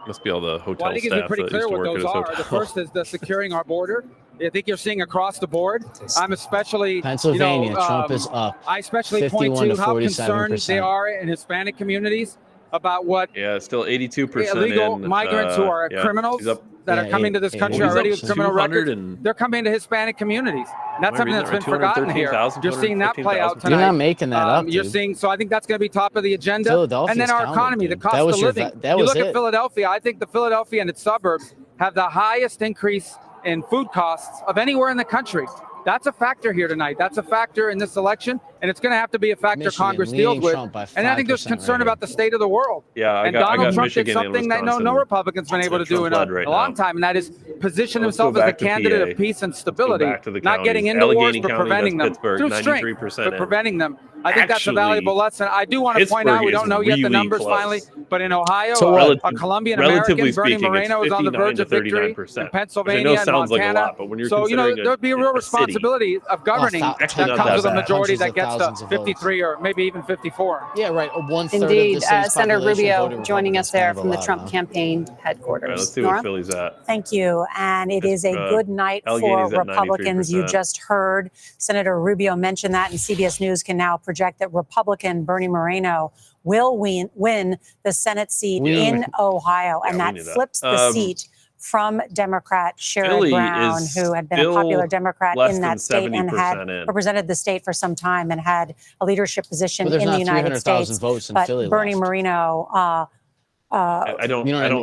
Must be all the hotel Well, I think it'd be staff pretty that clear used to what work at those his are. hotel. The first is the securing our border. I think you're seeing across the board. I'm especially, Pennsylvania, you know, Trump is up. I especially point 51 to to how 47%. concerned they are in Hispanic communities about what Yeah, it's still 82% illegal in, migrants who are yeah, criminals he's up. that are coming to this country already with criminal records. They're coming to Hispanic communities. And that's Am I something reading that's that been right? forgotten here. 213,000, You're seeing that play out 215,000. tonight. You're not making that up, You're dude. seeing, so I think that's going to be top of the agenda. Philadelphia's And then our counting, economy, the dude. cost That was of your living. that You was look it. at Philadelphia, I think the Philadelphia and its suburbs have the highest increase in food costs of anywhere in the country. That's a factor here tonight. That's a factor in this election, and it's going to have to be a factor Michigan Congress leading deals with. Trump by And I think there's 5% concern right about the state of the world. Yeah, I And got Donald Trump Michigan did and something that no Wisconsin. Republican's been able to do in Trump-led right a long now. time, and that is position Let's go himself as a back to candidate PA. of peace and Let's go stability, back to the not getting counties. into wars, Allegheny but County, preventing them that's Pittsburgh, through strength, 93% but in. preventing them. I think that's a valuable lesson. I do want to point out, we don't know yet the numbers finally, but in Ohio, a Colombian American, Bernie Moreno, is on the verge of victory. In Pennsylvania and Montana. So, there'd be a real responsibility of governing that comes with a majority that gets to 53 or maybe even 54. Yeah, right. Indeed. Senator Rubio joining us there from the Trump campaign headquarters. Let's see Nora? where Philly's at. Thank you. And it is a good night for Republicans. You just heard Senator Rubio mention that, and CBS News can now project that Republican Bernie Moreno will win the Senate seat in Ohio, and that flips the seat from Democrat Sherrod Brown, who had been a popular Democrat in that state and had represented the state for some time and had a leadership position in the United States. But Bernie Moreno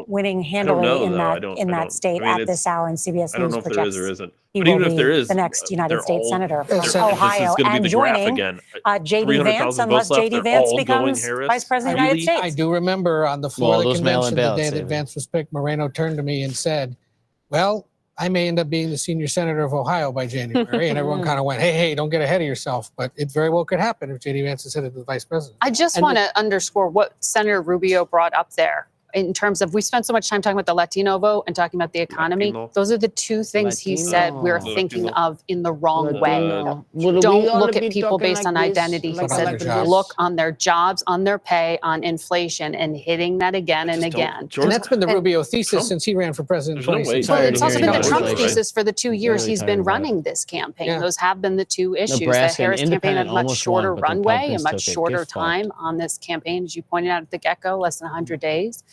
winning handily in that state at this hour, and CBS News projects there is or isn't. he But will even if there be is, the next United States senator from This Ohio, is gonna and be the graph joining again. J.D. Vance, unless J.D. Vance becomes vice president of the United States. I do remember on the floor of the convention the day that Vance was picked, Moreno turned to me and said, well, I may end up being the senior senator of Ohio by January. And everyone kind of went, hey, don't get ahead of yourself. But it very well could happen if J.D. Vance is headed to the vice president. I just want to underscore what Senator Rubio brought up there. In terms of, we spent so much time talking about the Latino vote and talking about the economy. Those are the two things he said we're thinking of in the wrong way. Don't look at people based on identity. He said, look on their jobs, on their pay, on inflation, and hitting that again and again. And that's been the Rubio thesis since he ran for president in 2016. Well, it's also been the Trump thesis for the 2 years he's been running this campaign. Those have been the two issues. The Harris campaign had a much shorter runway, a much shorter time on this campaign, as you pointed out at the get-go, less than 100 days.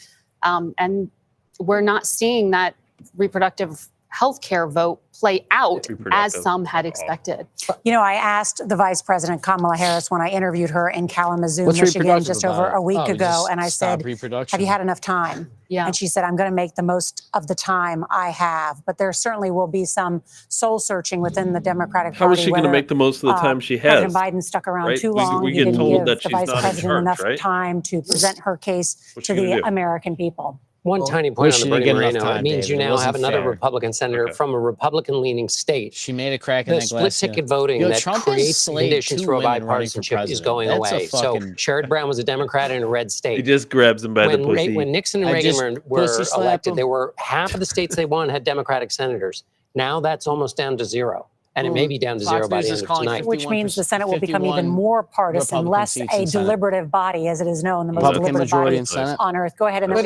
And we're not seeing that reproductive health care vote play out as some had expected. I asked the Vice President Kamala Harris when I interviewed her in Kalamazoo, Michigan, just over a week ago, and I said, have you had enough time? And she said, I'm going to make the most of the time I have. But there certainly will be some soul searching within the Democratic Party. How is she going to make the most of the time she has? President Biden stuck around too long. We get told that she's the Vice not President in charge, enough time to present her case to the American people. One tiny point on the Bernie Moreno. It means you now have another Republican senator from a Republican-leaning state. She made a crack in that glass. Split-ticket voting that creates conditions for bipartisanship is going away. So Sherrod Brown was a Democrat in a red state. He just grabs him by the pussy. When Nixon and Reagan were elected, there were half of the states they won had Democratic senators. Now that's almost down to zero. And it may be down to zero by the end of tonight. Which means the Senate will become even more partisan, less a deliberative body, as it is known, the most deliberative body on earth. Go ahead and but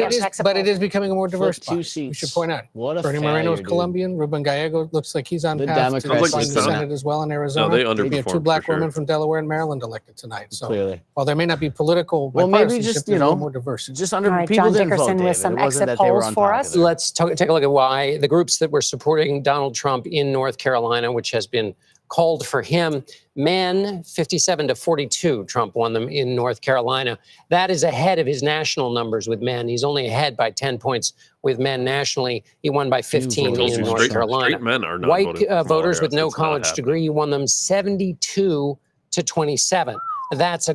it is becoming a more diverse body. We should point out. Bernie Moreno is Colombian. Ruben Gallego looks like he's on path to the Senate as well in Arizona. We have two black women from Delaware and Maryland elected tonight. So while there may not be political, maybe just more diversity. Just under people didn't vote. With some exit polls for us. Let's take a look at why the groups that were supporting Donald Trump in North Carolina, which has been called for him. Men, 57 to 42, Trump won them in North Carolina. That is ahead of his national numbers with men. He's only ahead by 10 points with men nationally. He won by 15 in North Carolina. Men are not White voters with no college degree, he won them 72 to 27. That's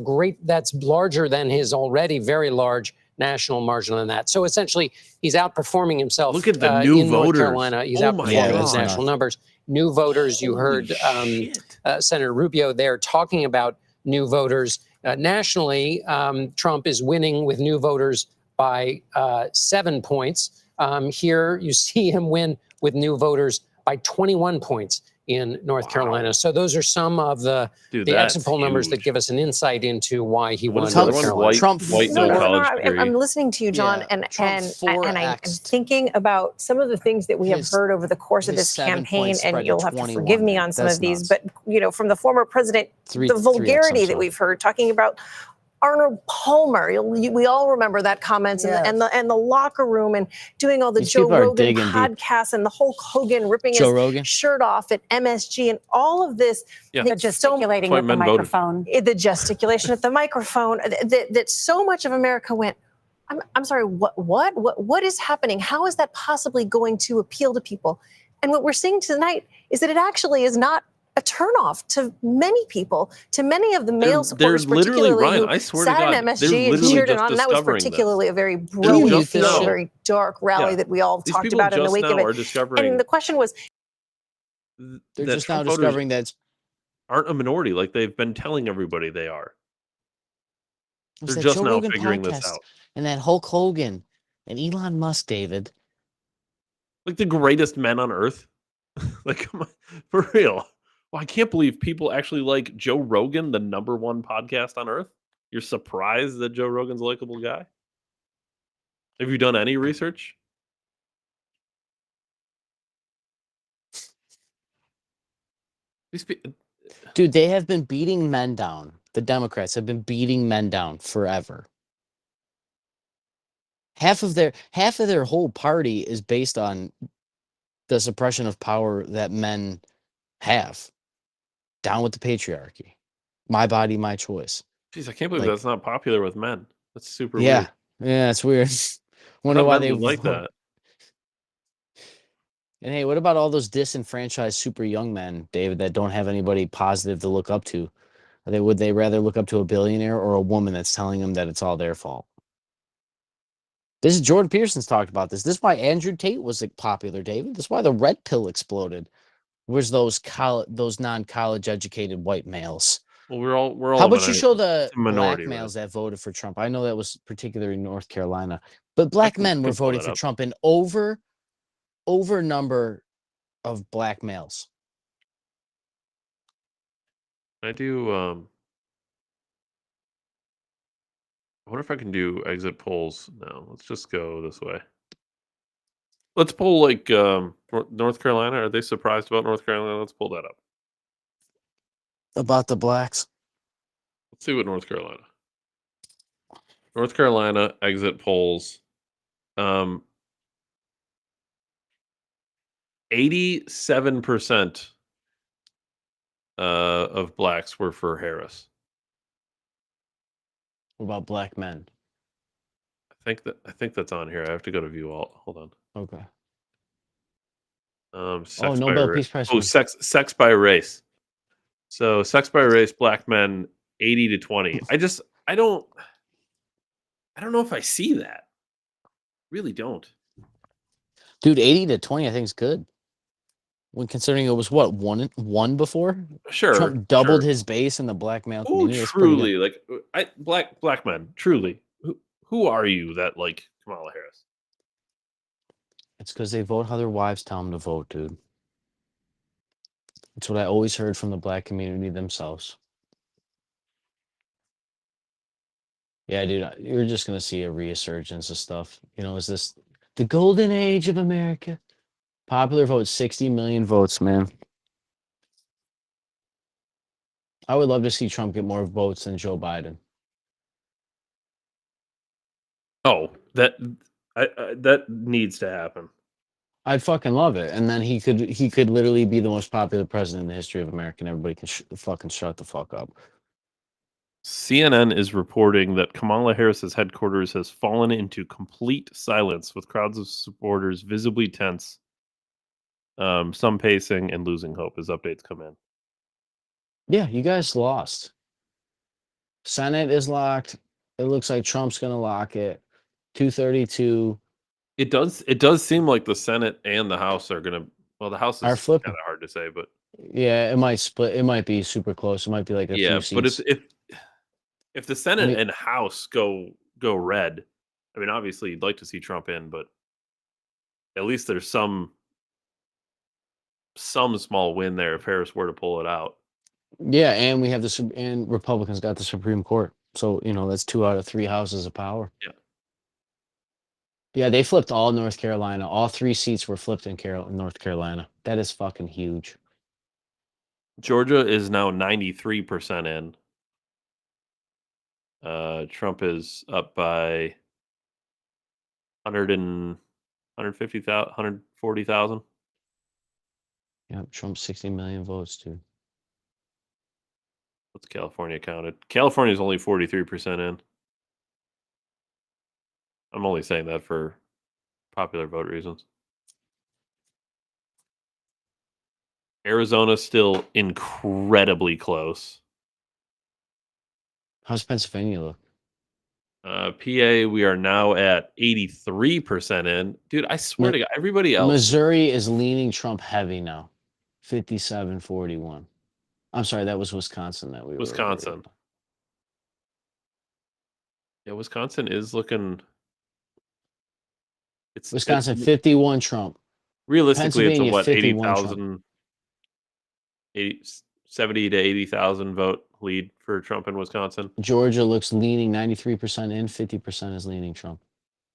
larger than his already very large national margin on that. So essentially, he's outperforming himself. Look at the new in voters. North Carolina. He's outperforming his national numbers. New voters, you heard Senator Rubio there talking about new voters. Nationally, Trump is winning with new voters by 7 points. Here, you see him win with new voters by 21 points in North Carolina. So those are some of the exit poll numbers that give us an insight into why he won North Carolina. I'm listening to you, John, and I'm thinking about some of the things that we have heard over the course of this campaign, and you'll have to forgive me on some of these, but from the former president, the vulgarity that we've heard talking about Arnold Palmer. We all remember that comments and the locker room and doing all the Joe Rogan podcasts and the Hulk Hogan ripping his shirt off at MSG and all of this. The gesticulating at the microphone. The gesticulation at the microphone. That so much of America went, I'm sorry, what is happening? How is that possibly going to appeal to people? And what we're seeing tonight is that it actually is not a turnoff to many people, to many of the male supporters, particularly who sat in MSG and cheered it on. And that was particularly a very brilliant, very dark rally that we all talked about in the wake of it. And the question was, they're just now discovering that aren't a minority like they've been telling everybody they are. It's They're that just Joe now Rogan figuring this podcast out. And that Hulk Hogan and Elon Musk, David. Like the greatest men on earth. Like, come on, for real. Well, I can't believe people actually like Joe Rogan, the #1 podcast on earth. You're surprised that Joe Rogan's a likable guy? Have you done any research? Dude, they have been beating men down. The Democrats have been beating men down forever. Half of their whole party is based on the suppression of power that men have. Down with the patriarchy. My body, my choice. Jeez, I can't believe that's not popular with men. That's super Yeah. weird. Yeah, it's weird. Wonder why they like that. And hey, what about all those disenfranchised super young men, David, that don't have anybody positive to look up to? Would they rather look up to a billionaire or a woman that's telling them that it's all their fault? This is Jordan Peterson's talked about this. This is why Andrew Tate was popular, David. This is why the red pill exploded. Was those non-college educated white males? Well, we're all. How about you show the minority, black males that voted for Trump? I know that was particularly North Carolina, but black men were voting for Trump in over number of black males. I do. I wonder if I can do exit polls now. Let's just go this way. Let's pull like North Carolina. Are they surprised about North Carolina? Let's pull that up. About the blacks. Let's see what North Carolina. North Carolina exit polls. 87% of blacks were for Harris. What about black men? I think that's on here. I have to go to view all. Hold on. Okay. Sex Nobel by Peace Prize. Oh, sex by race. So sex by race, black men 80-20. I don't know if I see that. Really don't. Dude, 80-20 I think is good. When considering it was what, one before? Sure. Trump doubled his base in the black male community. Truly, like black men, truly. Who are you that like Kamala Harris? It's because they vote how their wives tell them to vote, dude. It's what I always heard from the black community themselves. Yeah, dude, you're just going to see a resurgence of stuff. You know, is this the golden age of America? Popular vote, 60 million votes, man. I would love to see Trump get more votes than Joe Biden. Oh, that needs to happen. I'd fucking love it, and then he could literally be the most popular president in the history of America, and everybody can fucking shut the fuck up. CNN is reporting that Kamala Harris's headquarters has fallen into complete silence, with crowds of supporters visibly tense, some pacing and losing hope as updates come in. Yeah, you guys lost. Senate is locked. It looks like Trump's gonna lock it. 232. It does seem like the Senate and the House are gonna. Well, the House is kind of hard to say, but yeah, it might split. It might be super close. It might be like a few seats. But if the Senate and House go red, I mean, obviously you'd like to see Trump in, but at least there's some small win there if Harris were to pull it out. Yeah, and we have and Republicans got the Supreme Court, so you know that's 2 out of 3 houses of power. Yeah. Yeah, they flipped all North Carolina. All 3 seats were flipped in North Carolina. That is fucking huge. Georgia is now 93% in. Trump is up by 150,000, 140,000. Yeah, Trump's 60 million votes, dude. What's California counted? California is only 43% in. I'm only saying that for popular vote reasons. Arizona's still incredibly close. How's Pennsylvania look? PA, we are now at 83% in. Dude, I swear to God, everybody else. Missouri is leaning Trump heavy now. 57-41. I'm sorry, that was Wisconsin that we were. Wisconsin. Yeah, Wisconsin is looking. It's Wisconsin 51 Trump. Realistically, it's a what 80,000, 70 to 80,000 vote lead for Trump in Wisconsin. Georgia looks leaning 93% in, 50% is leaning Trump.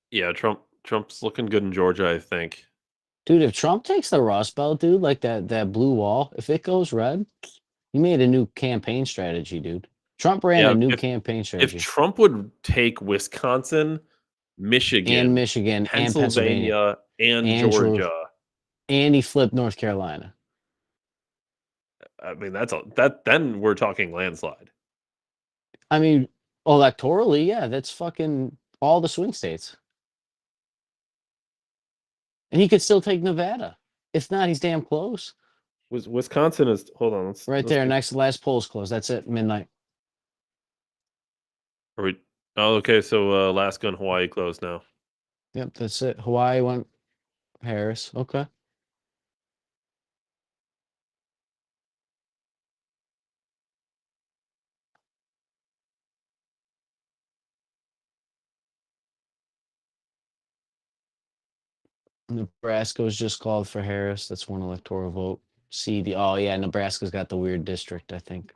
Yeah, Trump's looking good in Georgia, I think. Dude, if Trump takes the Rust Belt, dude, like that blue wall, if it goes red, he made a new campaign strategy, dude. Trump ran a new campaign strategy. If Trump would take Wisconsin, Michigan, Pennsylvania, and Georgia, and he flipped North Carolina. I mean, then we're talking landslide. I mean, electorally, yeah, that's fucking all the swing states. And he could still take Nevada. If not, he's damn close. Wisconsin is, hold on. Right there, last poll's closed. That's it, midnight. Are we? Oh, okay. So Alaska and Hawaii closed now. Yep, that's it. Hawaii went Harris. Okay. Nebraska was just called for Harris. That's one electoral vote. Oh yeah, Nebraska's got the weird district, I think.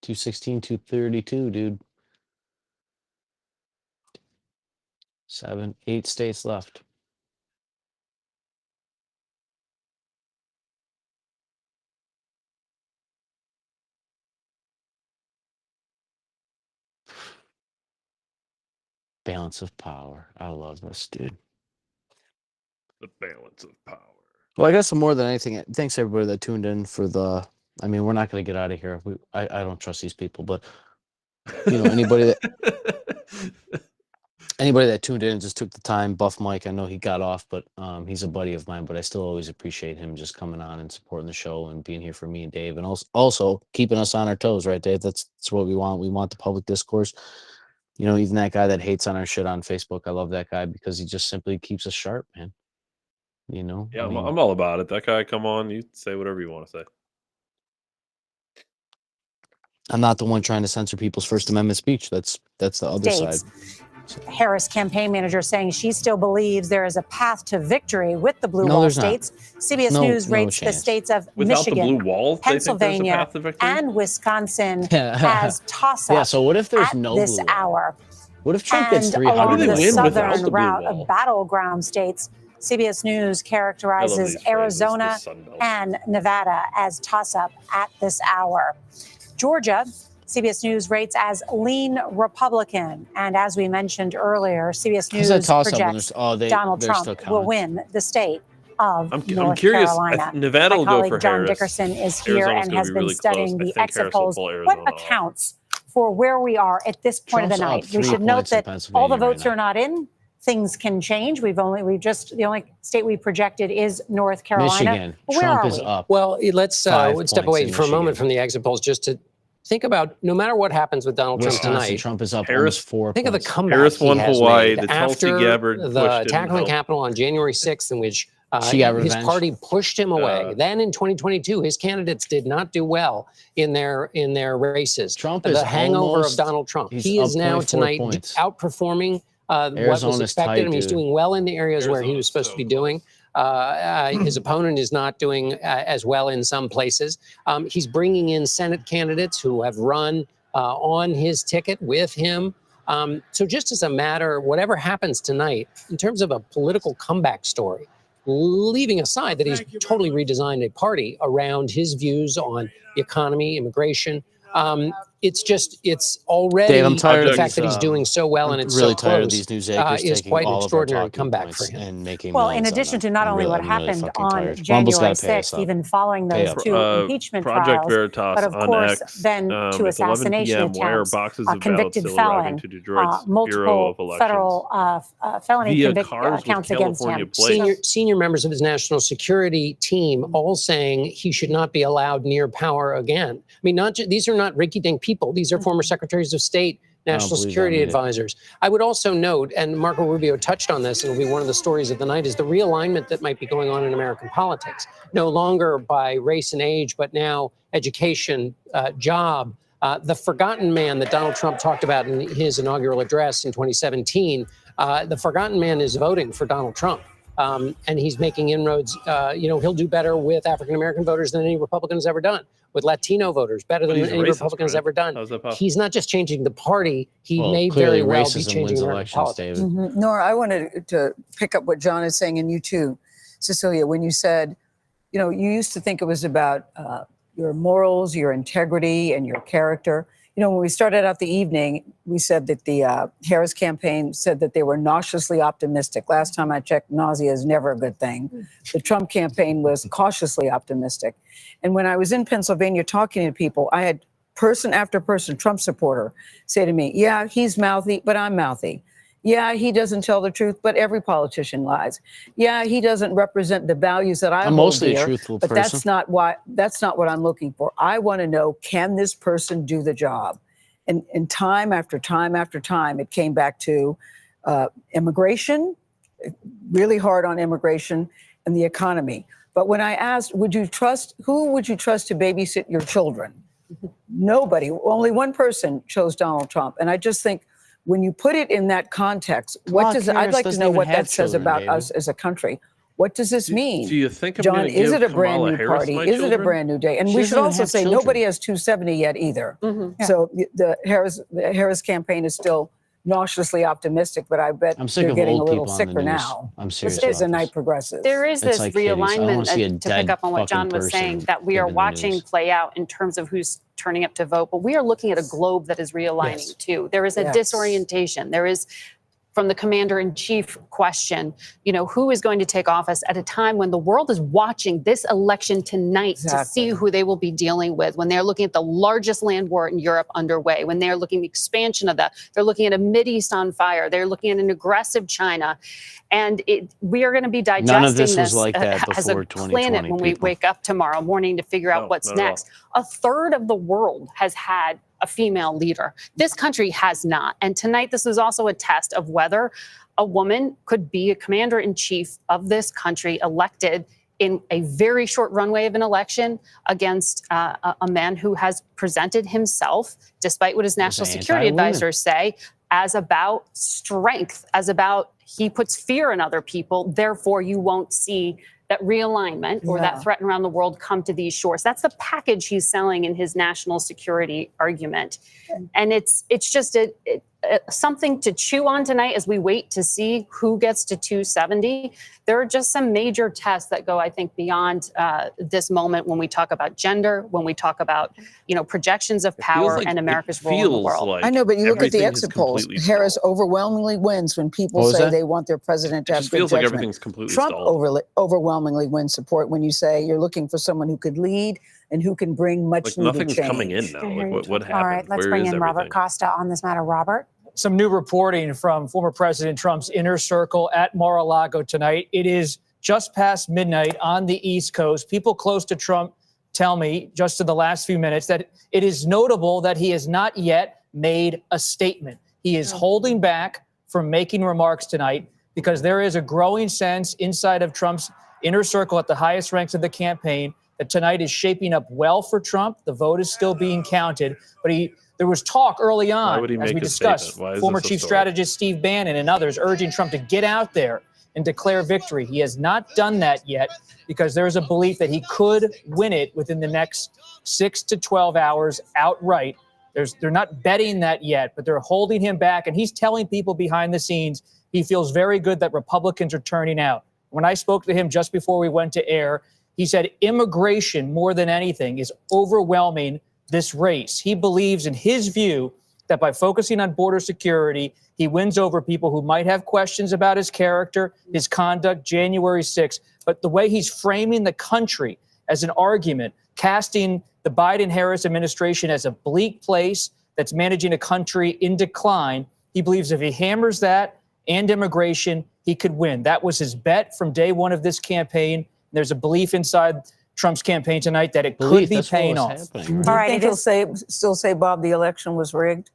$216, $232, dude. 8 states left. Balance of power. I love this, dude. The balance of power. Well, I guess more than anything, thanks everybody that tuned in for the. I mean, we're not going to get out of here. I don't trust these people, but anybody that tuned in and just took the time. Buff Mike, I know he got off, but he's a buddy of mine. But I still always appreciate him just coming on and supporting the show and being here for me and Dave, and also keeping us on our toes, right, Dave? That's what we want. We want the public discourse. Even that guy that hates on our shit on Facebook, I love that guy because he just simply keeps us sharp, man. Yeah, I'm all about it. That guy, come on, you say whatever you want to say. I'm not the one trying to censor people's First Amendment speech. That's the other side. Harris campaign manager saying she still believes there is a path to victory with the blue wall states. CBS News rates the states of Michigan, the blue wall, Pennsylvania, and Wisconsin as toss-up. Yeah, so what if there's no this blue hour? What if Trump gets 300? Along the southern route of battleground states, CBS News characterizes Arizona and Nevada as toss-up at this hour. Georgia, CBS News rates as lean Republican. And as we mentioned earlier, CBS News projects Donald Trump will win the state of North Carolina. Nevada will go for John Harris. Dickerson is here and has been studying the exit polls. What accounts for where we are at this point of the night? We should note that all the votes are not in. Things can change. The only state we projected is North Carolina. Michigan. Trump is up. Well, let's step away for a moment from the exit polls just to think about no matter what happens with Donald Trump tonight. Trump is up almost 4 Think points. of the comeback Harris won Hawaii. The Tulsi Gabbard the attack on the Capitol on January 6th, in which his party pushed him away. Then in 2022, his candidates did not do well in their races. Trump is the hangover of Donald Trump. He is now tonight outperforming what was expected. He's doing well in the areas where he was supposed to be doing. His opponent is not doing as well in some places. He's bringing in Senate candidates who have run on his ticket with him. So just as a matter, whatever happens tonight, in terms of a political comeback story, leaving aside that he's totally redesigned a party around his views on the economy, immigration, it's already Dave, I'm tired the of fact that he's doing so well and it's really so close. Tired of these news anchors is taking quite an all extraordinary of our comeback for him. And making well, in addition to not only what happened on January 6th, even following those two impeachment Project trials, Veritas but of course, X, then two assassination attempts, a convicted felon, multiple federal felony counts against him. Senior members of his national security team all saying he should not be allowed near power again. I mean, these are not rinky-dink people. These are former secretaries of state, national security advisors. I would also note, and Marco Rubio touched on this, and it'll be one of the stories of the night, is the realignment that might be going on in American politics. No longer by race and age, but now education, job. The forgotten man that Donald Trump talked about in his inaugural address in 2017, the forgotten man is voting for Donald Trump. And he's making inroads. He'll do better with African-American voters than any Republican has ever done, with Latino voters better than any Republican has ever done. He's not just changing the party. He may very well be changing American politics. Nora, I wanted to pick up what John is saying, and you too, Cecilia, when you said, you used to think it was about your morals, your integrity, and your character. When we started out the evening, we said that the Harris campaign said that they were nauseously optimistic. Last time I checked, nausea is never a good thing. The Trump campaign was cautiously optimistic. And when I was in Pennsylvania talking to people, I had person after person, Trump supporter, say to me, yeah, he's mouthy, but I'm mouthy. Yeah, he doesn't tell the truth, but every politician lies. Yeah, he doesn't represent the values that I'm mostly dear, a truthful but person. That's not what I'm looking for. I want to know, can this person do the job? And time after time after time, it came back to immigration, really hard on immigration, and the economy. But when I asked, who would you trust to babysit your children? Nobody. Only one person chose Donald Trump. And I just think, when you put it in that context, I'd like to know what that says about us as a country. What does this mean? Do you think John, is it a brand new party? Is it a brand new day? And we should also say nobody has 270 yet either. Yeah. So the Harris campaign is still nauseously optimistic, but I bet they're getting a little sicker now. I'm serious. As the night progresses. There is this like kitties. I realignment, don't wanna see a to pick up on what John was saying, that we are watching play out in terms of who's turning up to vote. But we are looking at a globe that is realigning too. There is a disorientation. There is, from the commander-in-chief question, who is going to take office at a time when the world is watching this election tonight to see who they will be dealing with, when they're looking at the largest land war in Europe underway, when they're looking at the expansion of that, they're looking at a Mideast on fire, they're looking at an aggressive China. And we are going to be digesting None of this was like that as a before planet when we wake up tomorrow morning to figure out what's next. A third of the world has had a female leader. This country has not. And tonight, this is also a test of whether a woman could be a commander-in-chief of this country, elected in a very short runway of an election against a man who has presented himself, despite what his national security advisors say, as about strength, as about he puts fear in other people. Therefore, you won't see that realignment or that threat around the world come to these shores. That's the package he's selling in his national security argument. And it's just something to chew on tonight as we wait to see who gets to 270. There are just some major tests that go, I think, beyond this moment when we talk about gender, when we talk about, projections of power and America's role in the world. Like I know, but you look at the exit polls. Harris overwhelmingly wins when people say they want their president to have good feels like judgment. everything's completely Trump stalled. overwhelmingly wins support when you say you're looking for someone who could lead and who can bring much needed Nothing's change. coming in now. Like what happened? All right, let's Where bring is in Robert everything? Costa on this matter. Robert? Some new reporting from former President Trump's inner circle at Mar-a-Lago tonight. It is just past midnight on the East Coast. People close to Trump tell me just in the last few minutes that it is notable that he has not yet made a statement. He is holding back from making remarks tonight because there is a growing sense inside of Trump's inner circle at the highest ranks of the campaign that tonight is shaping up well for Trump. The vote is still being counted, but there was talk early on, as we discussed, former chief strategist Steve Bannon and others urging Trump to get out there and declare victory. He has not done that yet because there is a belief that he could win it within the next 6 to 12 hours outright. They're not betting that yet, but they're holding him back. And he's telling people behind the scenes he feels very good that Republicans are turning out. When I spoke to him just before we went to air, he said immigration, more than anything, is overwhelming this race. He believes, in his view, that by focusing on border security, he wins over people who might have questions about his character, his conduct, January 6th. But the way he's framing the country as an argument, casting the Biden-Harris administration as a bleak place that's managing a country in decline, he believes if he hammers that and immigration, he could win. That was his bet from day one of this campaign. There's a belief inside Trump's campaign tonight that it could be paying off. Do you think he'll still say, Bob, the election was rigged?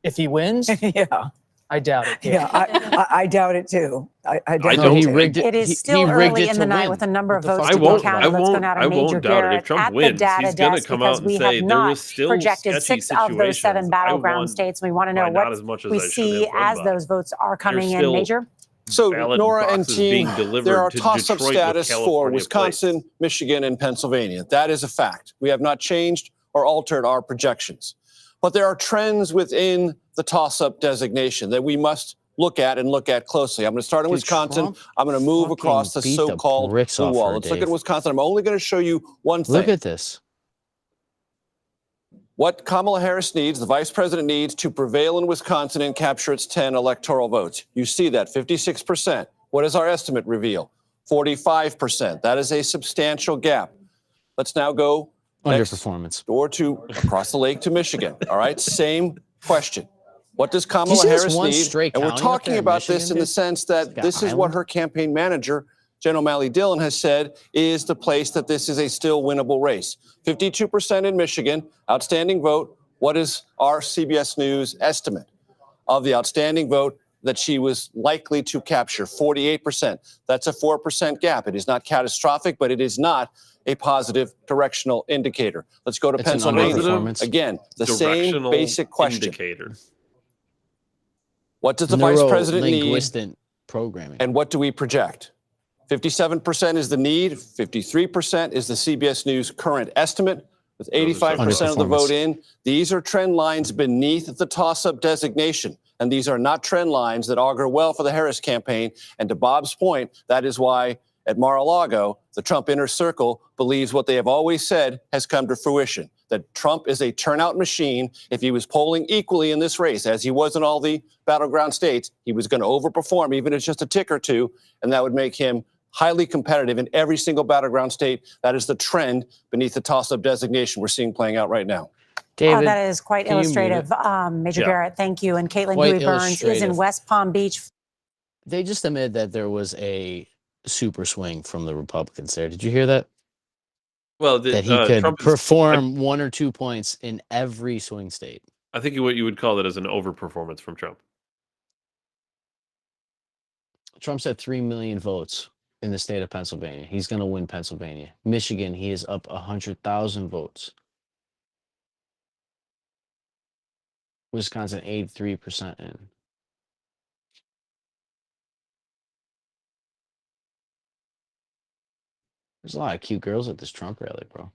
If he wins, yeah. I doubt it. Yeah, I doubt it too. I doubt know it he too. rigged it. It is still early in the night with a number of votes to be counted. Let's go now to Major doubt it. Garrett If Trump at the wins, data he's going to desk come out because and we say have there not was still projected sketchy 6 of those 7 situations. battleground states. We want to know not as much as I we should see have won as by. those votes are coming in. still Major? So, ballot Nora and boxes team, being delivered there are to toss-up Detroit with status for California Wisconsin, Michigan, and Pennsylvania. That is a fact. We have not changed or altered our projections. But there are trends within the toss-up designation that we must look at and look at closely. I'm going to start in Wisconsin. Trump I'm going to move across the beat the so-called bricks blue off wall. her, Let's look at Dave. Wisconsin. I'm only going to show you one thing. Look at this. What Kamala Harris needs, the vice president needs to prevail in Wisconsin and capture its 10 electoral votes. You see that, 56%. What does our estimate reveal? 45%. That is a substantial gap. Let's now go Underperformance. door to across the lake to Michigan. All right, same question. What does Did you Kamala see this Harris one need? straight And we're county up talking there in about Michigan, this in the dude? sense that this is what her campaign manager, Jen O'Malley Dillon, has said is the place that this is a still winnable race. 52% in Michigan, outstanding vote. What is our CBS News estimate of the outstanding vote that she was likely to capture? 48%. That's a 4% gap. It is not catastrophic, but it is not a positive directional indicator. Let's go to It's an Pennsylvania. underperformance. Again, the same Directional basic question. indicator. What does the vice president need? Neuro-linguistic programming. And what do we project? 57% is the need. 53% is the CBS News current estimate, with 85% of the vote in. These are trend lines beneath the toss-up designation. And these are not trend lines that augur well for the Harris campaign. And to Bob's point, that is why at Mar-a-Lago, the Trump inner circle believes what they have always said has come to fruition, that Trump is a turnout machine. If he was polling equally in this race, as he was in all the battleground states, he was going to overperform, even if it's just a tick or two, and that would make him highly competitive in every single battleground state. That is the trend beneath the toss-up designation we're seeing playing out right now. David, that is quite illustrative. Major Garrett, thank you. And Caitlin Huey Burns is in West Palm Beach. They just admitted that there was a super swing from the Republicans there. Did you hear that? Well, that he could perform 1 or 2 points in every swing state. I think what you would call that as an overperformance from Trump. Trump's at 3 million votes in the state of Pennsylvania. He's going to win Pennsylvania. Michigan, he is up 100,000 votes. Wisconsin, 83% in. There's a lot of cute girls at this Trump rally, bro.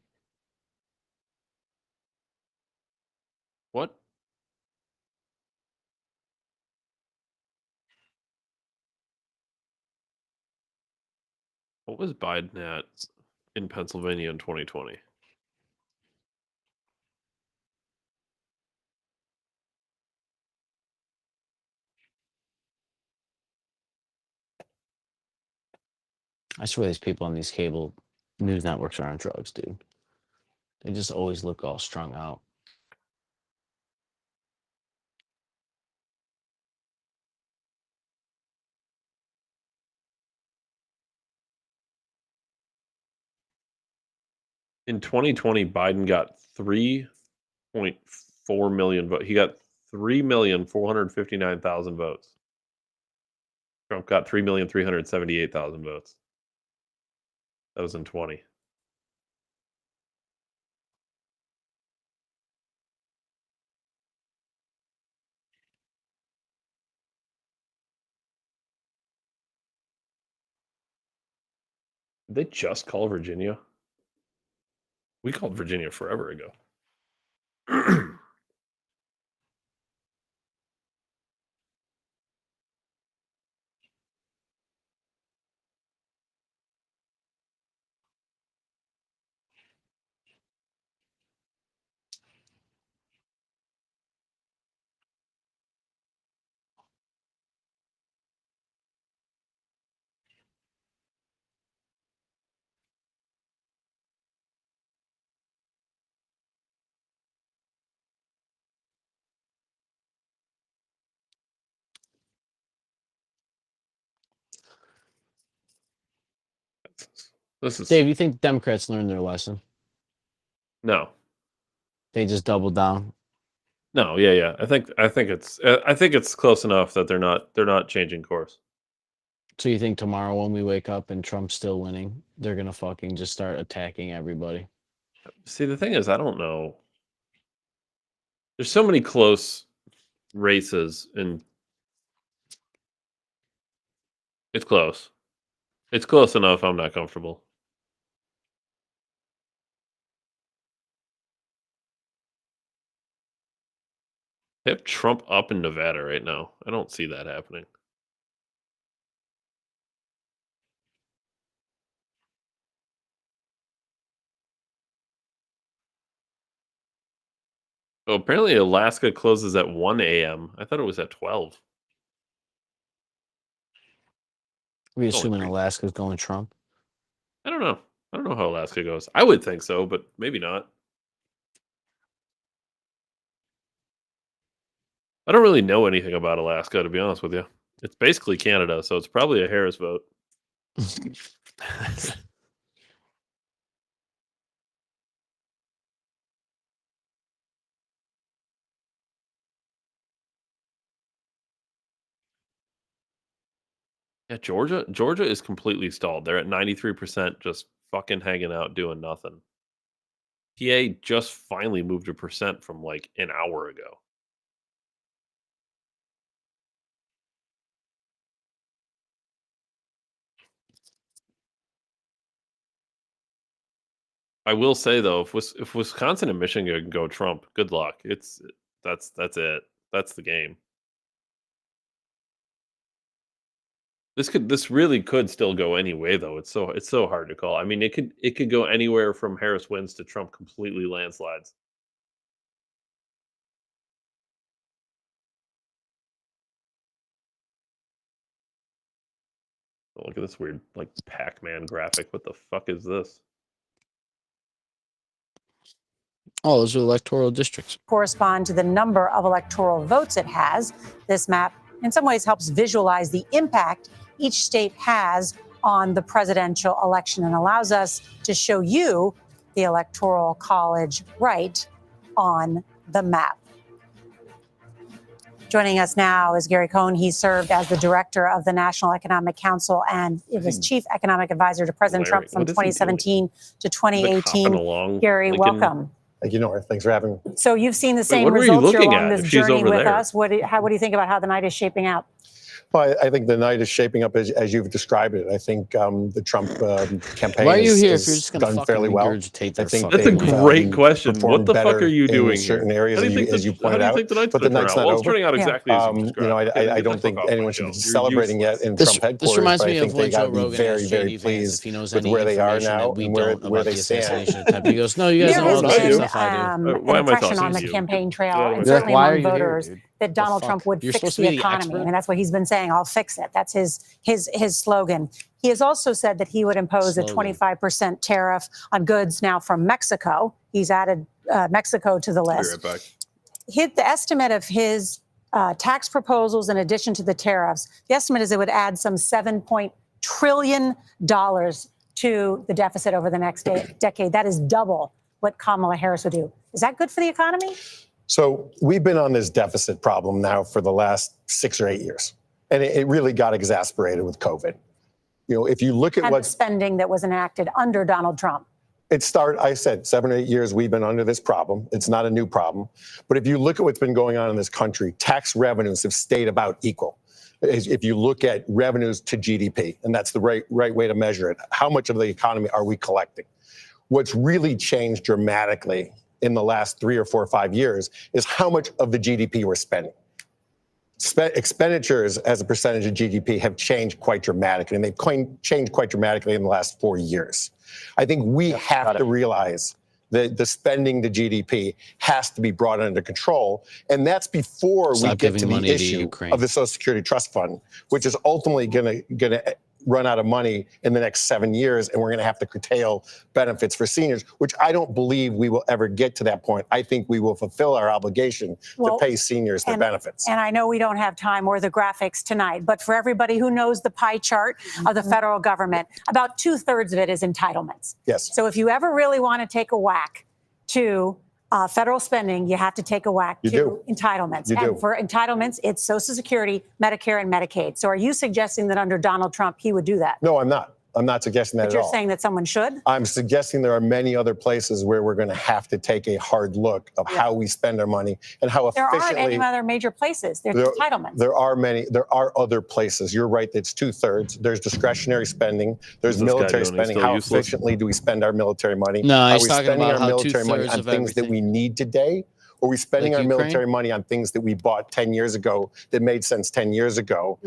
What? What was Biden at in Pennsylvania in 2020? I swear these people on these cable news networks are on drugs, dude. They just always look all strung out. In 2020, Biden got 3.4 million votes. He got 3,459,000 votes. Trump got 3,378,000 votes. That was in 20. Did they just call Virginia? We called Virginia forever ago. This is Dave, you think Democrats learned their lesson? No. They just doubled down. No, yeah. I think it's close enough that they're not changing course. So you think tomorrow when we wake up and Trump's still winning, they're gonna fucking just start attacking everybody? See, the thing is, I don't know. There's so many close races, and it's close. It's close enough. I'm not comfortable. They have Trump up in Nevada right now. I don't see that happening. Oh, apparently Alaska closes at 1 a.m. I thought it was at 12. We assuming Alaska's going Trump? I don't know. I don't know how Alaska goes. I would think so, but maybe not. I don't really know anything about Alaska, to be honest with you. It's basically Canada, so it's probably a Harris vote. Yeah, Georgia is completely stalled. They're at 93%, just fucking hanging out, doing nothing. PA just finally moved a percent from like an hour ago. I will say though, if Wisconsin and Michigan can go Trump, good luck. That's it. That's the game. This really could still go any way though. It's so hard to call. I mean, it could go anywhere from Harris wins to Trump completely landslides. Oh, look at this weird like Pac-Man graphic. What the fuck is this? Oh, those are electoral districts. Correspond to the number of electoral votes it has. This map in some ways helps visualize the impact each state has on the presidential election and allows us to show you the Electoral College right on the map. Joining us now is Gary Cohn. He served as the director of the National Economic Council and it was chief economic advisor to President Trump from 2017 to 2018. Gary, welcome. Thank you, Nora. Thanks for having me. So you've seen the same results. You're on this journey with us. What do you think about how the night is shaping out? Well, I think the night is shaping up as you've described it. I think the Trump campaign Why are you here if has you're just going to done fairly well. I think that's a great question. What the fuck are you doing in certain areas, as you pointed out? But the night's not over. It's turning out exactly as you described. I don't think anyone should be celebrating yet in Trump headquarters. This reminds me of they when Joe got to be Rogan very, asked very JD Vance pleased if he knows with any where they are information now that we and don't where about they the stand. assassination attempt. He goes, no, you guys don't know the same stuff I do. Impression on the campaign trail and certainly among voters that Donald Trump would fix the economy. I mean, that's what he's been saying. I'll fix it. That's his slogan. He has also said that he would impose a 25% tariff on goods now from Mexico. He's added Mexico to the list. Be right back. The estimate of his tax proposals in addition to the tariffs, the estimate is it would add some $7 trillion to the deficit over the next decade. That is double what Kamala Harris would do. Is that good for the economy? So we've been on this deficit problem now for the last 6 or 8 years. And it really got exasperated with COVID. You know, if you look at and the spending that was enacted under Donald Trump. I said 7 or 8 years we've been under this problem. It's not a new problem. But if you look at what's been going on in this country, tax revenues have stayed about equal. If you look at revenues to GDP, and that's the right way to measure it, how much of the economy are we collecting? What's really changed dramatically in the last 3 or 4 or 5 years is how much of the GDP we're spending. Expenditures as a percentage of GDP have changed quite dramatically, and they've changed quite dramatically in the last 4 years. I think we have to realize that the spending to GDP has to be brought under control, and that's before we get to the issue of the Social Security Trust Fund, which is ultimately going to run out of money in the next 7 years, and we're going to have to curtail benefits for seniors, which I don't believe we will ever get to that point. I think we will fulfill our obligation to pay seniors their benefits. And I know we don't have time or the graphics tonight, but for everybody who knows the pie chart of the federal government, about 2/3 of it is entitlements. Yes. So if you ever really want to take a whack to federal spending, you have to take a whack to entitlements. And for entitlements, it's Social Security, Medicare, and Medicaid. So are you suggesting that under Donald Trump, he would do that? No, I'm not. I'm not suggesting that But at you're all. saying that someone should? I'm suggesting there are many other places where we're going to have to take a hard look of how we spend our money and how There efficiently. aren't any other major places. There's entitlements. There are other places. You're right. It's 2/3. There's discretionary spending. There's military spending. How efficiently do we spend our military money? No, are he's we talking spending about our how military money 2/3 on of things that we need today? Or are we spending Like our Ukraine? military money on things that we bought 10 years ago that made sense 10 years ago?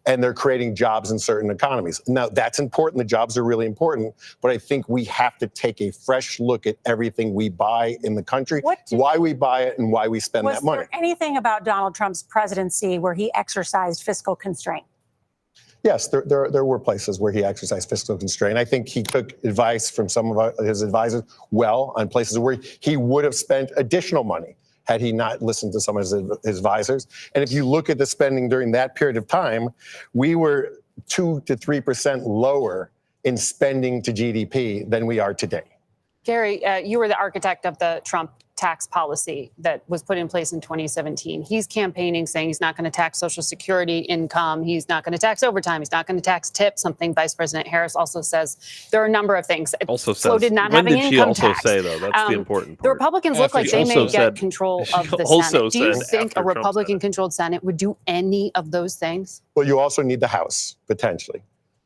And they're creating jobs in certain economies. Now, that's important. The jobs are really important. But I think we have to take a fresh look at everything we buy in the country, why we buy it, and why we spend that money. Was there anything about Donald Trump's presidency where he exercised fiscal constraint? Yes, there were places where he exercised fiscal constraint. I think he took advice from some of his advisors on places where he would have spent additional money had he not listened to some of his advisors. And if you look at the spending during that period of time, we were 2 to 3% lower in spending to GDP than we are today. Gary, you were the architect of the Trump tax policy that was put in place in 2017. He's campaigning saying he's not going to tax Social Security income. He's not going to tax overtime. He's not going to tax tips, something Vice President Harris also says. There are a number of things. Also floated says, not when having did she income also tax. say, though? That's the important part. The Republicans look like they may get control of the Senate. Do you think a Republican-controlled Senate would do any of those things? Well, you also need the House, potentially.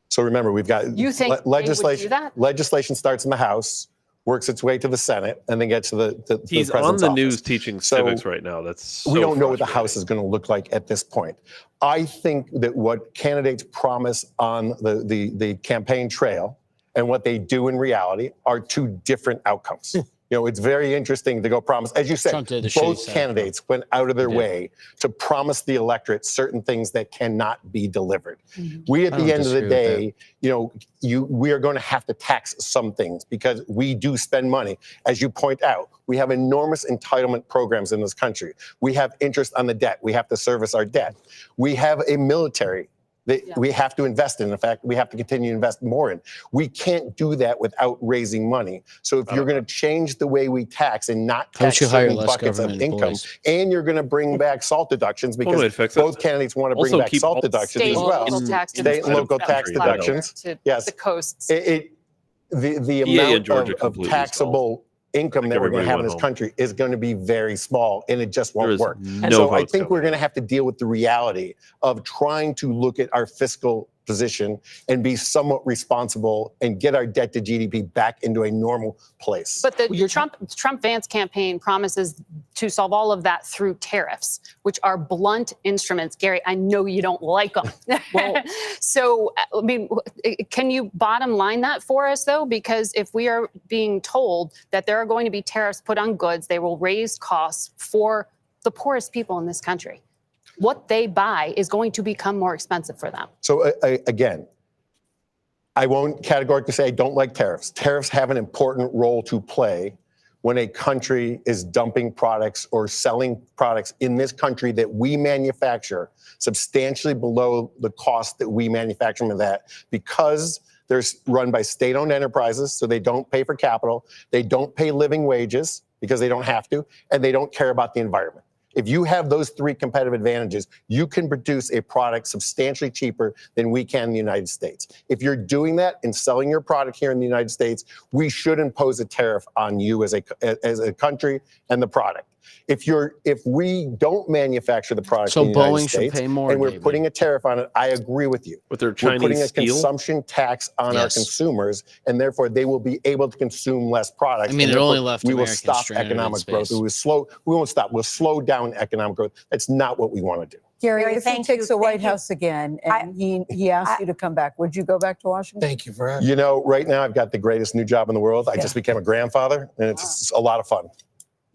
So remember, we've got You think legislation. they would do that? Legislation starts in the House, works its way to the Senate, and then gets to the He's the on president's the office. news teaching civics right now. That's We don't know what the House is going to look like at this point. I think that what candidates promise on the campaign trail and what they do in reality are two different outcomes. You know, it's very interesting to go promise, as you said, both candidates went out of their way to promise the electorate certain things that cannot be delivered. We, at the end of the day, we are going to have to tax some things because we do spend money. As you point out, we have enormous entitlement programs in this country. We have interest on the debt. We have to service our debt. We have a military that we have to invest in. In fact, we have to continue to invest more in. We can't do that without raising money. So if you're going to change the way we tax and not tax certain buckets of income, and you're going to bring back SALT deductions, because both candidates want to bring back SALT deductions as well. State and local tax deductions. Yes. The coasts. The amount of taxable income that we're going to have in this country is going to be very small, and it just won't work. So I think we're going to have to deal with the reality of trying to look at our fiscal position and be somewhat responsible and get our debt to GDP back into a normal place. But the Trump-Vance campaign promises to solve all of that through tariffs, which are blunt instruments. Gary, I know you don't like them. So, I mean, can you bottom line that for us, though? Because if we are being told that there are going to be tariffs put on goods, they will raise costs for the poorest people in this country. What they buy is going to become more expensive for them. So again, I won't categorically say I don't like tariffs. Tariffs have an important role to play when a country is dumping products or selling products in this country that we manufacture substantially below the cost that we manufacture them at, that, because they're run by state-owned enterprises, so they don't pay for capital, they don't pay living wages because they don't have to, and they don't care about the environment. If you have those three competitive advantages, you can produce a product substantially cheaper than we can in the United States. If you're doing that and selling your product here in the United States, we should impose a tariff on you as a country and the product. If we don't manufacture the product in the United States and we're putting a tariff on it, I agree with you. With their We're Chinese putting a steel? consumption tax on our consumers, and therefore they will be able to consume less products. I mean, and it only therefore left we will Americans stop stranded in economic growth. space. We won't stop. We'll slow down economic growth. That's not what we want to do. Gary, if he takes the White House again and he asks you to come back, would you go back to Washington? Thank you for asking. You know, right now I've got the greatest new job in the world. I just became a grandfather, and it's a lot of fun.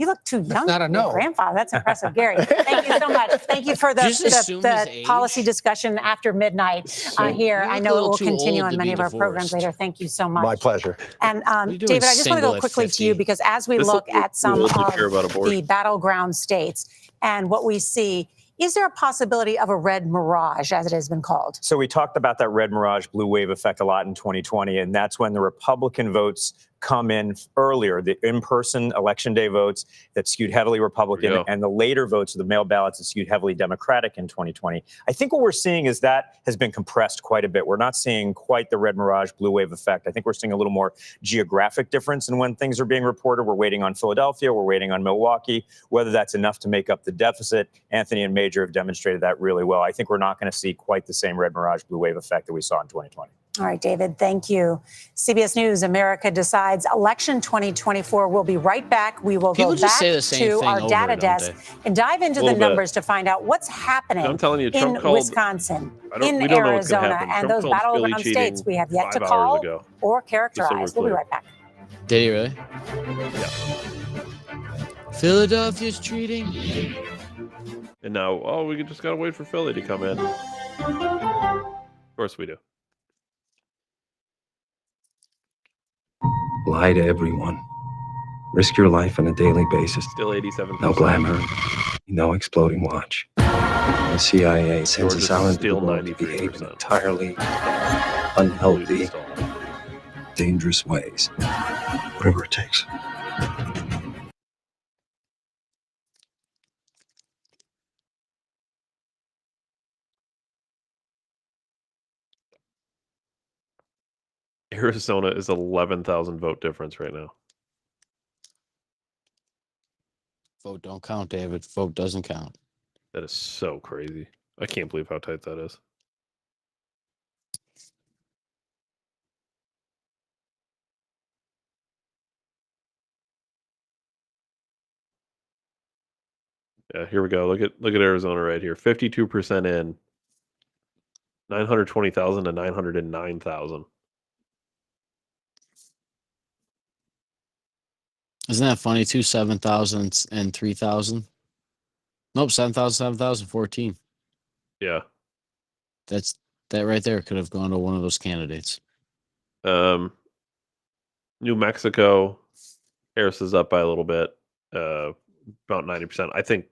You look too young not a to be no. a grandfather. That's impressive, Gary. Thank you so much. Thank you for the policy discussion after midnight here. I know it will continue on many of our programs later. Thank you so much. My pleasure. And David, I just want to go quickly to you, because as we look at some of the battleground states and what we see, is there a possibility of a red mirage, as it has been called? So we talked about that red mirage blue wave effect a lot in 2020, and that's when the Republican votes come in earlier, the in-person election day votes that skewed heavily Republican and the later votes of the mail ballots that skewed heavily Democratic in 2020. I think what we're seeing is that has been compressed quite a bit. We're not seeing quite the red mirage, blue wave effect. I think we're seeing a little more geographic difference in when things are being reported. We're waiting on Philadelphia. We're waiting on Milwaukee. Whether that's enough to make up the deficit, Anthony and Major have demonstrated that really well. I think we're not going to see quite the same red mirage, blue wave effect that we saw in 2020. All right, David, thank you. CBS News, America decides election 2024. We'll be right back. We will go back to our data desk and dive into the numbers to find out what's happening in Wisconsin, in Arizona, and those battleground states we have yet to call or characterize. We'll be right back. Did he really? Yeah. Philadelphia's treating. And now, we just got to wait for Philly to come in. Of course we do. Lie to everyone. Risk your life on a daily basis. Still 87%. No glamour, no exploding watch. The CIA sends us out into the world to behave in entirely unhealthy, dangerous ways. Whatever it takes. Arizona is 11,000 vote difference right now. Vote don't count, David. Vote doesn't count. That is so crazy. I can't believe how tight that is. Yeah, here we go. Look at Arizona right here. 52% in. 920,000 to 909,000. Isn't that funny? 7,000 and 3,000. Nope, 7,000, 7,000, 14. Yeah. That right there could have gone to one of those candidates. New Mexico, Harris is up by a little bit, about 90%. I think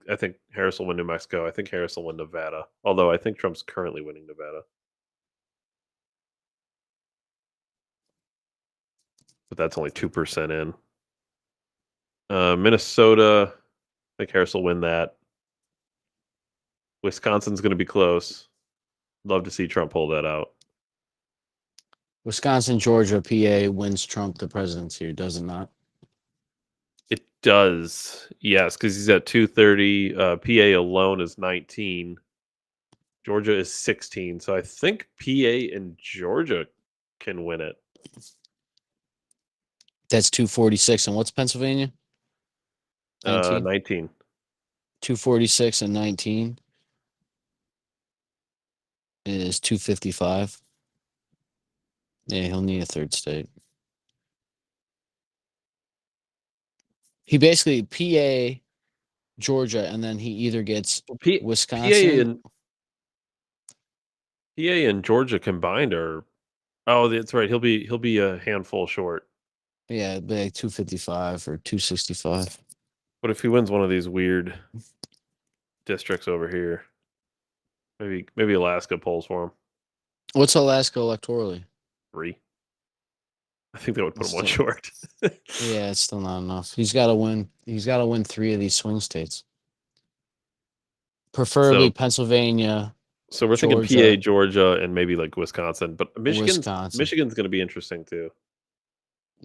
Harris will win New Mexico. I think Harris will win Nevada, although I think Trump's currently winning Nevada. But that's only 2% in. Minnesota, I think Harris will win that. Wisconsin's going to be close. Love to see Trump pull that out. Wisconsin, Georgia, PA wins Trump the presidency, does it not? It does, yes, because he's at 230. PA alone is 19. Georgia is 16. So I think PA and Georgia can win it. That's 246. And what's Pennsylvania? 19. 246 and 19 is 255. Yeah, he'll need a third state. He basically PA, Georgia, and then he either gets Wisconsin. PA and Georgia combined are. Oh, that's right. He'll be a handful short. Yeah, like 255 or 265. What if he wins one of these weird districts over here? Maybe Alaska polls for him. What's Alaska electorally? 3. I think they would put him one short. Yeah, it's still not enough. He's got to win. He's got to win 3 of these swing states. Preferably Pennsylvania. So we're thinking PA, Georgia, and maybe like Wisconsin. But Michigan's going to be interesting too.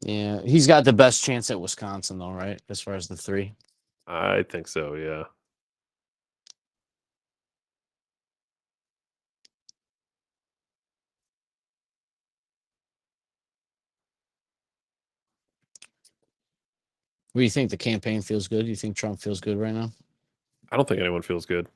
Yeah, he's got the best chance at Wisconsin, though, right? As far as the 3. I think so, yeah. What do you think? The campaign feels good? Do you think Trump feels good right now? I don't think anyone feels good.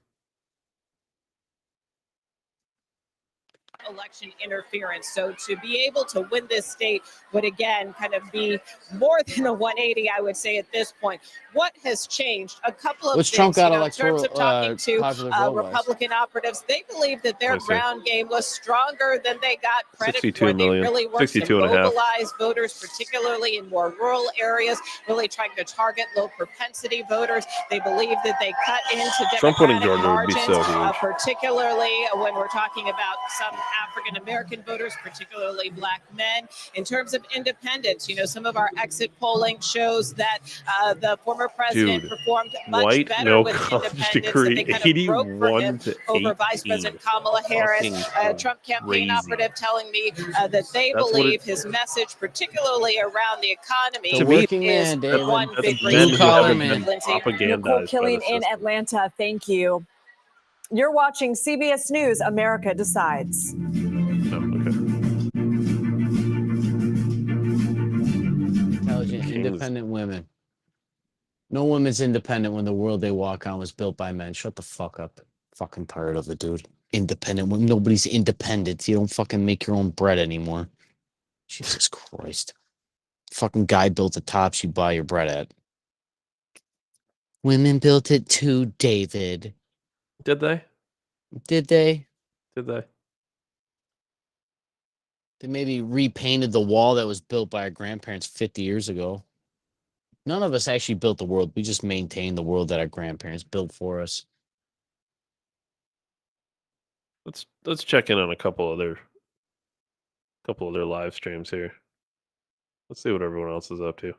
Election interference. So to be able to win this state would again kind of be more than a 180, I would say at this point. What has changed? A couple of What's things, Trump got in terms of talking to Republican wise? operatives, they believe that their ground game was stronger than they got credit 62 for. million, They really worked to 62 and a half. mobilize voters, particularly in more rural areas, really trying to target low propensity voters. They believe that they cut into Trump winning Democratic Georgia would be margins, so huge. particularly when we're talking about some African American voters, particularly Black men. In terms of independence, some of our exit polling shows that the former president performed much better with independence. Degree, that they kind of broke for him over 81-18. Vice President Kamala Harris. Trump campaign operative telling me that they believe his message, particularly around the economy, is one big reason. Nicole Killian in Atlanta, thank you. You're watching CBS News, America Decides. Intelligent, independent women. No woman's independent when the world they walk on was built by men. Shut the fuck up. Fucking tired of it, dude. Independent women. Nobody's independent. You don't fucking make your own bread anymore. Jesus Christ. Fucking guy built the tops you buy your bread at. Women built it too, David. Did they? Did they? Did they? They maybe repainted the wall that was built by our grandparents 50 years ago. None of us actually built the world. We just maintained the world that our grandparents built for us. Let's check in on a couple other live streams here. Let's see what everyone else is up to.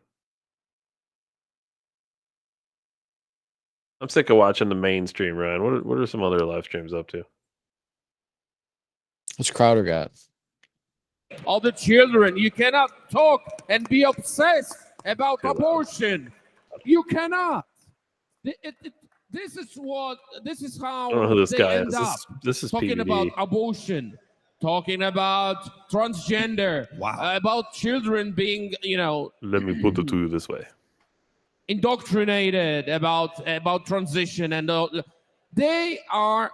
I'm sick of watching the mainstream, Ryan. What are some other live streams up to? What's Crowder got? All the children, you cannot talk and be obsessed about abortion. You cannot. This is how I don't know who this they guy end is. up This is talking PVD. about abortion, talking about transgender, about children being, Let me put it to you this way. indoctrinated about transition, and they are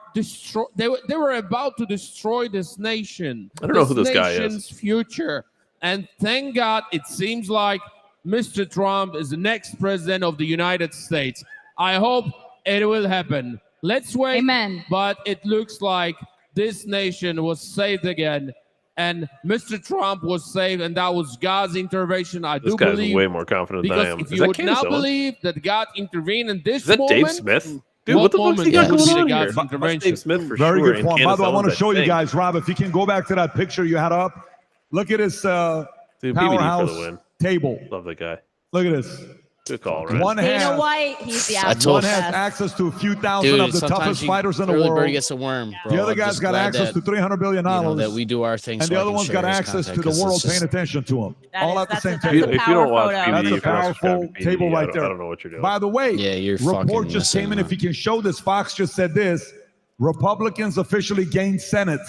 they were about to destroy this nation. I don't know who this guy is. Nation's future, and thank God it seems like Mr. Trump is the next president of the United States. I hope it will happen. Let's wait. Amen. But it looks like this nation was saved again. And Mr. Trump was saved, and that was God's intervention. I This do guy's believe. way more confident than I am. Because if Is you that would Candace not Owens? believe that God intervened in this Is that moment, Dave Smith? Dude, what the fuck's he got would going be on the here? God's That's intervention. Dave Smith for Very sure. good and form. By Candace the way, I want to Owens, show you think. guys, Rob, if you can go back to that picture you had up. Look at his Dude, PVD for powerhouse the win. table. Love that guy. Look at this. Good call, right? One Dana has, White, he's the one has access to a few thousand Dude, of the sometimes toughest you- fighters in the early world. bird gets a worm, bro. The other I'm guy's just got glad access that, to $300 billion. that we do our thing. And so the I other can one's share got his access contact, to the 'cause world it's just- paying attention to him. All at the same If you table. don't watch That's PVD, a you're powerful subscribed to table PVD. right there. I don't know what you're doing. By the way, Yeah, you're report fucking just missing came in. out. If you can show this, Fox just said this. Republicans officially gained Senate.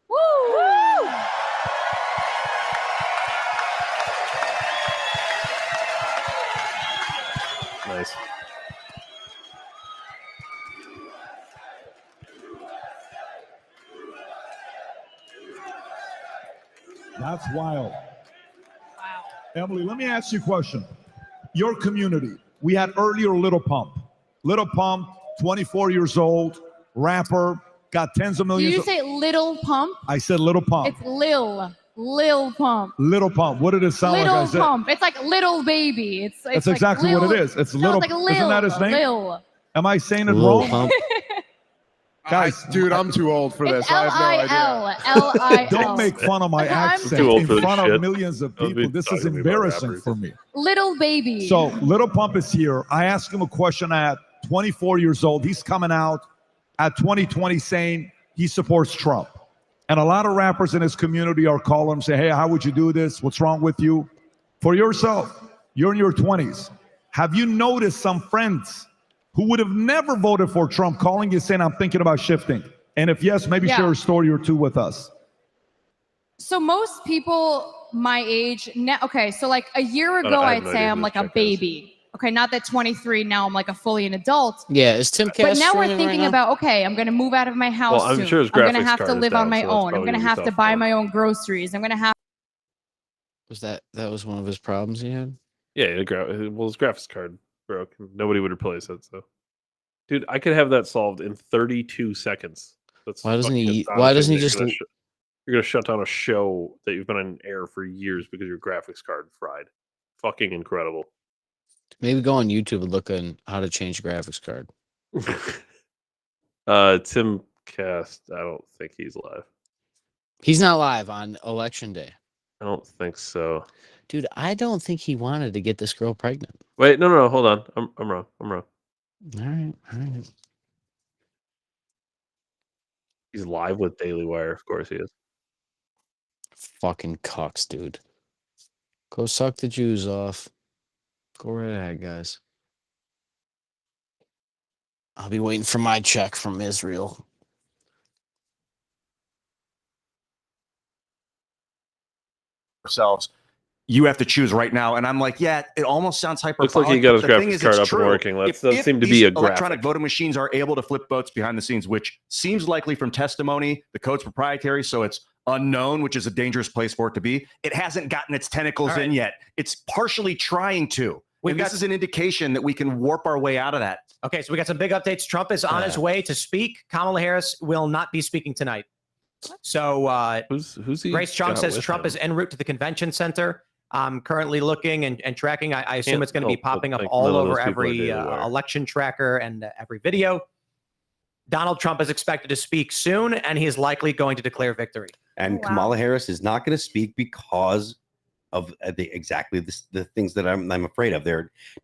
Woo! Nice. That's wild. Wow. Emily, let me ask you a question. Your community, we had earlier Little Pump. Little Pump, 24 years old, rapper, got tens of Do millions. you say Little Pump? I said Little Pump. It's Lil Pump. Little Pump. What did it sound like I Little said? Pump. It's like little baby. It's That's like exactly what Lil- it is. It's no, Little. It's like Isn't that his name? Lil. Am I saying it Lil wrong? Pump. Guys, dude, I'm too old for this. It's I have no idea. L-I-L. Don't make fun of my I'm accent too old in for this front of shit. millions of Don't be people. This is talking to me about embarrassing rappers. for me. Little baby. So Little Pump is here. I asked him a question at 24 years old. He's coming out at 2020 saying he supports Trump. And a lot of rappers in his community are calling him, say, hey, how would you do this? What's wrong with you? For yourself, you're in your 20s. Have you noticed some friends who would have never voted for Trump calling you saying, I'm thinking about shifting? And if yes, maybe Yeah. share a story or two with us. So most people my age, okay, so like a year ago, I have I'd no say idea I'm who like this a chick is. baby. Okay, not that 23, now I'm like a fully an adult. Yeah, is Tim Cass But now we're streaming thinking right now? about, okay, I'm going to move out of my house Well, I'm soon. sure his I'm going to graphics have to card is live down, on my so that's own. I'm probably going to gonna have be to tough buy for him. my own groceries. I'm going to have Was that was one of his problems he had? Yeah, his graphics card broke. Nobody would replace it. So, dude, I could have that solved in 32 seconds. That's Why doesn't fucking he? astonishing. Why doesn't he You're just? gonna you're gonna shut down a show that you've been on air for years because your graphics card fried. Fucking incredible. Maybe go on YouTube and look on how to change graphics card. Tim Cast, I don't think he's live. He's not live on election day. I don't think so. Dude, I don't think he wanted to get this girl pregnant. Wait, no, hold on. I'm wrong. All right. He's live with Daily Wire. Of course he is. Fucking cucks, dude. Go suck the Jews off. Go right ahead, guys. I'll be waiting for my check from Israel. Ourselves. You have to choose right now. And I'm like, yeah, it almost sounds hyperbolic. Looks like he got his graphics card up and working. That does seem to be a electronic voting machines are able to flip votes behind the scenes, which seems likely from testimony. The code's proprietary, so it's unknown, which is a dangerous place for it to be. It hasn't gotten its tentacles in yet. It's partially trying to. This is an indication that we can warp our way out of that. Okay, so we got some big updates. Trump is on his way to speak. Kamala Harris will not be speaking tonight. So who's he? Grace Chung says Trump is en route to the convention center. I'm currently looking and tracking. I assume it's going to be popping up all over every election tracker and every video. Donald Trump is expected to speak soon, and he is likely going to declare victory. And Kamala Harris is not going to speak because of the things that I'm afraid of.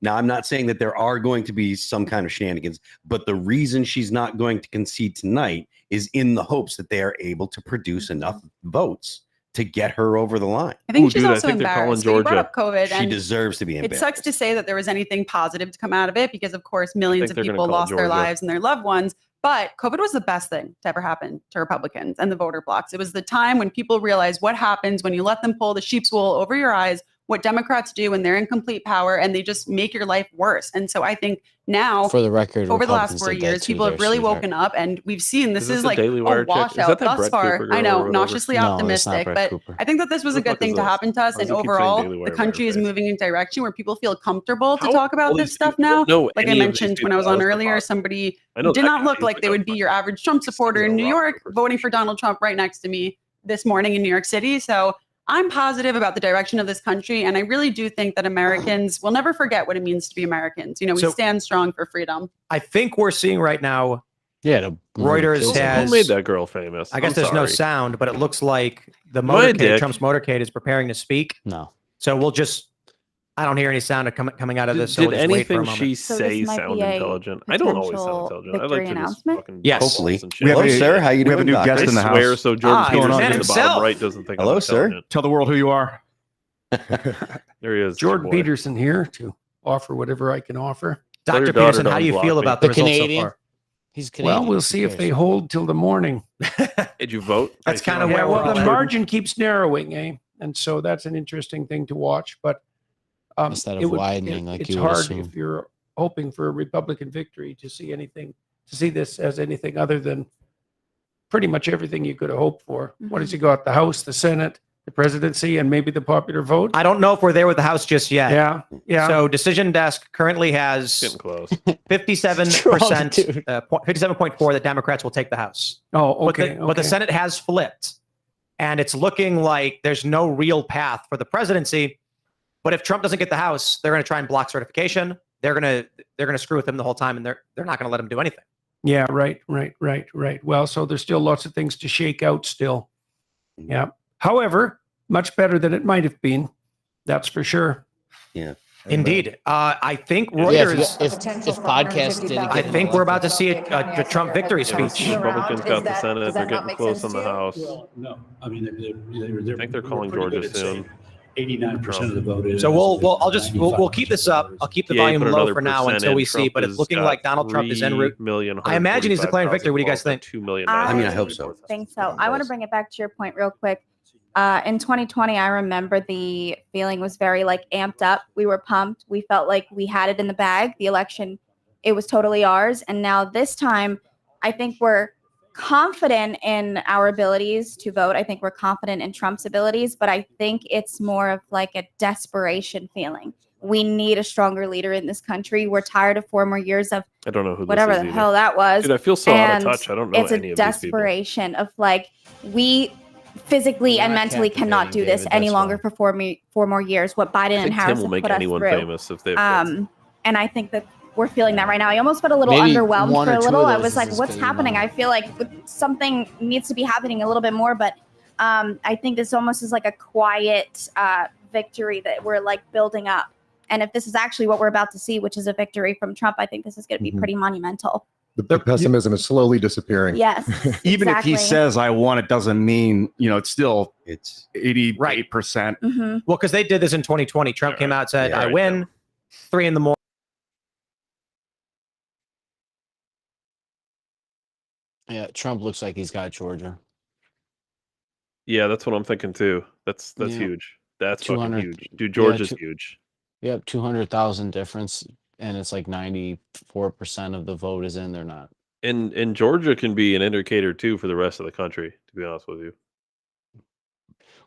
Now, I'm not saying that there are going to be some kind of shenanigans, but the reason she's not going to concede tonight is in the hopes that they are able to produce enough votes to get her over the line. I think she's also embarrassed. You brought up COVID. She deserves to be embarrassed. It sucks to say that there was anything positive to come out of it because, of course, millions of people lost their lives and their loved ones. But COVID was the best thing to ever happen to Republicans and the voter blocs. It was the time when people realized what happens when you let them pull the sheep's wool over your eyes, what Democrats do when they're in complete power, and they just make your life worse. And so I think now, for the record, over the last 4 years, people have really woken up, and we've seen this is like a washout thus far. I know, nauseously optimistic, but I think that this was a good thing to happen to us. And overall, the country is moving in a direction where people feel comfortable to talk about this stuff now. Like I mentioned when I was on earlier, somebody did not look like they would be your average Trump supporter in New York, voting for Donald Trump right next to me this morning in New York City. So I'm positive about the direction of this country, and I really do think that Americans will never forget what it means to be Americans. You know, we stand strong for freedom. I think we're seeing right now. Reuters has. Who made that girl famous? I guess there's no sound, but it looks like the motorcade, Trump's motorcade, is preparing to speak. No. So we'll just. I don't hear any sound coming out of this. Did anything she say sound intelligent? I don't always sound intelligent. I like to just fucking hopefully. Hello, sir. How you doing? We have a new guest in the house. I swear, so Jordan Peterson in the bottom right doesn't think. Hello, sir. Tell the world who you are. There he is. Jordan Peterson here to offer whatever I can offer. Dr. Peterson, how do you feel about the results Canadian? So far? He's Canadian. Well, we'll see if they hold till the morning. Did you vote? That's kind of where we're the margin keeps narrowing, And so that's an interesting thing to watch. But instead of widening, like it's hard if you're hoping for a Republican victory to see this as anything other than pretty much everything you could have hoped for. What does he got? The House, the Senate, the presidency, and maybe the popular vote? I don't know if we're there with the House just yet. Yeah. So Decision Desk currently has 57%, 57.4 that Democrats will take the House. Oh, okay. But the Senate has flipped, and it's looking like there's no real path for the presidency. But if Trump doesn't get the House, they're going to try and block certification. They're going to screw with him the whole time, and they're not going to let him do anything. Yeah, right. Well, so there's still lots of things to shake out still. Yeah. However, much better than it might have been. That's for sure. Yeah. Indeed. I think Reuters. If podcast didn't I think we're about to see a Trump victory speech. Republicans got the Senate. They're getting close in the House. No, I mean I think they're calling Georgia soon. 89% of the vote is. So we'll keep this up. I'll keep the volume low for now until we see. But it's looking like Donald Trump is en route. I imagine he's declaring victory. What do you guys think? 2 million. I mean, I hope so. I think so. I want to bring it back to your point real quick. In 2020, I remember the feeling was very amped up. We were pumped. We felt like we had it in the bag. The election, it was totally ours. And now this time, I think we're confident in our abilities to vote. I think we're confident in Trump's abilities, but I think it's more of a desperation feeling. We need a stronger leader in this country. We're tired of 4 more years of I don't know who whatever the hell that was. Dude, I feel so out of touch. I don't know it's any a of these people. desperation of we physically and mentally cannot do this any longer for 4 more years. What Biden and Harris Tim will make have put anyone us through. famous if they. And I think that we're feeling that right now. I almost felt a little underwhelmed for a little. I was like, what's happening? I feel like something needs to be happening a little bit more, but I think this almost is like a quiet victory that we're like building up. And if this is actually what we're about to see, which is a victory from Trump, I think this is going to be pretty monumental. The pessimism is slowly disappearing. Yes. Even if he exactly. says I won, it doesn't mean, it's 88%. Mm-hmm. Well, because they did this in 2020. Trump came out, said, I win, 3 a.m. Yeah, Trump looks like he's got Georgia. Yeah, that's what I'm thinking too. That's Yeah. huge. That's fucking 200 huge. Dude, Georgia's huge. Yep, 200,000 difference, and it's like 94% of the vote is in. They're not. And Georgia can be an indicator too for the rest of the country, to be honest with you.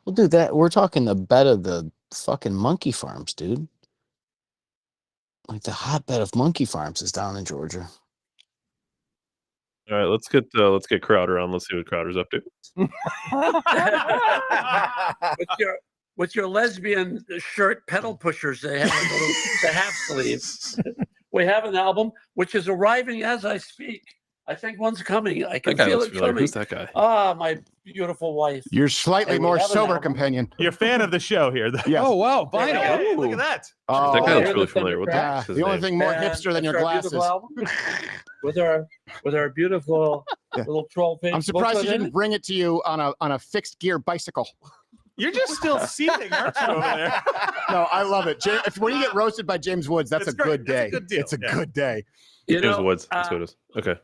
Well, dude, we're talking the bed of the fucking monkey farms, dude. Like the hotbed of monkey farms is down in Georgia. All right, let's get Crowder on. Let's see what Crowder's up to. with your lesbian shirt pedal pushers, they have the half sleeve. We have an album which is arriving as I speak. I think one's coming. I can feel it coming. Who's that guy? Ah, my beautiful wife. You're slightly And we more have an sober album. companion. You're a fan of the show here. Yes. Oh, wow. There we Vinyl. go. Hey, look at that. Oh, That guy looks Here's really the familiar. What the Thundercrack. heck's his the only name? thing more And hipster than your that's our glasses. beautiful album with our beautiful little troll face. I'm surprised booklet you in didn't it. bring it to you on a fixed gear bicycle. You're just still seething, aren't you, over there? No, I love it. When you get roasted by James Woods, that's It's a great. good day. It's a good deal. It's a Yeah. good day. You James know, Woods. That's what it is. Okay.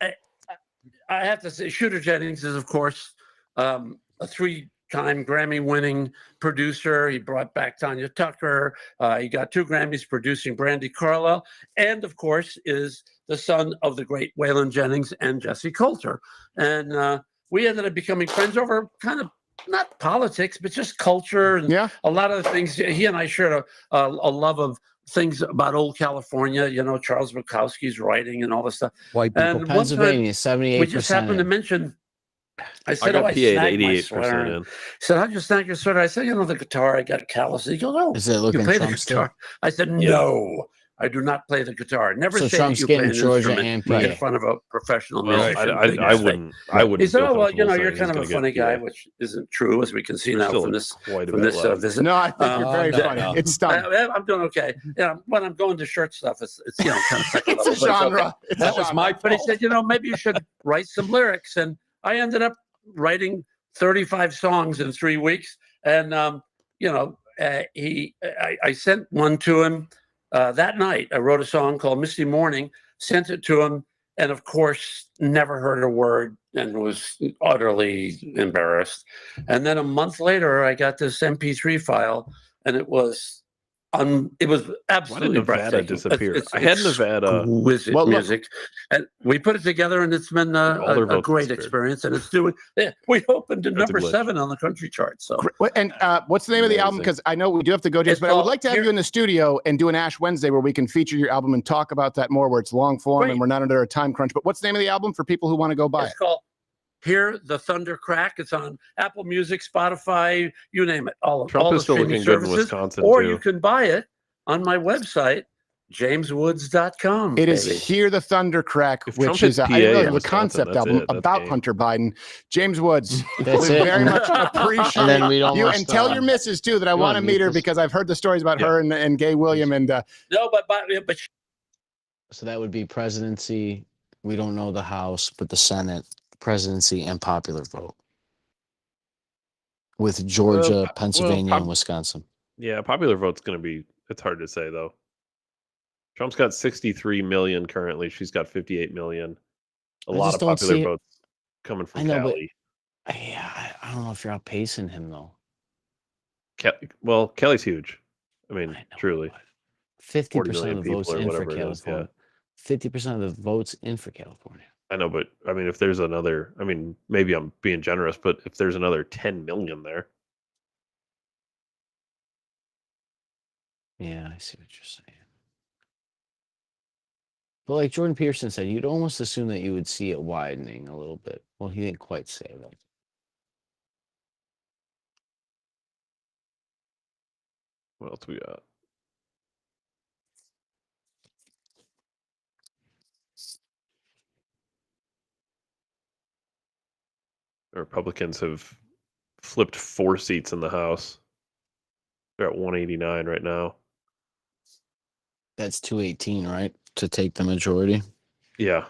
I have to say, Shooter Jennings is, of course, a 3-time Grammy-winning producer. He brought back Tanya Tucker. He got 2 Grammys producing Brandy Carlisle, and of course, is the son of the great Waylon Jennings and Jesse Coulter. And we ended up becoming friends over kind of not politics, but just culture and a lot of the things. He and I shared a love of things about old California, Charles Bukowski's writing and all this stuff. White people. And one Pennsylvania, time, 78%. we just happened to mention, I said, got I PA at snagged my 88% sweater. in. He said, how'd you snag your sweater? I said, the guitar, I got callous. He goes, oh, Is it you looking play the Trump still? guitar? I said, no, I do not play the guitar. Never So say Trump's that you play getting an Georgia instrument and PA. in front of a professional Well, musician. I wouldn't. He said, feel oh, well, comfortable you're saying kind of he's a gonna funny get guy, PA. which isn't true, as we can see You're now still from this quite a from bit this left. visit. No, I think you're very funny. no. It's done. I'm doing okay. When I'm going to shirt stuff, it's kind of second It's a level, but genre. okay. It's That a was genre. my. But he said, maybe you should write some lyrics, and I ended up writing 35 songs in 3 weeks, and I sent one to him that night. I wrote a song called Misty Morning, sent it to him, and of course, never heard a word and was utterly embarrassed. And then a month later, I got this MP3 file, and it was absolutely Nevada breathtaking. disappear? I had Nevada. Exquisite music, and we put it together, and it's been All their a votes great disappeared. experience. And it's doing. We opened to That's a number glitch. 7 on the country chart. So And what's the name of the album? Amazing. Because I know we do have to go, James, It's but I would called like to have Here- you in the studio and do an Ash Wednesday where we can feature your album and talk about that more, where it's long form Great. and we're not under a time crunch. But what's the name of the album for people who want to go buy it's it? called Hear the Thunder Crack. It's on Apple Music, Spotify, you name it. All Trump the is still streaming looking good in services. Wisconsin, Or too. you can buy it on my website, jameswoods.com. It is baby. Hear the Thunder Crack, If Trump which hit is I PA didn't in realize it was a Wisconsin, concept that's album it. That's about game. Hunter Biden. James Woods, That's we it. very much appreciate And then we don't you. want And tell your missus too that I You want to wanna meet meet her this? because I've heard the stories about her and Gay William and No, but So that would be presidency. We don't know the House, but the Senate, presidency, and popular vote. With Georgia, Pennsylvania, and Wisconsin. Yeah, popular vote's going to be. It's hard to say though. Trump's got 63 million currently. She's got 58 million. A I lot just of don't popular see it. votes coming I from know, but Cali. I don't know if you're outpacing him though. Well, Kelly's huge. I mean, truly. 50% 40 of million the people votes or in for whatever it is, California. 50% of the votes in for California. I know, but I mean, if there's another, I mean, maybe I'm being generous, but if there's another 10 million there, Yeah, I see what you're saying. But like Jordan Peterson said, you'd almost assume that you would see it widening a little bit. Well, he didn't quite say that. what else we got? The Republicans have flipped 4 seats in the House. They're at 189 right now. That's 218, right? To take the majority. Yeah.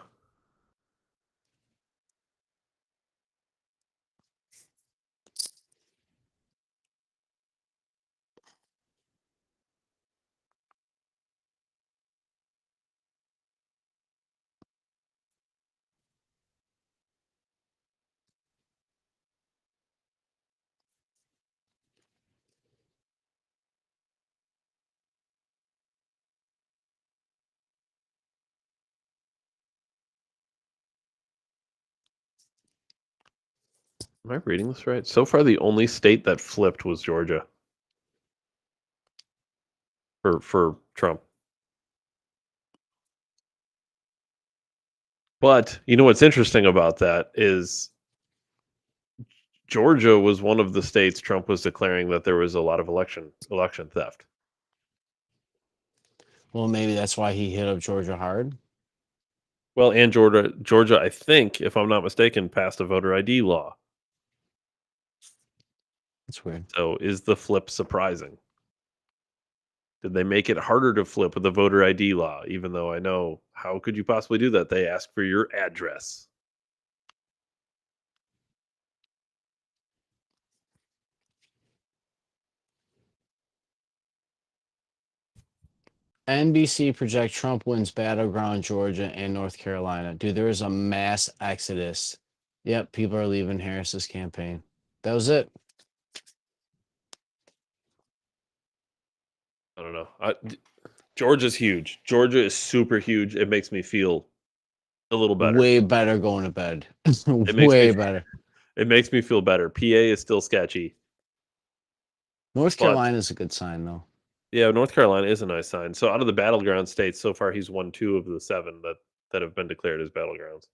Am I reading this right? So far, the only state that flipped was Georgia. For Trump. But you know what's interesting about that is Georgia was one of the states Trump was declaring that there was a lot of election theft. Well, maybe that's why he hit up Georgia hard. Well, and Georgia, I think, if I'm not mistaken, passed a voter ID law. That's weird. So is the flip surprising? Did they make it harder to flip with the voter ID law? Even though I know, how could you possibly do that? They ask for your address. NBC project Trump wins battleground Georgia and North Carolina. Dude, there is a mass exodus. Yep, people are leaving Harris's campaign. That was it. I don't know. Georgia's huge. Georgia is super huge. It makes me feel a little better. Way better going to bed. Way better. It makes me feel better. PA is still sketchy. North Carolina is a good sign, though. Yeah, North Carolina is a nice sign. So out of the battleground states, so far he's won 2 of the 7 that have been declared as battlegrounds.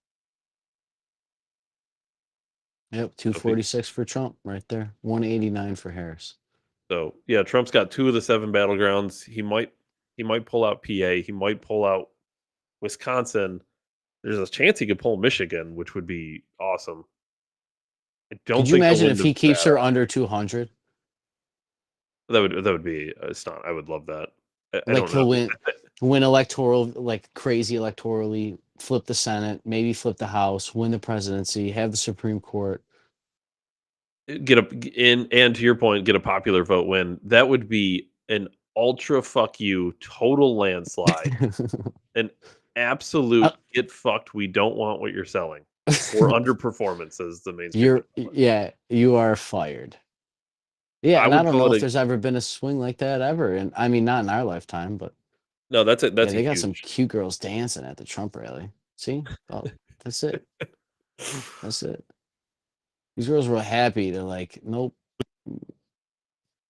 Yep, 246 for Trump right there. 189 for Harris. So yeah, Trump's got 2 of the 7 battlegrounds. He might pull out PA. He might pull out Wisconsin. There's a chance he could pull Michigan, which would be awesome. I don't. Could you imagine if he keeps her under 200? That would be astonishing. I would love that. I Like he'll win electoral, like crazy electorally, flip the Senate, maybe flip the House, win the presidency, have the Supreme Court. And to your point, get a popular vote win. That would be an ultra fuck you, total landslide, an absolute get fucked. We don't want what you're selling, or underperformance as the main. You are fired. Yeah, and I don't know if there's ever been a swing like that ever, and I mean not in our lifetime, but no, that's it. They got some cute girls dancing at the Trump rally. See, that's it. That's it. These girls were happy. They're like, nope.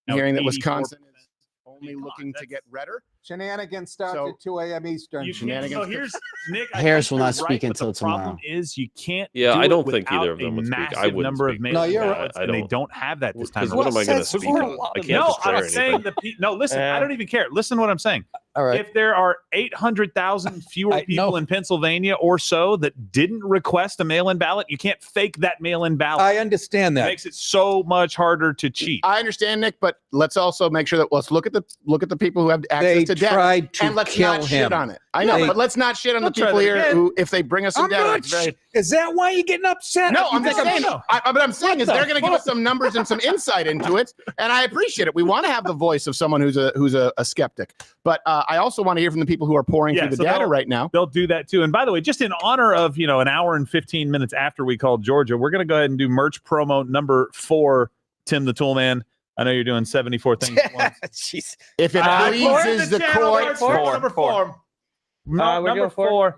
Hearing that Wisconsin is only looking to get redder. Shenanigans start at 2 a.m. Eastern. So here's Nick. Harris will not speak until tomorrow. The problem is you can't. Yeah, do I don't it think either of them would speak. I wouldn't number speak. Of No, you're right. And they don't have that this time. What am I going to speak on? I can't I'm not saying no, listen, I don't even care. Listen to what I'm saying. All right. If there are 800,000 fewer people in Pennsylvania or so that didn't request a mail-in ballot, you can't fake that mail-in ballot. I understand that. It makes it so much harder to cheat. I understand, Nick, but let's also make sure that let's look at the people who have access to data, and let's not shit on it. I know, but let's not shit on the people here who, if they bring us some data, is that why you're getting upset? No, I'm just saying. What I'm saying is they're going to give us some numbers and some insight into it, and I appreciate it. We want to have the voice of someone who's a skeptic, but I also want to hear from the people who are pouring through the data right now. They'll do that too. And by the way, just in honor of an hour and 15 minutes after we called Georgia, we're going to go ahead and do merch promo number 4. Tim the Toolman. I know you're doing 74 things at once. Jeez. If it pleases the court, number 4. Number 4.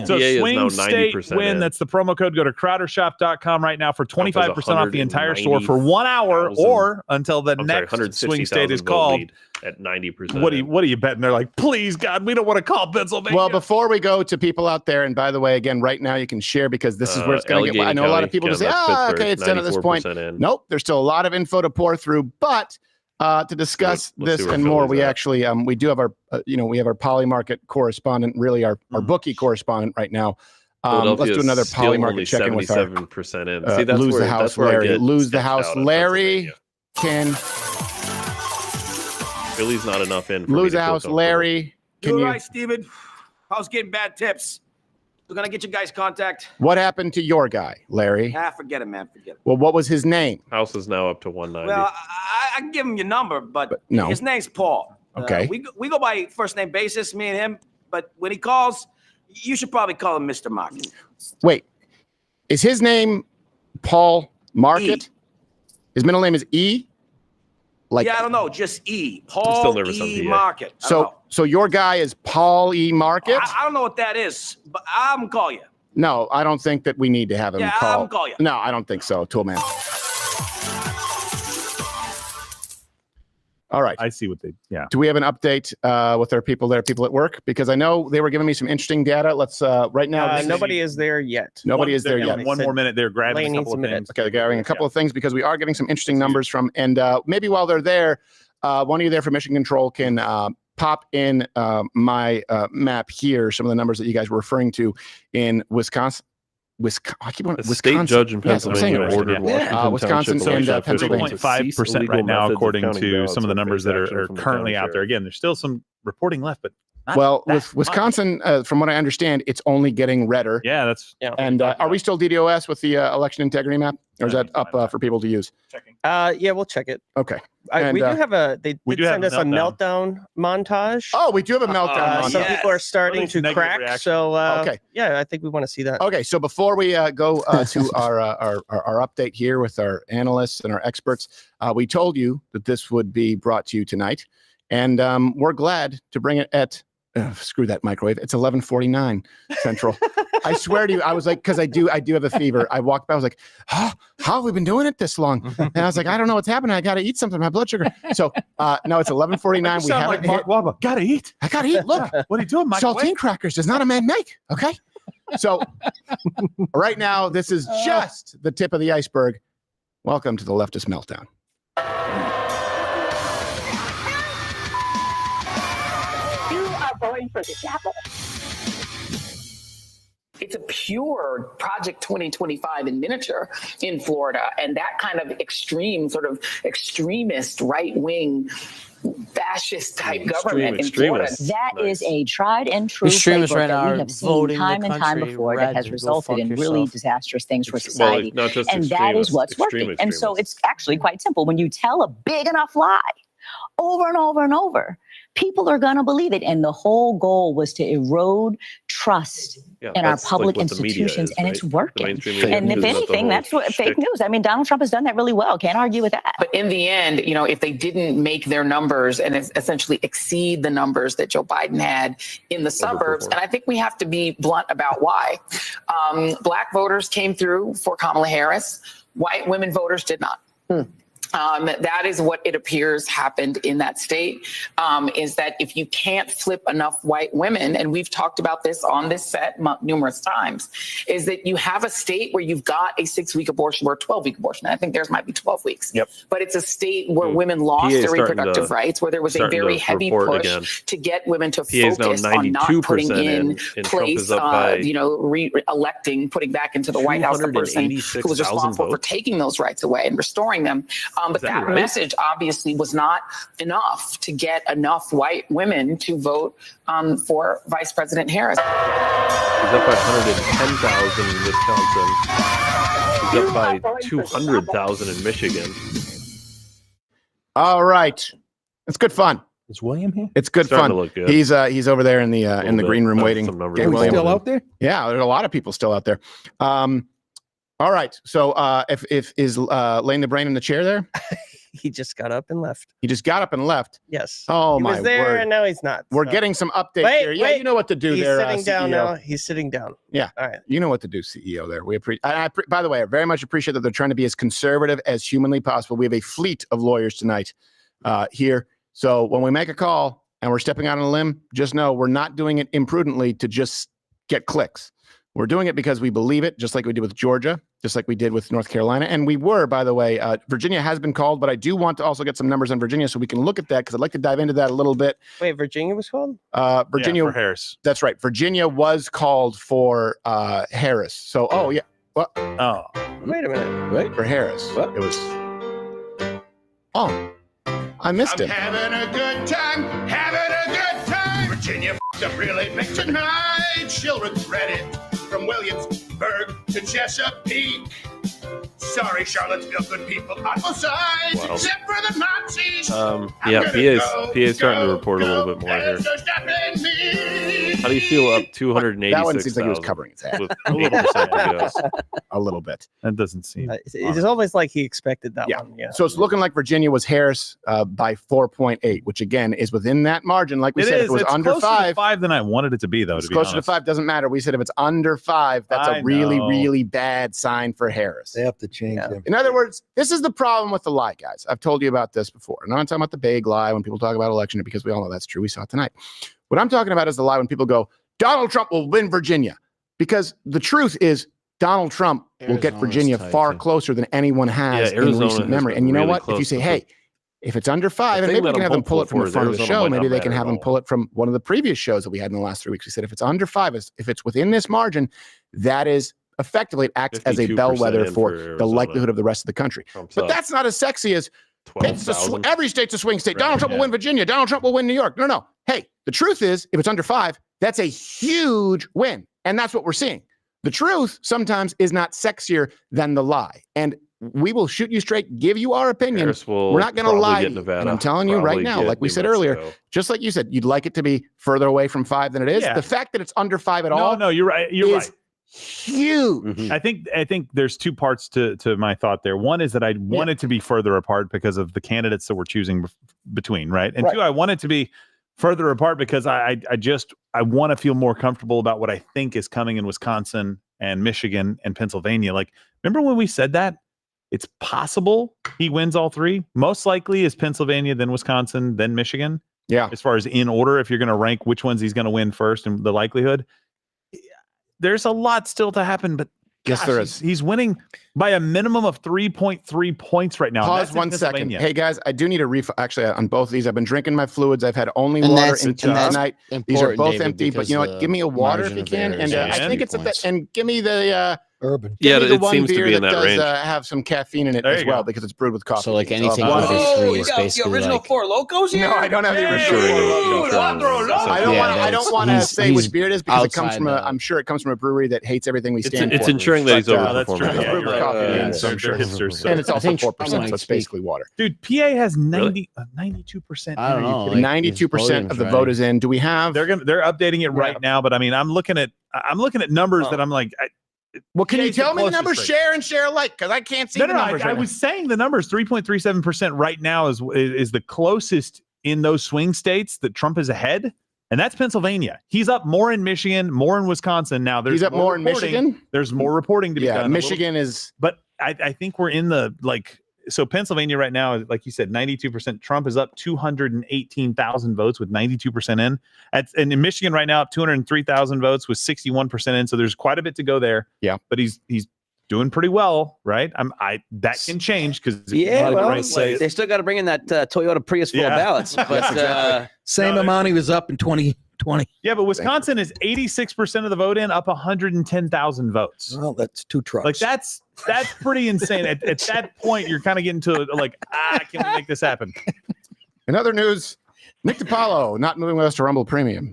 So swing state win. That's the promo code. Go to crowdershop.com right now for 25% off the entire store for 1 hour or until the next swing state is called. At 90%. What are you betting? They're like, please, God, we don't want to call Pennsylvania. Well, before we go to people out there, and by the way, again, right now you can share because this is where it's going to get. I know a lot of people just say, okay, it's done at this point. Nope, there's still a lot of info to pour through, but to discuss this and more, we actually we do have our we have our Poly Market correspondent, really our bookie correspondent right now, Let's do another poly market check-in with our 77% in. See, that's lose where, the house, that's where I Larry. get Lose the sketched house, out on Larry. Pennsylvania. Can Philly's not enough in. For me lose to the feel house, comfortable. Larry. Can You're you? right, Steven. I was getting bad tips. We're gonna get you guys contact. What happened to your guy, Larry? Forget it, man. Forget it. Well, what was his name? House is now up to 190. Well, I can give him your number, but no. his name's Paul. Okay. We go by first name basis, me and him. But when he calls, you should probably call him Mr. Market. Wait, is his name Paul Market? His middle name is E. Like, I don't know, just E. still Paul nervous on E. PA. Market. I don't know. So your guy is Paul E. Market? I don't know what that is, but I'm gonna call you. No, I don't think that we need to have him call. I'm call you. No, I don't think so, Toolman. All right. I see what they. Yeah. Do we have an update with our people there, people at work? Because I know they were giving me some interesting data. Let's right now. Nobody is there yet. Nobody is there yet. One more minute. They're grabbing a couple of things. Okay, they're grabbing a couple of things because we are getting some interesting numbers from. And maybe while they're there, one of you there from Mission Control can pop in my map here. Some of the numbers that you guys were referring to in Wisconsin. I keep on Wisconsin. State judge in Pennsylvania ordered Wisconsin and Pennsylvania. 3.5% right now, according to some of the numbers that are currently out there. Again, there's still some reporting left, but well, with Wisconsin, from what I understand, it's only getting redder. Yeah, that's. And are we still DDoS with the election integrity map, or is that up for people to use? Yeah, we'll check it. Okay. We do have a. They we did do send have us a meltdown montage. Oh, we do have a meltdown montage. Some people are starting to crack. reaction. So Okay. yeah, I think we want to see that. Okay, so before we go to our update here with our analysts and our experts, we told you that this would be brought to you tonight, and we're glad to bring it at. Screw that microwave. It's 11:49 Central. I swear to you, I was like, because I do have a fever. I walked by, I was like, how have we been doing it this long? And I was like, I don't know what's happening. I got to eat something. My blood sugar. So no, it's 11:49. We sound like Mark Wahlberg. Gotta eat. I gotta eat. Look, What are you doing, microwave? saltine crackers does not a man make. Okay. So right now, this is just the tip of the iceberg. Welcome to the leftist meltdown. Going for the devil. It's a pure Project 2025 in miniature in Florida, and that kind of extreme, sort of extremist, right-wing, fascist type government in Florida. That is a tried and true playbook that we have seen time and time before that has resulted in really disastrous things for society. And that is what's working. And so it's actually quite simple. When you tell a big enough lie over and over and over, people are going to believe it. And the whole goal was to erode trust in our public institutions, and it's working. And if anything, that's what fake news. I mean, Donald Trump has done that really well. Can't argue with that. But in the end, you know, if they didn't make their numbers and essentially exceed the numbers that Joe Biden had in the suburbs, and I think we have to be blunt about why. Black voters came through for Kamala Harris. White women voters did not. That is what it appears happened in that state, is that if you can't flip enough white women, and we've talked about this on this set numerous times, is that you have a state where you've got a 6-week abortion or a 12-week abortion. I think theirs might be 12 weeks. Yep. But it's a state where women lost their reproductive rights, where there was a very heavy push to get women to focus on not putting in place, electing, putting back into the White House the person who was responsible for taking those rights away and restoring them. But that message obviously was not enough to get enough white women to vote for Vice President Harris. He's up by 110,000 in Wisconsin. He's up by 200,000 in Michigan. All right, it's good fun. Is William here? It's good fun. To look good. He's over there in the green room waiting. Okay, we still out there? Yeah, there's a lot of people still out there. All right. So if is laying the brain in the chair there? He just got up and left. He just got up and left. Yes. Oh, he my was there word. and now he's not. We're getting some updates here. Yeah, you know what to do. He's there. Sitting down CEO. now. He's sitting down. Yeah. All right. You know what to do, CEO. There. We appreciate. By the way, I very much appreciate that they're trying to be as conservative as humanly possible. We have a fleet of lawyers tonight here. So when we make a call and we're stepping out on a limb, just know we're not doing it imprudently to just get clicks. We're doing it because we believe it, just like we did with Georgia. just like we did with North Carolina. And we were, by the way, Virginia has been called, but I do want to also get some numbers on Virginia so we can look at that because I'd like to dive into that a little bit. Wait, Virginia was called? Virginia for Harris. That's right. Virginia was called for Harris. So, wait a minute. Right? For Harris. What? It was. Oh, I missed it. Having a good time, Virginia f***ed up really big tonight. She'll regret it. From Williamsburg to Chesapeake. Sorry, Charlottesville, good people on both sides, except for the Nazis. PA's starting to report a little bit more here. How do you feel up 286,000? That one seems like he was covering his head. With 80% to go. A little bit. That doesn't seem. It's almost like he expected that one. Yeah. So it's looking like Virginia was Harris by 4.8, which again is within that margin. Like we said, if it was it's under closer 5. to 5 than I wanted it to be, though. It's to be closer honest. to 5 doesn't matter. We said if it's under 5, that's a really, really bad sign for Harris. They have to change them. In other words, this is the problem with the lie, guys. I've told you about this before. And I'm not talking about the big lie when people talk about election, because we all know that's true. We saw it tonight. What I'm talking about is the lie when people go, Donald Trump will win Virginia. Because the truth is, Donald Trump will get Virginia far closer than anyone has in recent memory. And you know what? If you say, hey, if it's under 5, and maybe we can have them pull it from the front of the show. Maybe they can have them pull it from one of the previous shows that we had in the last 3 weeks. We said if it's under 5, if it's within this margin, that is effectively, it acts as a bellwether for the likelihood of the rest of the country. But that's not as sexy as every state's a swing state. Donald Trump will win Virginia. Donald Trump will win New York. No. Hey, the truth is, if it's under 5, that's a huge win. And that's what we're seeing. The truth sometimes is not sexier than the lie. And we will shoot you straight, give you our opinion. We're not going to lie. And I'm telling you right now, like we said earlier, just like you said, you'd like it to be further away from 5 than it is. Yeah. The fact that it's under 5 at all. No, you're right. You're right. Huge. I think there's two parts to my thought there. One is that I want it to be further apart because of the candidates that we're choosing between, right? And two, I want it to be further apart because I want to feel more comfortable about what I think is coming in Wisconsin and Michigan and Pennsylvania. Like, remember when we said that? It's possible he wins all 3. Most likely is Pennsylvania, then Wisconsin, then Michigan. Yeah. As far as in order, if you're going to rank which ones he's going to win first and the likelihood. There's a lot still to happen, but yes, there is. He's winning by a minimum of 3.3 points right now. Pause 1 second. Hey guys, I do need a refill. Actually, on both of these, I've been drinking my fluids. I've had only water and tea tonight. These are both empty, but you know what? Give me a water if you can. And I think it's and give me the Urban. Yeah, it seems to be in that range. Have some caffeine in it as well because it's brewed with coffee. So like anything over 3 is basically the original like, Four Locos here? No, I don't have the original Four Locos. I don't want to say which beer it is because it comes from I'm sure it comes from a brewery that hates everything we stand for. It's ensuring that he's overperforming. It's brewed with coffee, so I'm sure hipsters. And it's also 4%, so it's basically water. Dude, PA has 92%. I don't know. 92% of the vote is in. Do we have? They're updating it right now, but I mean, I'm looking at numbers that I'm like. Well, can you tell me the numbers? Share and share alike, because I can't see the numbers. I was saying the numbers 3.37% right now is the closest in those swing states that Trump is ahead, and that's Pennsylvania. He's up more in Michigan, more in Wisconsin. Now he's up more in Michigan. There's more reporting to be done. Michigan is, but I think we're in the So Pennsylvania right now, like you said, 92%. Trump is up 218,000 votes with 92% in. And in Michigan right now, up 203,000 votes with 61% in. So there's quite a bit to go there. Yeah, but he's doing pretty well, right? That can change because they still got to bring in that Toyota Prius full of ballots. But same amount he was up in 2020. Yeah, but Wisconsin is 86% of the vote in, up 110,000 votes. Well, that's 2 trucks. Like that's pretty insane. At that point, you're kind of getting to like, can we make this happen? In other news, Nick DiPaolo not moving with us to Rumble Premium.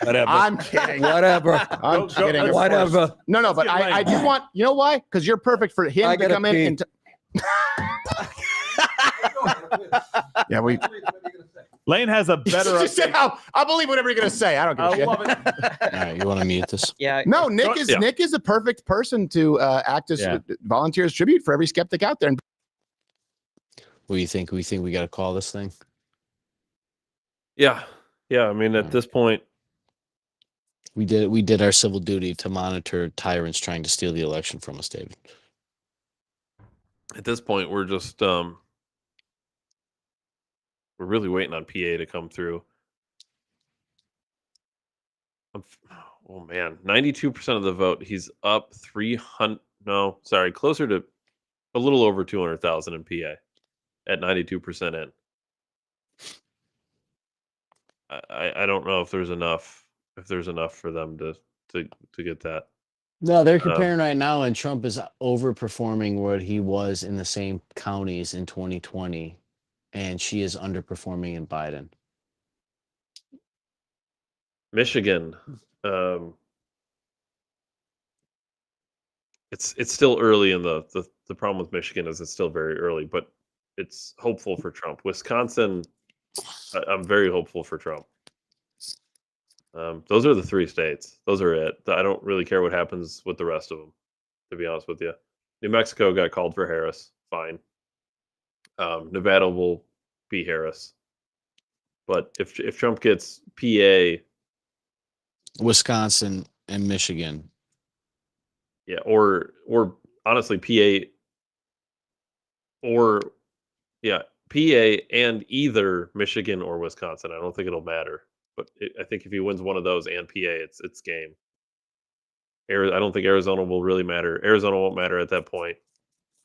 Whatever. I'm kidding. Whatever. I'm kidding. Whatever. No, but I do want, you know why? Because you're perfect for him to come in and yeah, Lane has a better. I'll believe whatever you're gonna say. I don't give a shit. All right, you want to mute this? Yeah. No, Nick is a perfect person to act as volunteers tribute for every skeptic out there. What do you think? We think we got to call this thing? Yeah. I mean, at this point, we did our civil duty to monitor tyrants trying to steal the election from us, David. At this point, we're just we're really waiting on PA to come through. Oh man, 92% of the vote. He's up No, sorry, closer to a little over 200,000 in PA at 92% in. I don't know if there's enough for them to get that. No, they're comparing right now, and Trump is overperforming what he was in the same counties in 2020, and she is underperforming in Biden. Michigan, it's still early in the problem with Michigan is it's still very early, but it's hopeful for Trump. Wisconsin, I'm very hopeful for Trump. Those are the 3 states. Those are it. I don't really care what happens with the rest of them, to be honest with you. New Mexico got called for Harris. Fine. Nevada will be Harris. But if Trump gets PA, Wisconsin, and Michigan. Yeah, or honestly, PA and either Michigan or Wisconsin. I don't think it'll matter. But I think if he wins one of those and PA, it's game. I don't think Arizona will really matter. Arizona won't matter at that point.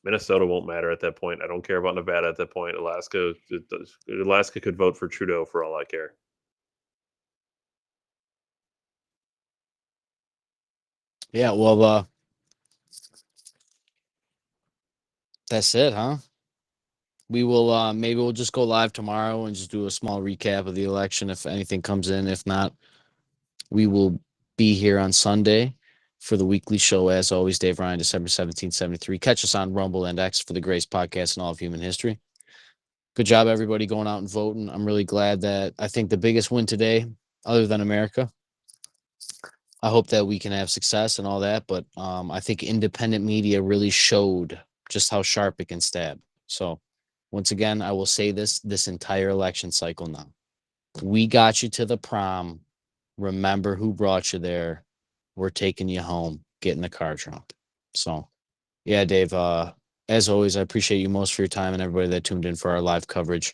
Minnesota won't matter at that point. I don't care about Nevada at that point. Alaska could vote for Trudeau for all I care. Yeah, well, that's it, huh? We will maybe we'll just go live tomorrow and just do a small recap of the election if anything comes in. If not, we will be here on Sunday for the weekly show. As always, Dave Ryan, December 1773. Catch us on Rumble and X for the greatest podcast in all of human history. Good job, everybody, going out and voting. I'm really glad that I think the biggest win today, other than America. I hope that we can have success and all that, but I think independent media really showed just how sharp it can stab. So once again, I will say this entire election cycle now. We got you to the prom. Remember who brought you there. We're taking you home. Get in the car trunk. So, yeah, Dave, as always, I appreciate you most for your time and everybody that tuned in for our live coverage.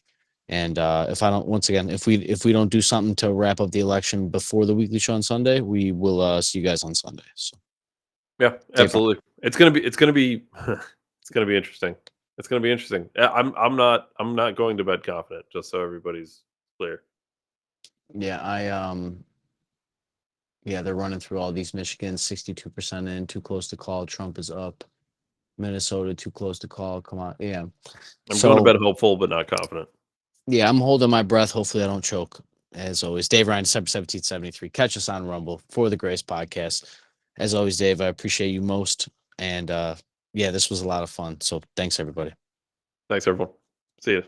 And if we don't do something to wrap up the election before the weekly show on Sunday, we will see you guys on Sunday. So, yeah, absolutely. It's gonna be interesting. It's going to be interesting. I'm not going to bed confident, just so everybody's clear. Yeah, they're running through all these. Michigan, 62% in, too close to call. Trump is up. Minnesota, too close to call. Come on. Yeah. I'm going to bed hopeful, but not confident. Yeah, I'm holding my breath. Hopefully I don't choke. As always, Dave Ryan, December 1773. Catch us on Rumble for the Grace Podcast. As always, Dave, I appreciate you most. And, yeah, this was a lot of fun. So thanks, everybody. Thanks, everyone. See you.